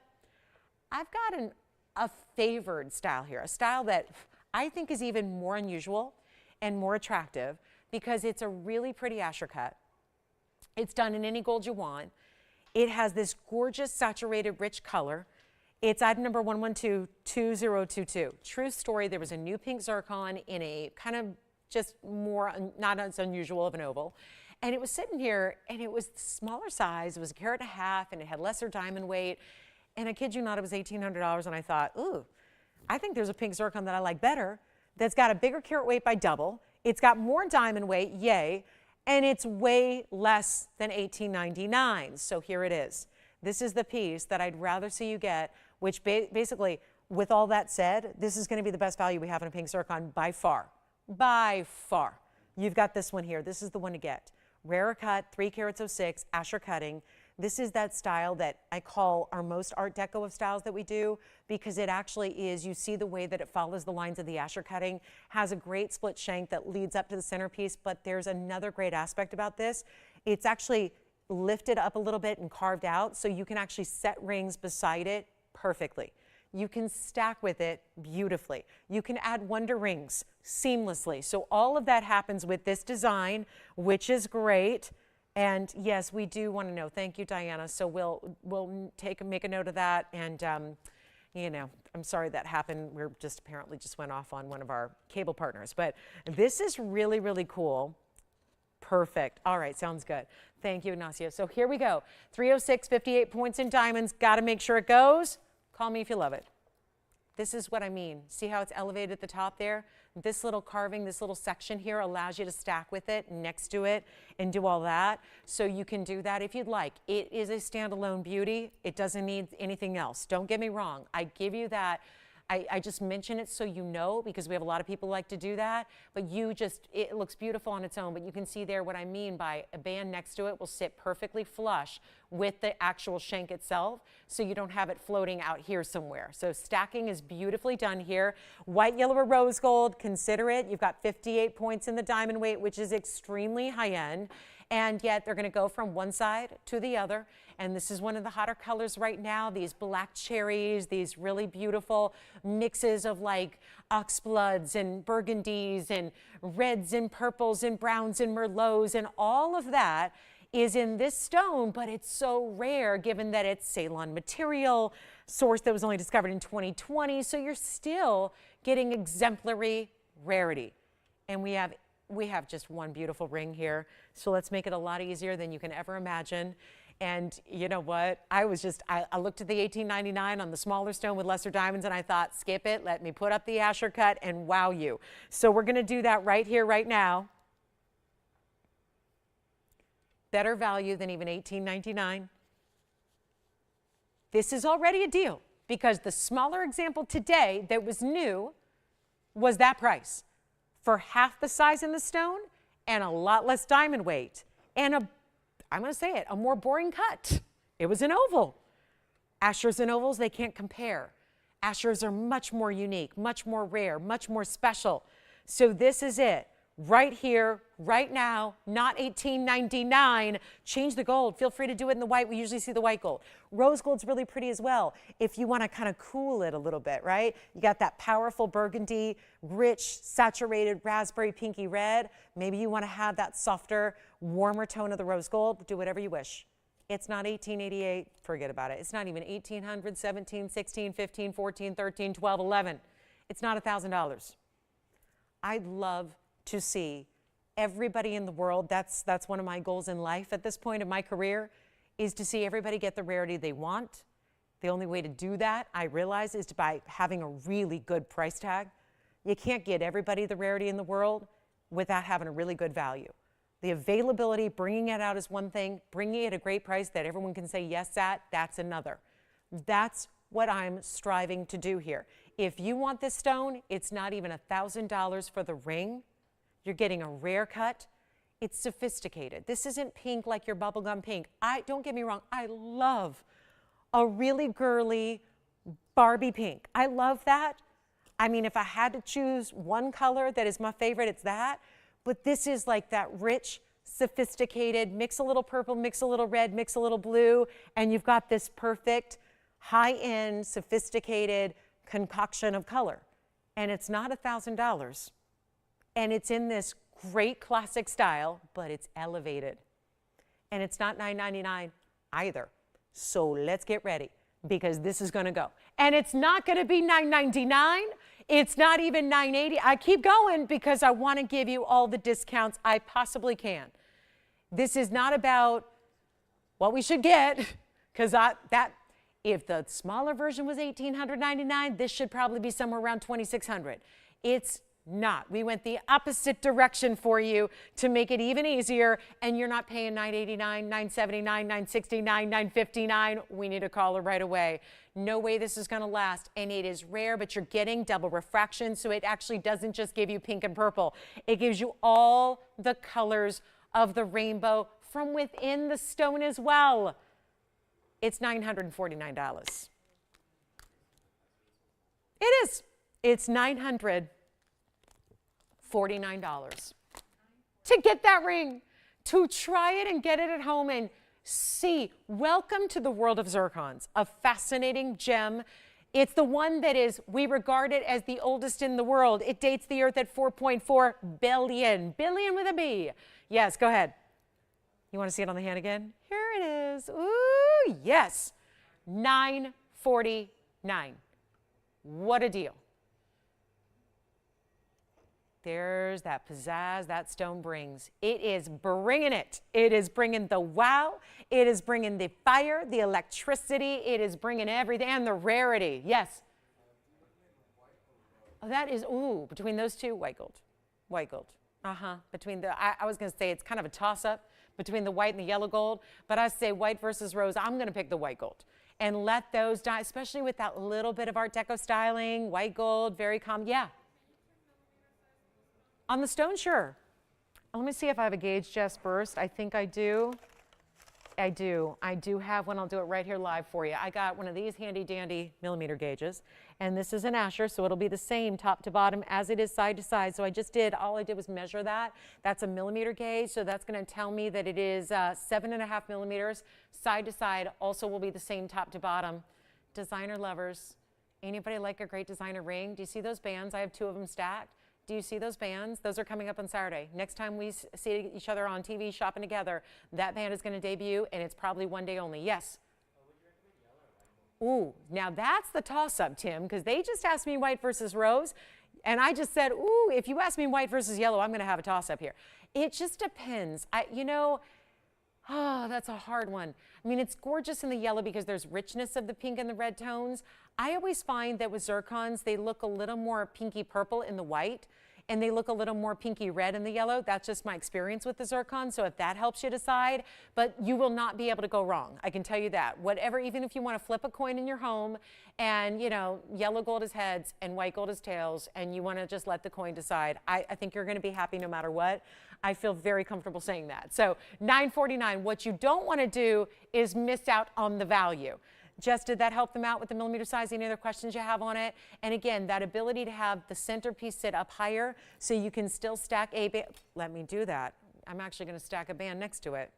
I've got a favored style here, a style that I think is even more unusual and more attractive because it's a really pretty Asher cut. It's done in any gold you want. It has this gorgeous saturated rich color. It's item number 1122022. True story, there was a new pink zircon in a kind of just more, not as unusual of an oval. And it was sitting here, and it was the smaller size. It was 1.5 carats, and it had lesser diamond weight. And I kid you not, it was $1,800, and I thought, ooh, I think there's a pink zircon that I like better that's got a bigger carat weight by double. It's got more diamond weight, yay, and it's way less than $1,899. So here it is. This is the piece that I'd rather see you get, which basically, with all that said, this is going to be the best value we have in a pink zircon by far. By far. You've got this one here. This is the one to get. Rarer cut, 3 carats 06, Asher cutting. This is that style that I call our most Art Deco of styles that we do because it actually is, you see the way that it follows the lines of the Asher cutting, has a great split shank that leads up to the centerpiece, but there's another great aspect about this. It's actually lifted up a little bit and carved out so you can actually set rings beside it perfectly. You can stack with it beautifully. You can add wonder rings seamlessly. So all of that happens with this design, which is great. And yes, we do want to know. Thank you, Diana. So we'll make a note of that. And you know, I'm sorry that happened. We're just apparently just went off on one of our cable partners. But this is really, really cool. Perfect. All right, sounds good. Thank you, Ignacio. So here we go. 306, 58 points in diamonds. Got to make sure it goes. Call me if you love it. This is what I mean. See how it's elevated at the top there? This little carving, this little section here allows you to stack with it, next to it, and do all that. So you can do that if you'd like. It is a standalone beauty. It doesn't need anything else. Don't get me wrong. I give you that. I just mention it so you know, because we have a lot of people who like to do that, but it looks beautiful on its own, but you can see there what I mean by a band next to it will sit perfectly flush with the actual shank itself, so you don't have it floating out here somewhere. So stacking is beautifully done here. White, yellow, or rose gold, consider it. You've got 58 points in the diamond weight, which is extremely high end. and yet they're going to go from one side to the other. And this is one of the hotter colors right now, these black cherries, these really beautiful mixes of like oxbloods and burgundies and reds and purples and browns and merlots, and all of that is in this stone, but it's so rare given that it's Ceylon material, source that was only discovered in 2020. So you're still getting exemplary rarity. And we have just one beautiful ring here. So let's make it a lot easier than you can ever imagine. And you know what? I looked at the $18.99 on the smaller stone with lesser diamonds, and I thought, skip it. Let me put up the Asher cut and wow you. So we're going to do that right here, right now. Better value than even $18.99. This is already a deal because the smaller example today that was new was that price for half the size in the stone and a lot less diamond weight and I'm going to say it, a more boring cut. It was an oval. Ashers and ovals, they can't compare. Ashers are much more unique, much more rare, much more special. So this is it. Right here, right now, not $18.99. Change the gold. Feel free to do it in the white. We usually see the white gold. Rose gold's really pretty as well if you want to kind of cool it a little bit, right? You got that powerful burgundy, rich, saturated raspberry pinky red. Maybe you want to have that softer, warmer tone of the rose gold. Do whatever you wish. It's not $18.88. Forget about it. It's not even $1,800, $17, $16, $15, $14, $13, $12, $11. It's not $1,000. I'd love to see everybody in the world, that's one of my goals in life at this point of my career, is to see everybody get the rarity they want. The only way to do that, I realize, is by having a really good price tag. You can't get everybody the rarity in the world without having a really good value. The availability, bringing it out is one thing, bringing it at a great price that everyone can say yes at, that's another. That's what I'm striving to do here. If you want this stone, it's not even $1,000 for the ring. You're getting a rare cut. It's sophisticated. This isn't pink like your bubblegum pink. Don't get me wrong, I love a really girly Barbie pink. I love that. I mean, if I had to choose one color that is my favorite, it's that. But this is like that rich, sophisticated, mix a little purple, mix a little red, mix a little blue, and you've got this perfect, high-end, sophisticated concoction of color. And it's not $1,000. And it's in this great classic style, but it's elevated. And it's not $9.99 either. So let's get ready because this is going to go. And it's not going to be $9.99. It's not even $9.80. I keep going because I want to give you all the discounts I possibly can. This is not about what we should get because if the smaller version was $1,899, this should probably be somewhere around $2,600. It's not. We went the opposite direction for you to make it even easier, and you're not paying $9.89, $9.79, $9.69, $9.59. We need a caller right away. No way this is going to last, and it is rare, but you're getting double refraction, so it actually doesn't just give you pink and purple. It gives you all the colors of the rainbow from within the stone as well. It's $949. It is. It's $949 to get that ring, to try it and get it at home and see. Welcome to the world of zircons, a fascinating gem. It's the one that we regard it as the oldest in the world. It dates the Earth at 4.4 billion, billion with a B. Yes, go ahead. You want to see it on the hand again? Here it is. Ooh, yes. $949. What a deal. There's that pizzazz that stone brings. It is bringing it. It is bringing the wow. It is bringing the fire, the electricity. It is bringing everything and the rarity. Yes. Oh, that is, ooh, between those two, white gold. White gold. Between I was going to say it's kind of a toss-up between the white and the yellow gold, but I say white versus rose. I'm going to pick the white gold and let those die, especially with that little bit of Art Deco styling. White gold, very common. Yeah. On the stone, sure. Let me see if I have a gauge just first. I think I do. I do. I do have one. I'll do it right here live for you. I got one of these handy dandy millimeter gauges, and this is an Asher, so it'll be the same top to bottom as it is side to side. So all I did was measure that. That's a millimeter gauge, so that's going to tell me that it is 7.5 millimeters. Side to side also will be the same top to bottom. Designer lovers, anybody like a great designer ring? Do you see those bands? I have 2 of them stacked. Do you see those bands? Those are coming up on Saturday. Next time we see each other on TV shopping together, that band is going to debut, and it's probably one day only. Yes? Ooh, now that's the toss-up, Tim, because they just asked me white versus rose, and I just said, ooh, if you ask me white versus yellow, I'm going to have a toss-up here. It just depends. Oh, that's a hard one. I mean, it's gorgeous in the yellow because there's richness of the pink and the red tones. I always find that with zircons, they look a little more pinky purple in the white, and they look a little more pinky red in the yellow. That's just my experience with the zircon, so if that helps you decide, but you will not be able to go wrong. I can tell you that. Whatever, even if you want to flip a coin in your home and, yellow gold is heads and white gold is tails, and you want to just let the coin decide, I think you're going to be happy no matter what. I feel very comfortable saying that. So $9.49. What you don't want to do is miss out on the value. Jess, did that help them out with the millimeter size? Any other questions you have on it? And again, that ability to have the centerpiece sit up higher so you can still stack a band. Let me do that. I'm actually going to stack a band next to it.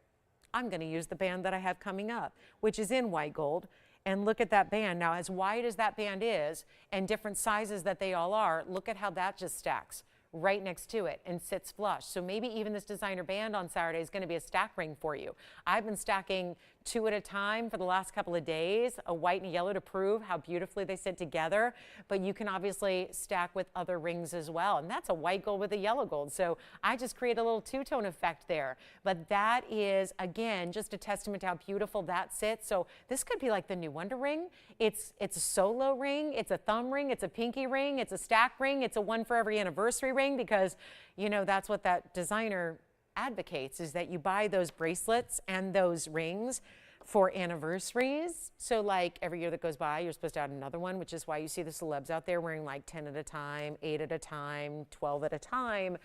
I'm going to use the band that I have coming up, which is in white gold. And look at that band. Now, as wide as that band is and different sizes that they all are, look at how that just stacks right next to it and sits flush. So maybe even this designer band on Saturday is going to be a stack ring for you. I've been stacking 2 at a time for the last couple of days, a white and a yellow, to prove how beautifully they sit together. But you can obviously stack with other rings as well. And that's a white gold with a yellow gold. So I just create a little two-tone effect there. But that is, again, just a testament to how beautiful that sits. So this could be like the new Wonder ring. It's a solo ring. It's a thumb ring. It's a pinky ring. It's a stack ring. It's a one for every anniversary ring, because, that's what that designer advocates, is that you buy those bracelets and those rings for anniversaries. So like every year that goes by, you're supposed to add another one, which is why you see the celebs out there wearing like 10 at a time, 8 at a time, 12 at a time.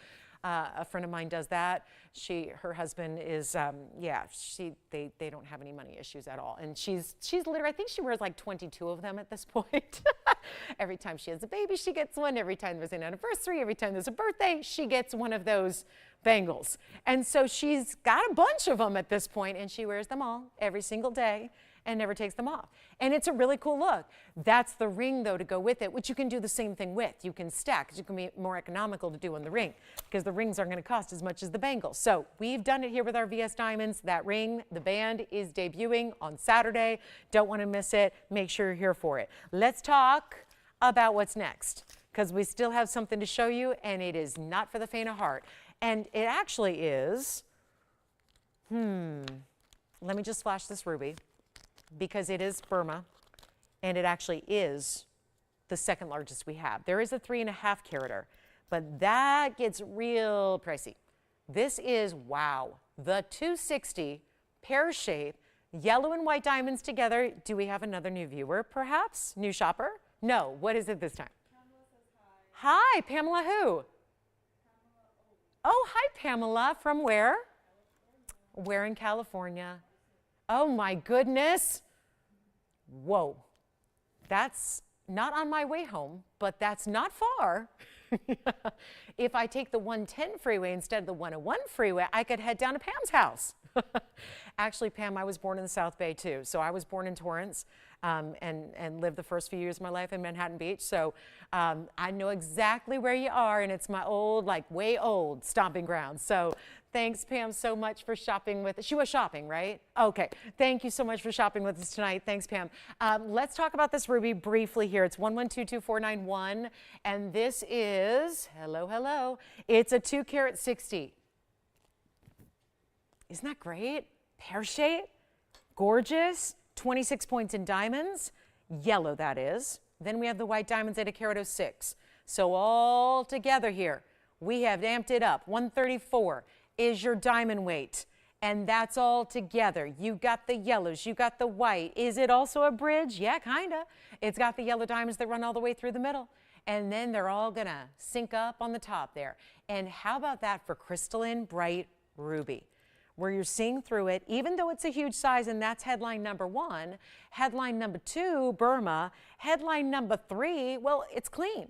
A friend of mine does that. Her husband is, they don't have any money issues at all. And she's literally, I think she wears like 22 of them at this point. Every time she has a baby, she gets one. Every time there's an anniversary, every time there's a birthday, she gets one of those bangles. And so she's got a bunch of them at this point, and she wears them all every single day and never takes them off. And it's a really cool look. That's the ring, though, to go with it, which you can do the same thing with. You can stack, because it can be more economical to do on the ring, because the rings aren't going to cost as much as the bangles. So we've done it here with our VS Diamonds. That ring, the band, is debuting on Saturday. Don't want to miss it. Make sure you're here for it. Let's talk about what's next, because we still have something to show you, and it is not for the faint of heart. And it actually is, let me just flash this ruby, because it is Burma, and it actually is the second largest we have. There is a 3.5 carater, but that gets real pricey. This is, wow, the 260 pear shape, yellow and white diamonds together. Do we have another new viewer, perhaps? New shopper? No, what is it this time? Pamela says hi. Hi, Pamela who? Pamela Oh, hi, Pamela. From where? California. Where in California? Oh, my goodness. Whoa. That's not on my way home, but that's not far. If I take the 110 freeway instead of the 101 freeway, I could head down to Pam's house. Actually, Pam, I was born in the South Bay, too. So I was born in Torrance and lived the first few years of my life in Manhattan Beach. So I know exactly where you are, and it's my old, like way old stomping ground. So thanks, Pam, so much for shopping with us. She was shopping, right? Okay. Thank you so much for shopping with us tonight. Thanks, Pam. Let's talk about this ruby briefly here. It's 1122491, and this is, hello, it's a 2 carat 60. Isn't that great? Pear shape, gorgeous, 26 points in diamonds, yellow that is. Then we have the white diamonds at a carat 06. So all together here, we have amped it up. 134 is your diamond weight, and that's all together. You got the yellows, you got the white. Is it also a bridge? Yeah, kinda. It's got the yellow diamonds that run all the way through the middle, and then they're all gonna sync up on the top there. And how about that for crystalline bright ruby? where you're seeing through it, even though it's a huge size, and that's headline number 1. Headline number 2, Burma. Headline number 3, well, it's clean.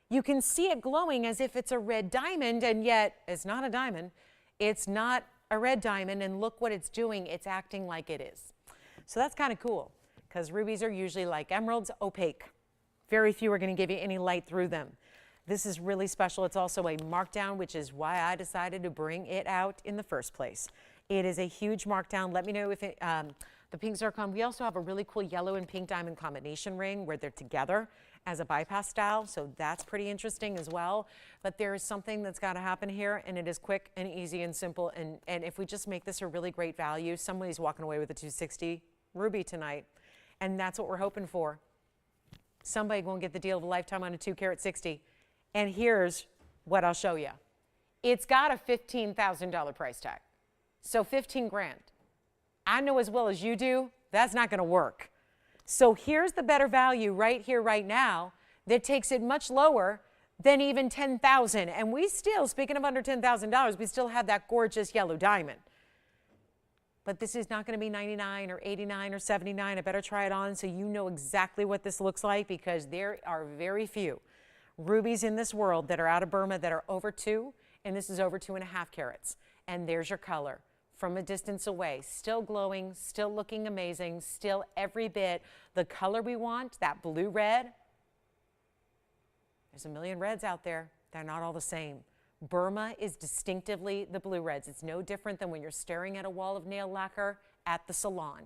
You can see it glowing as if it's a red diamond, and yet it's not a diamond. It's not a red diamond, and look what it's doing. It's acting like it is. So that's kind of cool, because rubies are usually like emeralds, opaque. Very few are going to give you any light through them. This is really special. It's also a markdown, which is why I decided to bring it out in the first place. It is a huge markdown. Let me know if it, the pink zircon. We also have a really cool yellow and pink diamond combination ring where they're together as a bypass style, so that's pretty interesting as well. But there is something that's got to happen here, and it is quick and easy and simple. And if we just make this a really great value, somebody's walking away with a 260 ruby tonight, and that's what we're hoping for. Somebody won't get the deal of a lifetime on a 2-carat 60. And here's what I'll show you. It's got a $15,000 price tag. So 15 grand. I know as well as you do, that's not going to work. So here's the better value right here, right now, that takes it much lower than even $10,000. And we still, speaking of under $10,000, we still have that gorgeous yellow diamond. But this is not going to be 99 or 89 or 79. I better try it on so you know exactly what this looks like, because there are very few rubies in this world that are out of Burma that are over 2, and this is over 2.5 carats. And there's your color from a distance away, still glowing, still looking amazing, still every bit the color we want, that blue red. There's a million reds out there. They're not all the same. Burma is distinctively the blue reds. It's no different than when you're staring at a wall of nail lacquer at the salon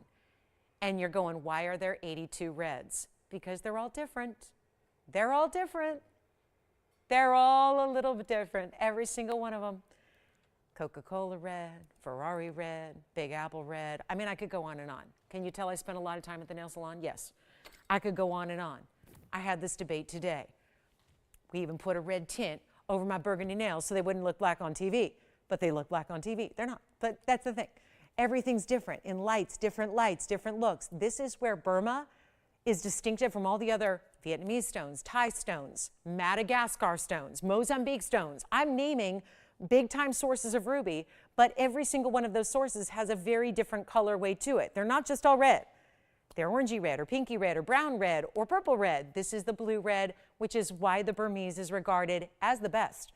and you're going, why are there 82 reds? Because they're all different. They're all different. They're all a little bit different, every single one of them. Coca-Cola red, Ferrari red, Big Apple red. I mean, I could go on and on. Can you tell I spent a lot of time at the nail salon? Yes. I could go on and on. I had this debate today. We even put a red tint over my burgundy nails so they wouldn't look black on TV. But they look black on TV. They're not. But that's the thing. Everything's different in lights, different looks. This is where Burma is distinctive from all the other Vietnamese stones, Thai stones, Madagascar stones, Mozambique stones. I'm naming big time sources of ruby, but every single one of those sources has a very different colorway to it. They're not just all red. They're orangey red or pinky red or brown red or purple red. This is the blue red, which is why the Burmese is regarded as the best.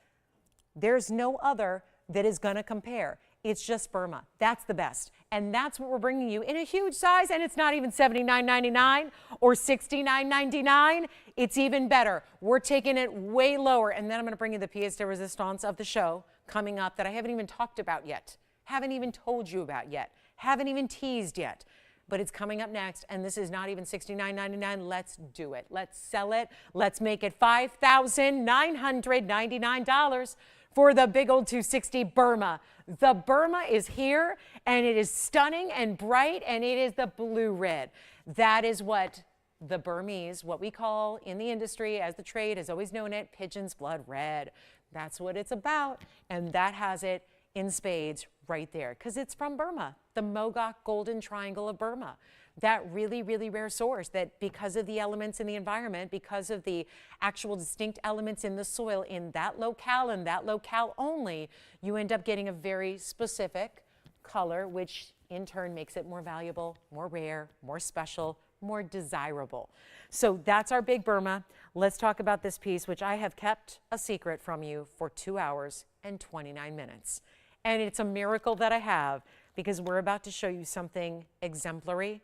There's no other that is going to compare. It's just Burma. That's the best. And that's what we're bringing you in a huge size. And it's not even $79.99 or $69.99. It's even better. We're taking it way lower. And then I'm going to bring you the pièce de résistance of the show coming up that I haven't even talked about yet. Haven't even told you about yet. Haven't even teased yet. But it's coming up next. And this is not even $69.99. Let's do it. Let's sell it. Let's make it $5,999 for the big old 260 Burma. The Burma is here, and it is stunning and bright, and it is the blue red. That is what the Burmese, what we call in the industry as the trade has always known it, pigeon's blood red. That's what it's about, and that has it in spades right there, because it's from Burma, the Mogok Golden Triangle of Burma. That really, really rare source that, because of the elements in the environment, because of the actual distinct elements in the soil in that locale and that locale only, you end up getting a very specific color, which in turn makes it more valuable, more rare, more special, more desirable. So that's our big Burma. Let's talk about this piece, which I have kept a secret from you for 2 hours and 29 minutes. And it's a miracle that I have, because we're about to show you something exemplary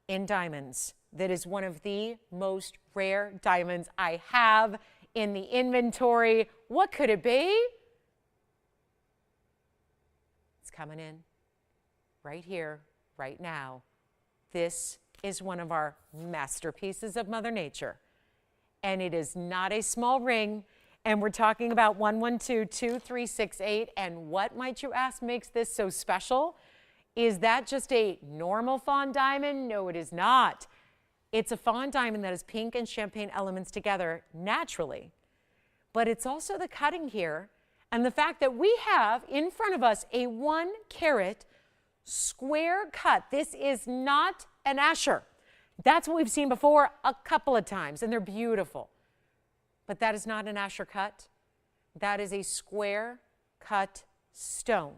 in diamonds that is one of the most rare diamonds I have in the inventory. What could it be? It's coming in right here, right now. This is one of our masterpieces of Mother Nature. And it is not a small ring. And we're talking about 1122368. And what, might you ask, makes this so special? Is that just a normal fawn diamond? No, it is not. It's a fawn diamond that has pink and champagne elements together naturally. But it's also the cutting here and the fact that we have in front of us a 1 carat square cut. This is not an Asher. That's what we've seen before a couple of times, and they're beautiful. But that is not an Asher cut. That is a square cut stone.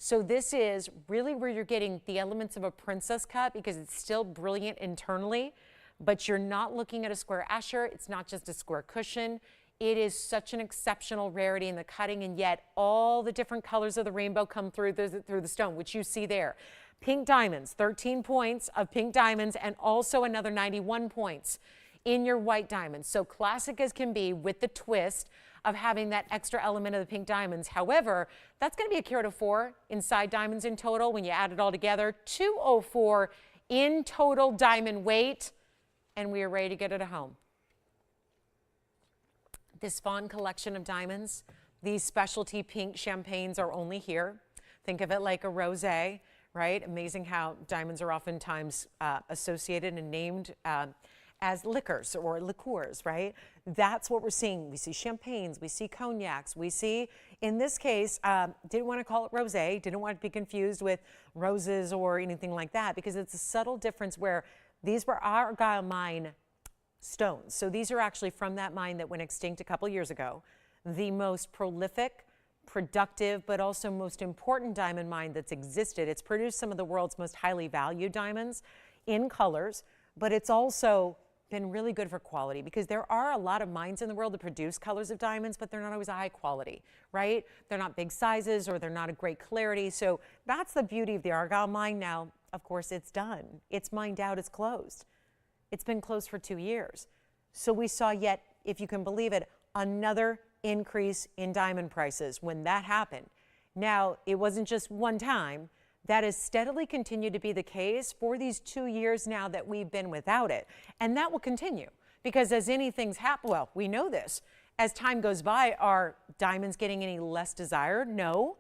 So this is really where you're getting the elements of a princess cut because it's still brilliant internally, but you're not looking at a square Escher. It's not just a square cushion. It is such an exceptional rarity in the cutting, and yet all the different colors of the rainbow come through the stone, which you see there. Pink diamonds, 13 points of pink diamonds, and also another 91 points in your white diamonds. So classic as can be with the twist of having that extra element of the pink diamonds. However, that's going to be a carat of 4 inside diamonds in total when you add it all together. 204 in total diamond weight, and we are ready to get it home. This Fawn collection of diamonds, these specialty pink champagnes are only here. Think of it like a rosé, right? Amazing how diamonds are oftentimes associated and named as liquors or liqueurs, right? That's what we're seeing. We see champagnes, we see cognacs, we see, in this case, didn't want to call it rosé, didn't want to be confused with roses or anything like that, because it's a subtle difference where these were Argyle mine stones. So these are actually from that mine that went extinct a couple years ago. The most prolific, productive, but also most important diamond mine that's existed. It's produced some of the world's most highly valued diamonds in colors, but it's also been really good for quality because there are a lot of mines in the world that produce colors of diamonds, but they're not always a high quality, right? They're not big sizes or they're not a great clarity. So that's the beauty of the Argyle mine. Now, of course, it's done. It's mined out, it's closed. It's been closed for 2 years. So we saw yet, if you can believe it, another increase in diamond prices when that happened. Now, it wasn't just one time. That has steadily continued to be the case for these 2 years now that we've been without it. And that will continue because as anything's happen, well, we know this. As time goes by, are diamonds getting any less desired? No,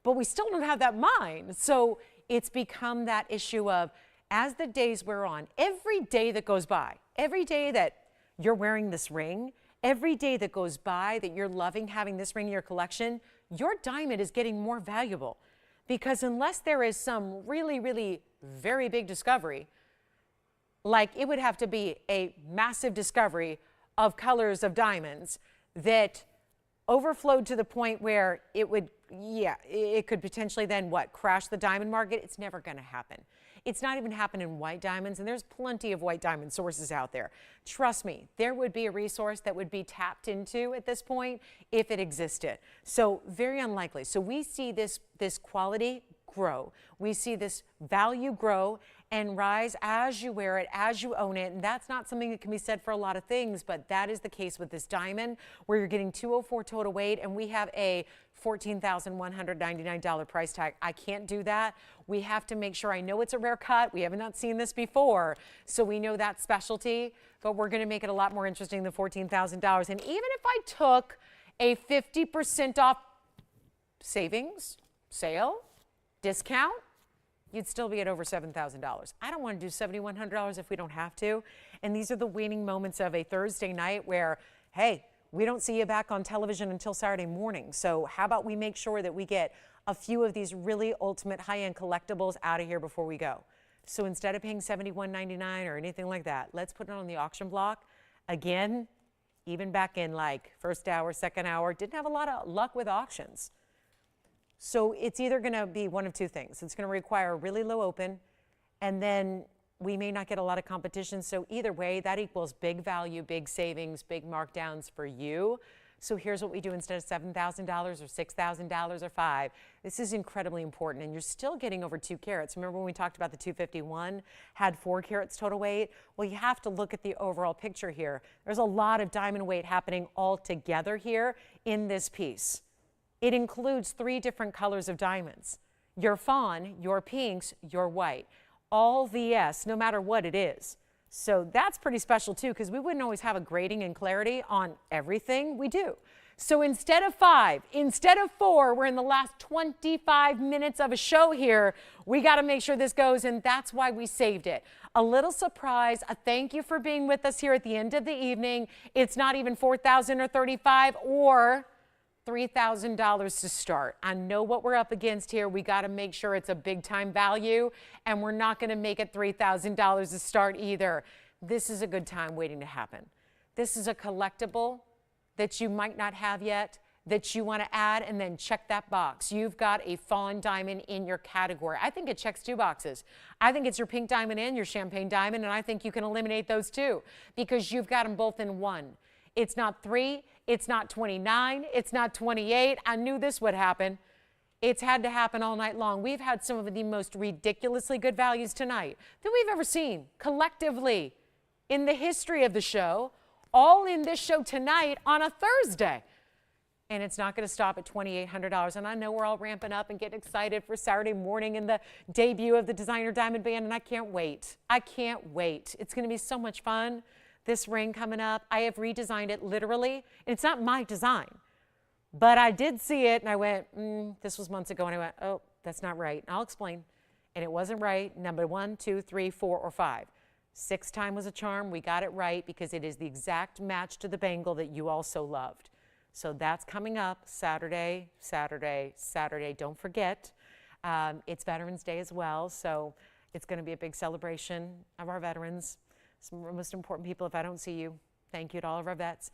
but we still don't have that mine. So it's become that issue of, as the days wear on, every day that goes by, every day that you're wearing this ring, every day that goes by that you're loving having this ring in your collection, your diamond is getting more valuable. Because unless there is some really, really very big discovery, like it would have to be a massive discovery of colors of diamonds that overflowed to the point where it would, it could potentially then what, crash the diamond market? It's never going to happen. It's not even happened in white diamonds, and there's plenty of white diamond sources out there. Trust me, there would be a resource that would be tapped into at this point if it existed. So very unlikely. So we see this quality grow. We see this value grow and rise as you wear it, as you own it. And that's not something that can be said for a lot of things, but that is the case with this diamond, where you're getting 204 total weight, and we have a $14,199 price tag. I can't do that. We have to make sure, I know it's a rare cut. We have not seen this before, so we know that specialty, but we're going to make it a lot more interesting than $14,000. And even if I took a 50% off savings, sale, discount, you'd still be at over $7,000. I don't want to do $7,100 if we don't have to. And these are the waning moments of a Thursday night where, hey, we don't see you back on television until Saturday morning. So how about we make sure that we get a few of these really ultimate high-end collectibles out of here before we go. So instead of paying $71.99 or anything like that, let's put it on the auction block. Again, even back in like first hour, second hour, didn't have a lot of luck with auctions. So it's either going to be one of two things. It's going to require a really low open, and then we may not get a lot of competition. So either way, that equals big value, big savings, big markdowns for you. So here's what we do instead of $7,000 or $6,000 or $5,000. This is incredibly important, and you're still getting over 2 carats. Remember when we talked about the 251 had 4 carats total weight? Well, you have to look at the overall picture here. There's a lot of diamond weight happening all together here in this piece. It includes 3 different colors of diamonds: your fawn, your pinks, your white. All VS, no matter what it is. So that's pretty special too, because we wouldn't always have a grading and clarity on everything we do. So instead of 5, instead of 4, we're in the last 25 minutes of a show here. We got to make sure this goes, and that's why we saved it. A little surprise, a thank you for being with us here at the end of the evening. It's not even $4,000 or $35,000 or $3,000 to start. I know what we're up against here. We got to make sure it's a big time value, and we're not going to make it $3,000 to start either. This is a good time waiting to happen. This is a collectible that you might not have yet, that you want to add, and then check that box. You've got a fawn diamond in your category. I think it checks 2 boxes. I think it's your pink diamond and your champagne diamond, and I think you can eliminate those too because you've got them both in one. It's not 3, it's not 29, it's not 28. I knew this would happen. It's had to happen all night long. We've had some of the most ridiculously good values tonight that we've ever seen collectively in the history of the show, all in this show tonight on a Thursday. And it's not going to stop at $2,800. And I know we're all ramping up and getting excited for Saturday morning and the debut of the Designer Diamond Band, and I can't wait. I can't wait. It's going to be so much fun, this ring coming up. I have redesigned it literally, and it's not my design. But I did see it, and I went, this was months ago, and I went, oh, that's not right. And I'll explain. And it wasn't right. Number 1, 2, 3, 4, or 5. 6th time was a charm. We got it right because it is the exact match to the bangle that you also loved. So that's coming up Saturday, Saturday, Saturday. Don't forget, it's Veterans Day as well, so it's going to be a big celebration of our veterans. Some of our most important people. If I don't see you, thank you to all of our vets.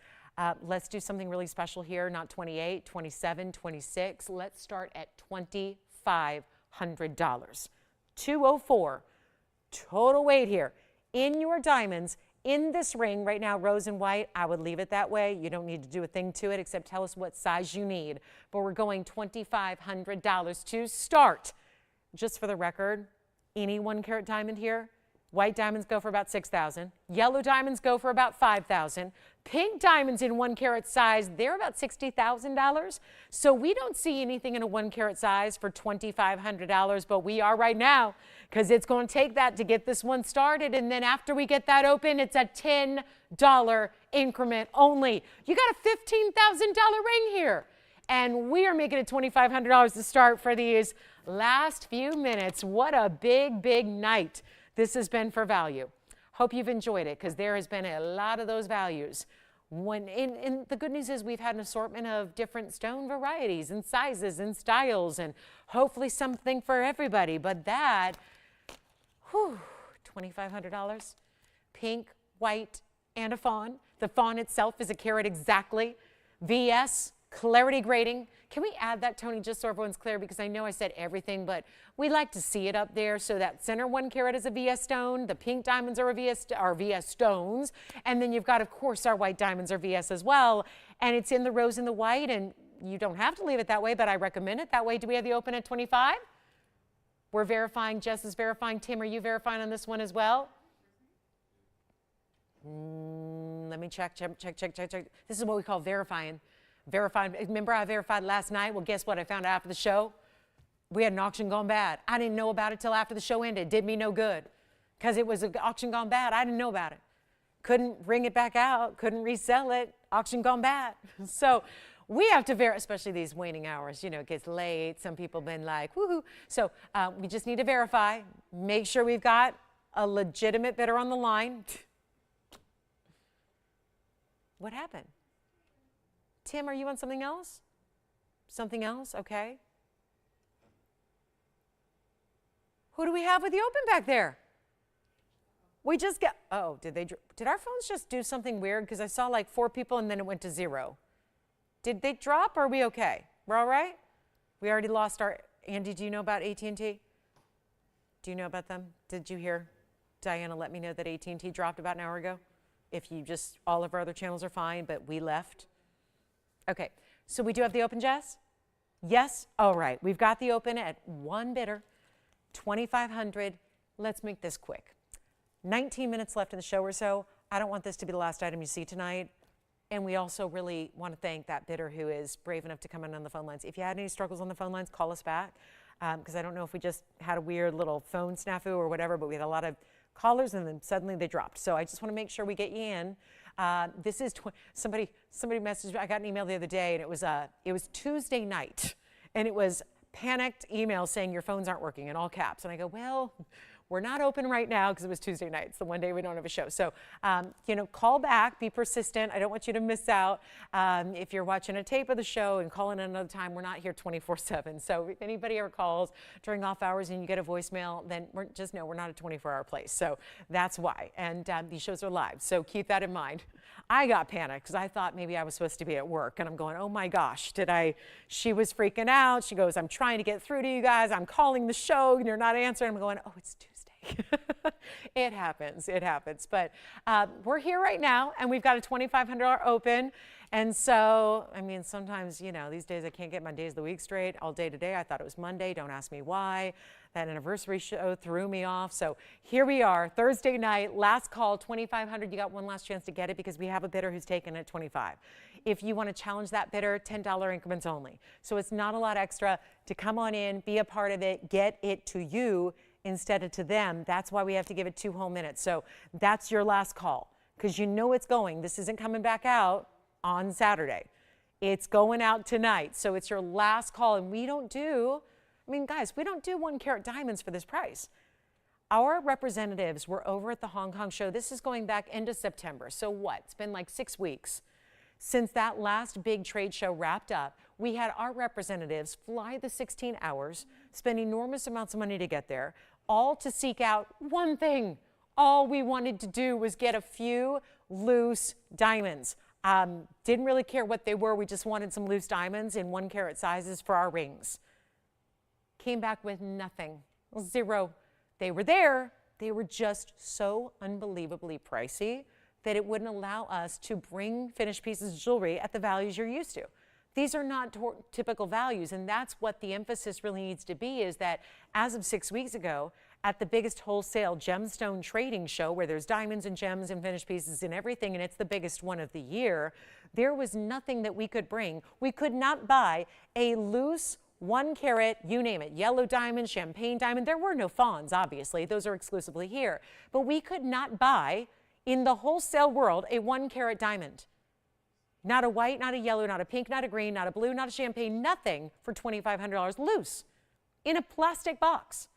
Let's do something really special here, not 28, 27, 26. Let's start at $2,500. 204 total weight here. In your diamonds, in this ring right now, rose and white, I would leave it that way. You don't need to do a thing to it except tell us what size you need. But we're going $2,500 to start. Just for the record, any 1 carat diamond here, white diamonds go for about $6,000. Yellow diamonds go for about $5,000. Pink diamonds in 1 carat size, they're about $60,000. So we don't see anything in a 1 carat size for $2,500, but we are right now because it's going to take that to get this one started. And then after we get that open, it's a $10 increment only. You got a $15,000 ring here. And we are making it $2,500 to start for these last few minutes. What a big, big night this has been for value. Hope you've enjoyed it because there has been a lot of those values. And the good news is we've had an assortment of different stone varieties and sizes and styles and hopefully something for everybody. But that, $2,500, pink, white, and a fawn. The fawn itself is a carat exactly. VS, clarity grading. Can we add that, Tony, just so everyone's clear? Because I know I said everything, but we like to see it up there. So that center 1 carat is a VS stone. The pink diamonds are VS stones. And then you've got, of course, our white diamonds are VS as well. And it's in the rose and the white. And you don't have to leave it that way, but I recommend it that way. Do we have the open at 25? We're verifying. Jess is verifying. Tim, are you verifying on this one as well? Let me check. This is what we call verifying. Verified. Remember I verified last night? Well, guess what? I found out after the show. We had an auction gone bad. I didn't know about it till after the show ended. It did me no good because it was an auction gone bad. I didn't know about it. Couldn't bring it back out. Couldn't resell it. Auction gone bad. So we have to verify, especially these waning hours. You know, it gets late. Some people have been like, woohoo. So we just need to verify. Make sure we've got a legitimate bidder on the line. What happened? Tim, are you on something else? Something else? Okay. Who do we have with the open back there? We just got, oh, did our phones just do something weird? Because I saw like 4 people and then it went to 0. Did they drop or are we okay? We're all right? We already lost our, Andy, do you know about AT&T? Do you know about them? Did you hear Diana let me know that AT&T dropped about an hour ago? If you just, all of our other channels are fine, but we left. Okay, so we do have the open, Jess? Yes? All right, we've got the open at 1 bidder, $2,500. Let's make this quick. 19 minutes left in the show or so. I don't want this to be the last item you see tonight. And we also really want to thank that bidder who is brave enough to come in on the phone lines. If you had any struggles on the phone lines, call us back. Because I don't know if we just had a weird little phone snafu or whatever, but we had a lot of callers and then suddenly they dropped. So I just want to make sure we get you in. This is somebody messaged me. I got an email the other day, and it was Tuesday night, and it was panicked email saying your phones aren't working in all caps. And I go, well, We're not open right now because it was Tuesday night. It's the one day we don't have a show. So, call back, be persistent. I don't want you to miss out. If you're watching a tape of the show and calling at another time, we're not here 24/7. So if anybody ever calls during off hours and you get a voicemail, then just know we're not a 24-hour place. So that's why. And these shows are live. So keep that in mind. I got panicked because I thought maybe I was supposed to be at work. And I'm going, oh my gosh, she was freaking out. She goes, I'm trying to get through to you guys. I'm calling the show and you're not answering. I'm going, oh, it's Tuesday. It happens. But we're here right now, and we've got a $2,500 open. And so, I mean, sometimes, these days I can't get my days of the week straight. All day today, I thought it was Monday. Don't ask me why. That anniversary show threw me off. So here we are, Thursday night, last call, $2,500. You got one last chance to get it because we have a bidder who's taken it at $25. If you want to challenge that bidder, $10 increments only. So it's not a lot extra to come on in, be a part of it, get it to you instead of to them. That's why we have to give it 2 whole minutes. So that's your last call because it's going. This isn't coming back out on Saturday. It's going out tonight. So it's your last call. And we don't do 1 carat diamonds for this price. Our representatives were over at the Hong Kong show. This is going back into September. So what? It's been like 6 weeks since that last big trade show wrapped up. We had our representatives fly the 16 hours, spend enormous amounts of money to get there, all to seek out one thing. All we wanted to do was get a few loose diamonds. Didn't really care what they were. We just wanted some loose diamonds in 1 carat sizes for our rings. Came back with nothing, 0. They were there. They were just so unbelievably pricey that it wouldn't allow us to bring finished pieces of jewelry at the values you're used to. These are not typical values, and that's what the emphasis really needs to be, is that as of 6 weeks ago, at the biggest wholesale gemstone trading show where there's diamonds and gems and finished pieces and everything, and it's the biggest one of the year, there was nothing that we could bring. We could not buy a loose 1 carat, you name it, yellow diamond, champagne diamond. There were no fawns, obviously. Those are exclusively here. But we could not buy in the wholesale world a 1 carat diamond. Not a white, not a yellow, not a pink, not a green, not a blue, not a champagne, nothing for $2,500 loose in a plastic box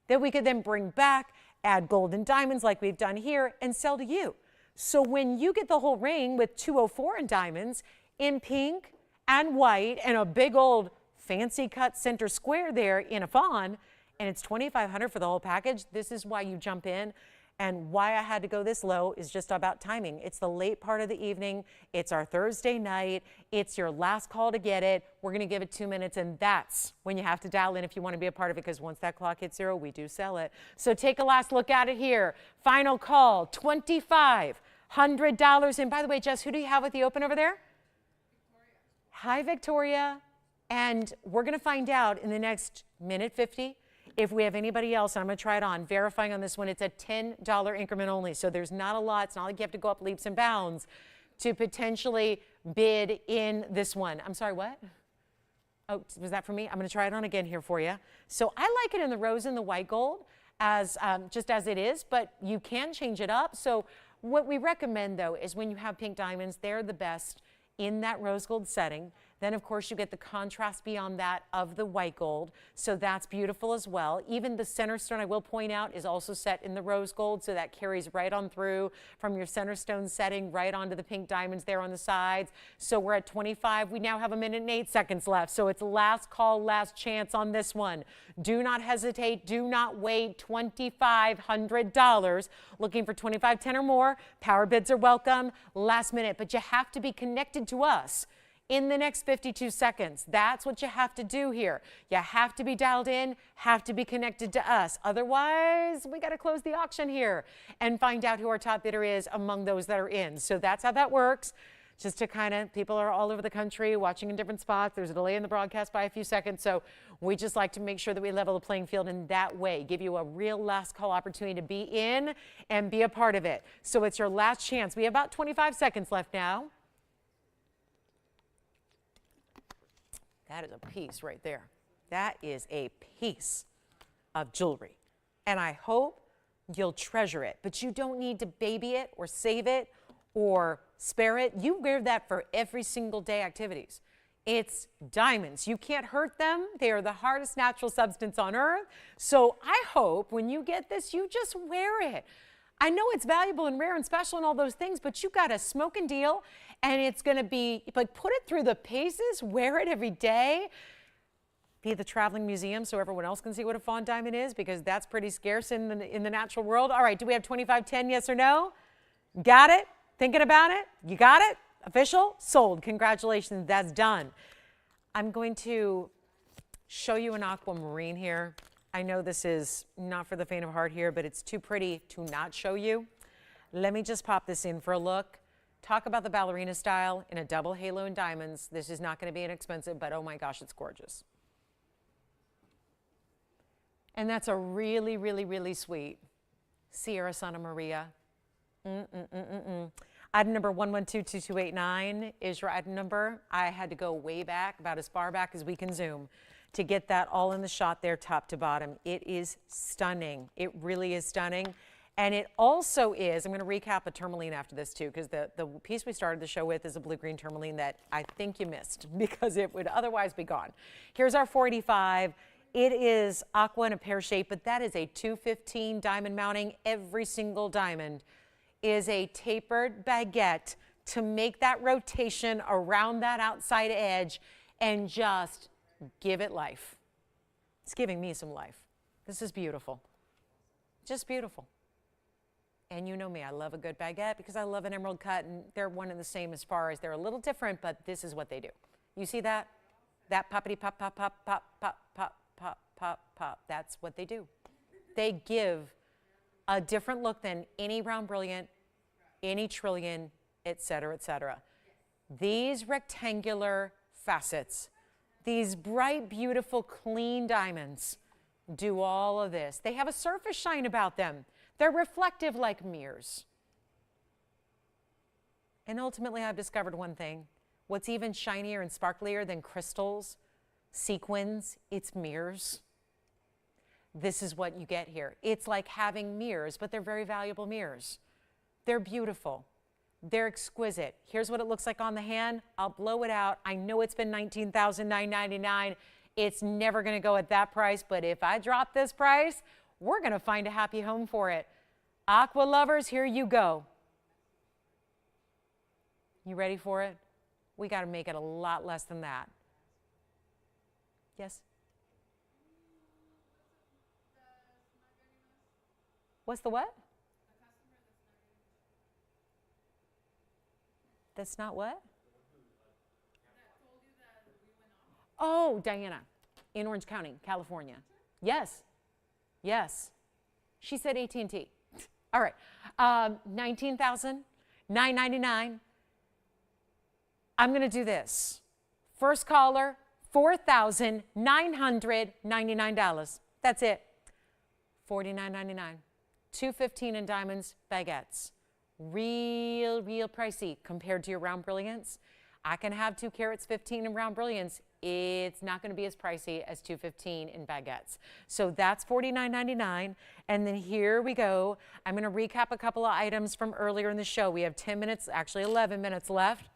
that we could then bring back, add gold and diamonds like we've done here, and sell to you. So when you get the whole ring with 204 in diamonds in pink and white and a big old fancy cut center square there in a fawn, and it's $2,500 for the whole package, this is why you jump in. And why I had to go this low is just about timing. It's the late part of the evening. It's our Thursday night. It's your last call to get it. We're going to give it 2 minutes, and that's when you have to dial in if you want to be a part of it, because once that clock hits 0, we do sell it. So take a last look at it here. Final call, $2,500. And by the way, Jess, who do you have with the open over there? Victoria. Hi, Victoria. And we're going to find out in the next minute 50 if we have anybody else, and I'm going to try it on, verifying on this one. It's a $10 increment only, so there's not a lot. It's not like you have to go up leaps and bounds to potentially bid in this one. I'm sorry, what? Oh, was that for me? I'm going to try it on again here for you. So I like it in the rose and the white gold as just as it is, but you can change it up. So what we recommend, though, is when you have pink diamonds, they're the best in that rose gold setting. Then, of course, you get the contrast beyond that of the white gold. So that's beautiful as well. Even the center stone, I will point out, is also set in the rose gold. So that carries right on through from your center stone setting right onto the pink diamonds there on the sides. So we're at 25. We now have 1 minute and 8 seconds left. So it's last call, last chance on this one. Do not hesitate. Do not wait. $2,500. Looking for 25, 10 or more. Power bids are welcome. Last minute. But you have to be connected to us in the next 52 seconds. That's what you have to do here. You have to be dialed in, have to be connected to us. Otherwise, we got to close the auction here and find out who our top bidder is among those that are in. So that's how that works. Just to kind of, people are all over the country watching in different spots. There's a delay in the broadcast by a few seconds. So we just like to make sure that we level the playing field in that way, give you a real last call opportunity to be in and be a part of it. So it's your last chance. We have about 25 seconds left now. That is a piece right there. That is a piece of jewelry. And I hope you'll treasure it. But you don't need to baby it or save it or spare it. You wear that for every single day activities. It's diamonds. You can't hurt them. They are the hardest natural substance on earth. So I hope when you get this, you just wear it. I know it's valuable and rare and special and all those things, but you got a smoking deal, and it's going to be like, put it through the paces, wear it every day. Be the traveling museum so everyone else can see what a fawn diamond is, because that's pretty scarce in the natural world. All right, do we have 2510, yes or no? Got it? Thinking about it? You got it? Official? Sold. Congratulations, that's done. I'm going to show you an aquamarine here. I know this is not for the faint of heart here, but it's too pretty to not show you. Let me just pop this in for a look. Talk about the ballerina style in a double halo in diamonds. This is not going to be inexpensive, but oh my gosh, it's gorgeous. And that's a really, really, really sweet Sierra Santa Maria. Item number 1122289 is your item number. I had to go way back, about as far back as we can zoom, to get that all in the shot there, top to bottom. It is stunning. It really is stunning. And it also is, I'm going to recap a tourmaline after this too, because the piece we started the show with is a blue-green tourmaline that I think you missed because it would otherwise be gone. Here's our 485. It is aqua in a pear shape, but that is a 215 diamond mounting. Every single diamond is a tapered baguette to make that rotation around that outside edge and just give it life. It's giving me some life. This is beautiful. Just beautiful. And you know me, I love a good baguette because I love an emerald cut, and they're one and the same as far as they're a little different, but this is what they do. You see that? That poppity pop, pop, pop, pop, pop, pop, pop, pop, pop. That's what they do. They give a different look than any round brilliant, any trillion, et cetera, et cetera. These rectangular facets, these bright, beautiful, clean diamonds do all of this. They have a surface shine about them. They're reflective like mirrors. And ultimately, I've discovered one thing. What's even shinier and sparklier than crystals, sequins, it's mirrors. This is what you get here. It's like having mirrors, but they're very valuable mirrors. They're beautiful. They're exquisite. Here's what it looks like on the hand. I'll blow it out. I know it's been $19,999. It's never going to go at that price, but if I drop this price, we're going to find a happy home for it. Aqua lovers, here you go. You ready for it? We got to make it a lot less than that. Yes? What's the what? That's not what? Oh, Diana, in Orange County, California. Yes, yes. She said AT&T. All right, $19,999. I'm going to do this. First caller, $4,999. That's it. $49.99. $215 in diamonds, baguettes. Real pricey compared to your round brilliants. I can have 2 carats 15 in round brilliants. It's not going to be as pricey as 215 in baguettes. So that's $49.99. And then here we go. I'm going to recap a couple of items from earlier in the show. We have 10 minutes, actually 11 minutes left.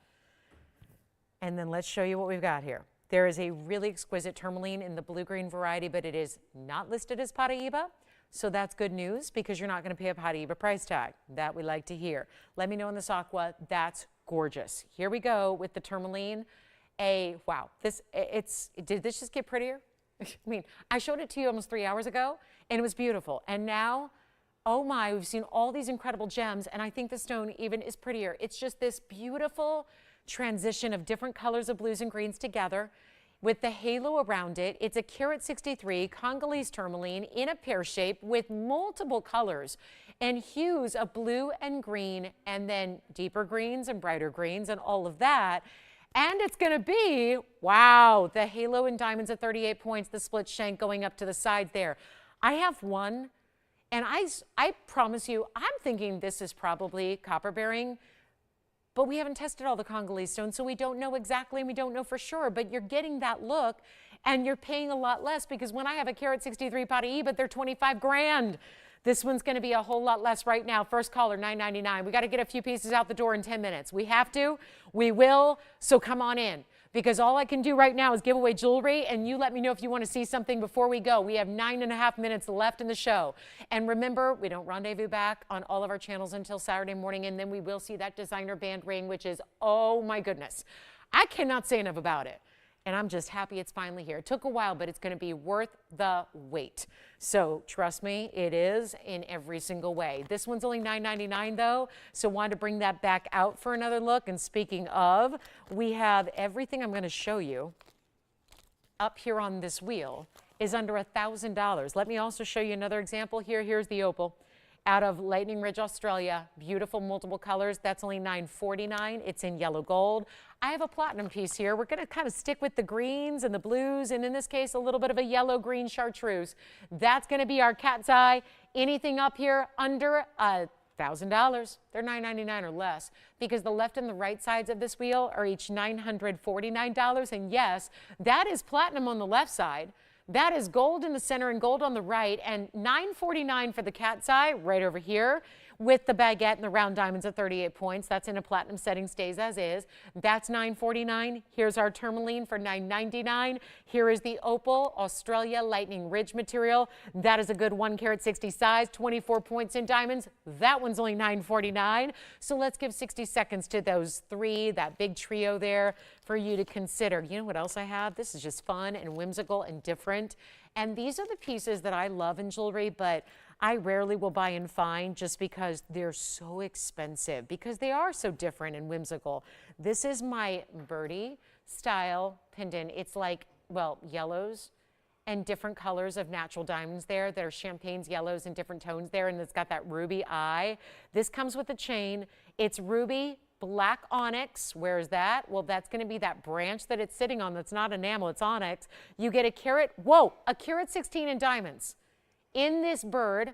And then let's show you what we've got here. There is a really exquisite tourmaline in the blue-green variety, but it is not listed as Paraíba. So that's good news because you're not going to pay a Paraíba price tag. That we like to hear. Let me know in this aqua. That's gorgeous. Here we go with the tourmaline. Wow, did this just get prettier? I mean, I showed it to you almost 3 hours ago, and it was beautiful. And now, oh my, we've seen all these incredible gems, and I think the stone even is prettier. It's just this beautiful transition of different colors of blues and greens together with the halo around it. It's a carat 63 Congolese tourmaline in a pear shape with multiple colors and hues of blue and green, and then deeper greens and brighter greens and all of that. And it's going to be, wow, the halo in diamonds at 38 points, the split shank going up to the sides there. I have one, and I promise you, I'm thinking this is probably copper bearing, but we haven't tested all the Congolese stones, so we don't know exactly, and we don't know for sure, but you're getting that look, and you're paying a lot less, because when I have a carat 63 Paraíba, they're 25 grand. This one's going to be a whole lot less right now. First caller, $9.99. We got to get a few pieces out the door in 10 minutes. We have to. We will. So come on in. because all I can do right now is give away jewelry, and you let me know if you want to see something before we go. We have 9.5 minutes left in the show. And remember, we don't rendezvous back on all of our channels until Saturday morning, and then we will see that designer band ring, which is, oh my goodness. I cannot say enough about it. And I'm just happy it's finally here. It took a while, but it's going to be worth the wait. So trust me, it is in every single way. This one's only $9.99 though, so wanted to bring that back out for another look. And speaking of, we have everything I'm going to show you up here on this wheel is under $1,000. Let me also show you another example here. Here's the opal out of Lightning Ridge, Australia. Beautiful multiple colors. That's only $9.49. It's in yellow gold. I have a platinum piece here. We're going to kind of stick with the greens and the blues, and in this case, a little bit of a yellow-green chartreuse. That's going to be our cat's eye. Anything up here under $1,000. They're $9.99 or less, because the left and the right sides of this wheel are each $949. And yes, that is platinum on the left side. That is gold in the center and gold on the right, and $9.49 for the cat's eye right over here with the baguette and the round diamonds at 38 points. That's in a platinum setting, stays as is. That's $9.49. Here's our tourmaline for $9.99. Here is the opal, Australia Lightning Ridge material. That is a good 1 carat 60 size, 24 points in diamonds. That one's only $9.49. So let's give 60 seconds to those three, that big trio there, for you to consider. You know what else I have? This is just fun and whimsical and different. And these are the pieces that I love in jewelry, but I rarely will buy and find just because they're so expensive, because they are so different and whimsical. This is my birdie style pendant. It's like, well, yellows and different colors of natural diamonds there that are champagnes, yellows, and different tones there, and it's got that ruby eye. This comes with a chain. It's ruby, black onyx. Where is that? Well, that's going to be that branch that it's sitting on. That's not enamel, it's onyx. You get a carat, whoa, a carat 16 in diamonds in this bird.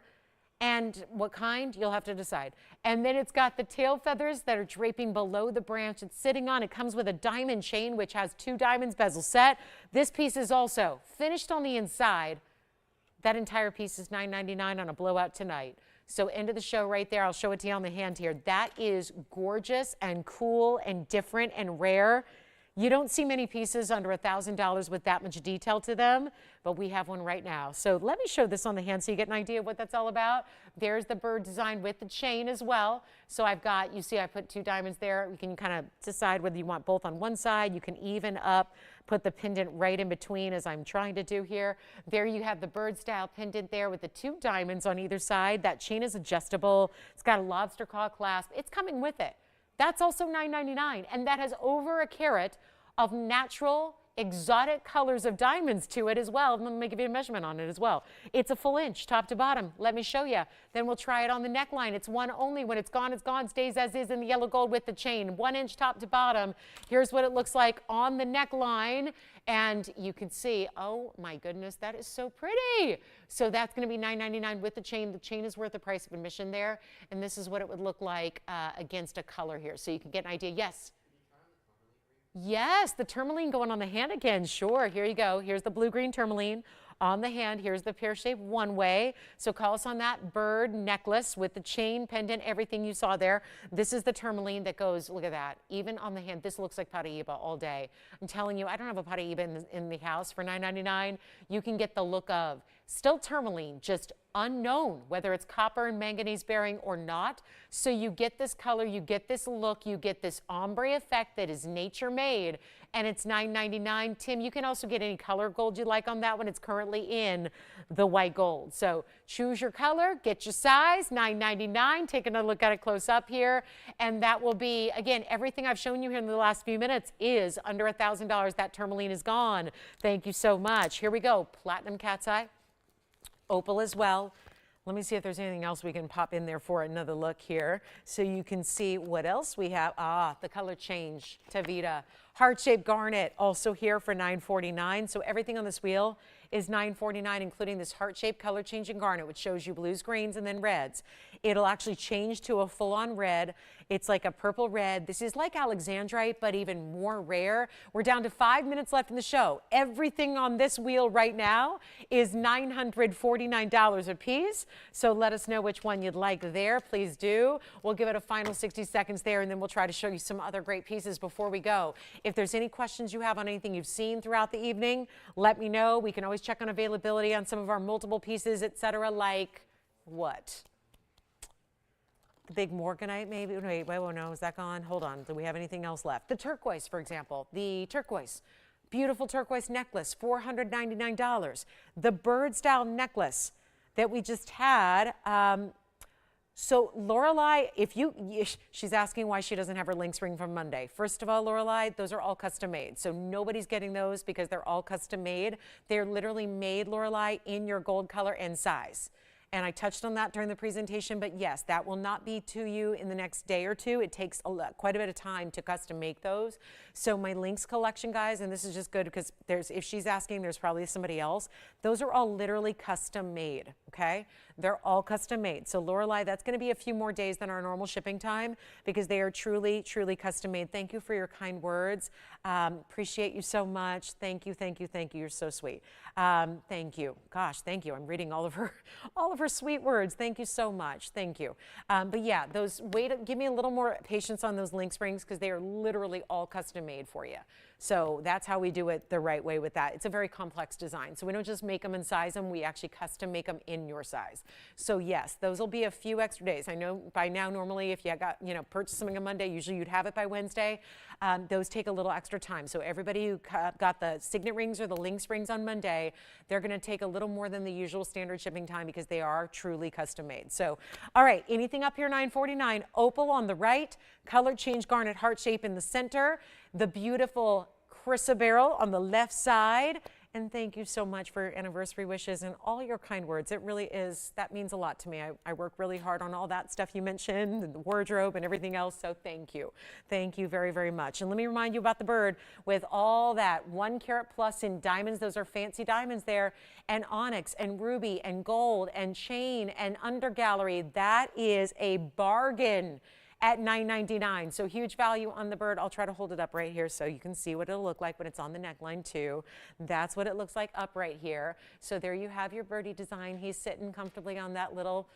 And what kind? You'll have to decide. And then it's got the tail feathers that are draping below the branch it's sitting on. It comes with a diamond chain, which has 2 diamonds bezel set. This piece is also finished on the inside. That entire piece is $9.99 on a blowout tonight. So end of the show right there. I'll show it to you on the hand here. That is gorgeous and cool and different and rare. You don't see many pieces under $1,000 with that much detail to them, but we have one right now. So let me show this on the hand so you get an idea of what that's all about. There's the bird design with the chain as well. So I've got, you see I put 2 diamonds there. You can kind of decide whether you want both on one side. You can even up, put the pendant right in between as I'm trying to do here. There you have the bird style pendant there with the 2 diamonds on either side. That chain is adjustable. It's got a lobster claw clasp. It's coming with it. That's also $9.99, and that has over a carat of natural, exotic colors of diamonds to it as well. Let me give you a measurement on it as well. It's a full inch, top to bottom. Let me show you. Then we'll try it on the neckline. It's one only. When it's gone, stays as is in the yellow gold with the chain. 1 inch top to bottom. Here's what it looks like on the neckline. And you can see, oh my goodness, that is so pretty. So that's going to be $9.99 with the chain. The chain is worth the price of admission there. And this is what it would look like against a color here. So you can get an idea. Yes? Yes, the tourmaline going on the hand again. Sure, here you go. Here's the blue-green tourmaline on the hand. Here's the pear-shaped one-way. So call us on that bird necklace with the chain, pendant, everything you saw there. This is the tourmaline that goes, look at that, even on the hand. This looks like Paraiba all day. I'm telling you, I don't have a Paraiba in the house for $9.99. You can get the look of still tourmaline, just unknown, whether it's copper and manganese bearing or not. So you get this color, you get this look, you get this ombre effect that is nature made, and it's $9.99. Tim, you can also get any color gold you like on that one. It's currently in the white gold. So choose your color, get your size, $9.99. Take another look at it close up here. And that will be, again, everything I've shown you here in the last few minutes is under $1,000. That tourmaline is gone. Thank you so much. Here we go. Platinum cat's eye. Opal as well. Let me see if there's anything else we can pop in there for another look here so you can see what else we have. The color change, Tavita. Heart-shaped garnet also here for $9.49. So everything on this wheel is $9.49, including this heart-shaped color-changing garnet, which shows you blues, greens, and then reds. It'll actually change to a full-on red. It's like a purple red. This is like Alexandrite, but even more rare. We're down to 5 minutes left in the show. Everything on this wheel right now is $949 a piece. So let us know which one you'd like there. Please do. We'll give it a final 60 seconds there, and then we'll try to show you some other great pieces before we go. If there's any questions you have on anything you've seen throughout the evening, let me know. We can always check on availability on some of our multiple pieces, etc. Like what? The big Morganite, maybe? Wait, no, is that gone? Hold on. Do we have anything else left? The turquoise, for example. The turquoise. Beautiful turquoise necklace, $499. The bird style necklace that we just had. So Lorelei, she's asking why she doesn't have her links ring from Monday. First of all, Lorelei, those are all custom made. So nobody's getting those because they're all custom made. They're literally made, Lorelei, in your gold color and size. And I touched on that during the presentation, but yes, that will not be to you in the next day or two. It takes quite a bit of time to custom make those. So my links collection, guys, and this is just good because if she's asking, there's probably somebody else. Those are all literally custom made, okay? They're all custom made. So Lorelei, that's gonna be a few more days than our normal shipping time because they are truly, truly custom made. Thank you for your kind words. Appreciate you so much. Thank you, thank you, thank you. You're so sweet. Thank you. Gosh, thank you. I'm reading all of her sweet words. Thank you so much. Thank you. But yeah, give me a little more patience on those link springs because they are literally all custom made for you. So that's how we do it the right way with that. It's a very complex design. So we don't just make them and size them. We actually custom make them in your size. So yes, those will be a few extra days. I know by now, normally if you got, purchase something on Monday, usually you'd have it by Wednesday. Those take a little extra time. So everybody who got the signet rings or the link springs on Monday, they're going to take a little more than the usual standard shipping time because they are truly custom made. So, all right, anything up here, $949. Opal on the right, color change garnet heart shape in the center, the beautiful chrysoberyl on the left side. And thank you so much for your anniversary wishes and all your kind words. It really is, that means a lot to me. I work really hard on all that stuff you mentioned, and the wardrobe and everything else, so thank you. Thank you very, very much. And let me remind you about the bird with all that 1 carat plus in diamonds. Those are fancy diamonds there, and onyx and ruby and gold and chain and undergallery. That is a bargain at $9.99. So huge value on the bird. I'll try to hold it up right here so you can see what it'll look like when it's on the neckline too. That's what it looks like up right here. So there you have your birdie design. He's sitting comfortably on that little,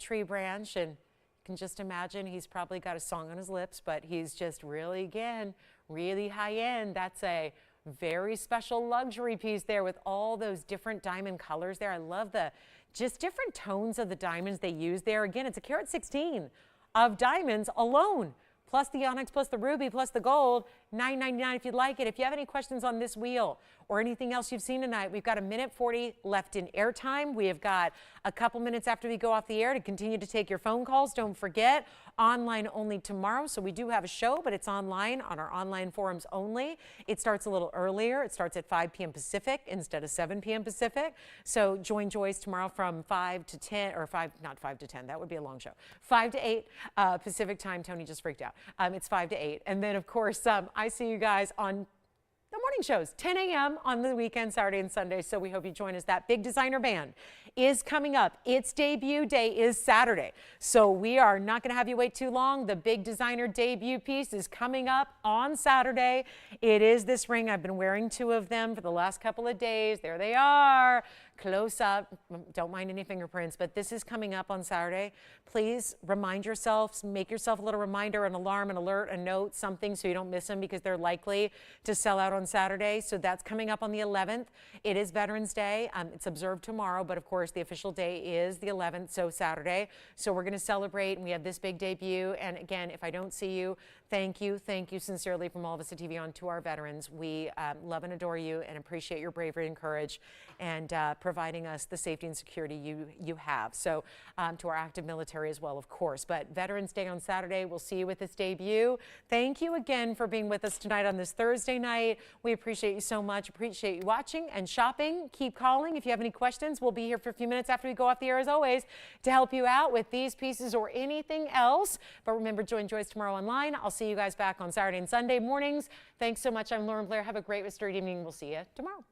tree branch, and you can just imagine he's probably got a song on his lips, but he's just really, again, really high end. That's a very special luxury piece there with all those different diamond colors there. I love the just different tones of the diamonds they use there. Again, it's a carat 16 of diamonds alone, plus the onyx, plus the ruby, plus the gold, $9.99 if you'd like it. If you have any questions on this wheel or anything else you've seen tonight, we've got 1:40 left in airtime. We have got a couple minutes after we go off the air to continue to take your phone calls. Don't forget, online only tomorrow. So we do have a show, but it's online on our online forums only. It starts a little earlier. It starts at 5 p.m. Pacific instead of 7 p.m. Pacific. So join Joyce tomorrow from 5 to 10, or not 5 to 10. That would be a long show. 5 to 8 Pacific time. Tony just freaked out. It's 5 to 8. And then, of course, I see you guys on the morning shows, 10 a.m. on the weekend, Saturday and Sunday. So we hope you join us. That big designer band is coming up. Its debut day is Saturday. So we are not going to have you wait too long. The big designer debut piece is coming up on Saturday. It is this ring. I've been wearing 2 of them for the last couple of days. There they are. Close up. Don't mind any fingerprints, but this is coming up on Saturday. Please remind yourself, make yourself a little reminder, an alarm, an alert, a note, something so you don't miss them because they're likely to sell out on Saturday. So that's coming up on the 11th. It is Veterans Day. It's observed tomorrow, but of course the official day is the 11th, so Saturday. So we're going to celebrate, and we have this big debut. And again, if I don't see you, thank you sincerely from all of us at TVON to our veterans. We love and adore you and appreciate your bravery and courage and providing us the safety and security you have. So to our active military as well, of course. But Veterans Day on Saturday, we'll see you with this debut. Thank you again for being with us tonight on this Thursday night. We appreciate you so much. Appreciate you watching and shopping. Keep calling if you have any questions. We'll be here for a few minutes after we go off the air as always to help you out with these pieces or anything else. But remember, join Joyce tomorrow online. I'll see you guys back on Saturday and Sunday mornings. Thanks so much. I'm Lauren Blair. Have a great rest of your evening. We'll see you tomorrow.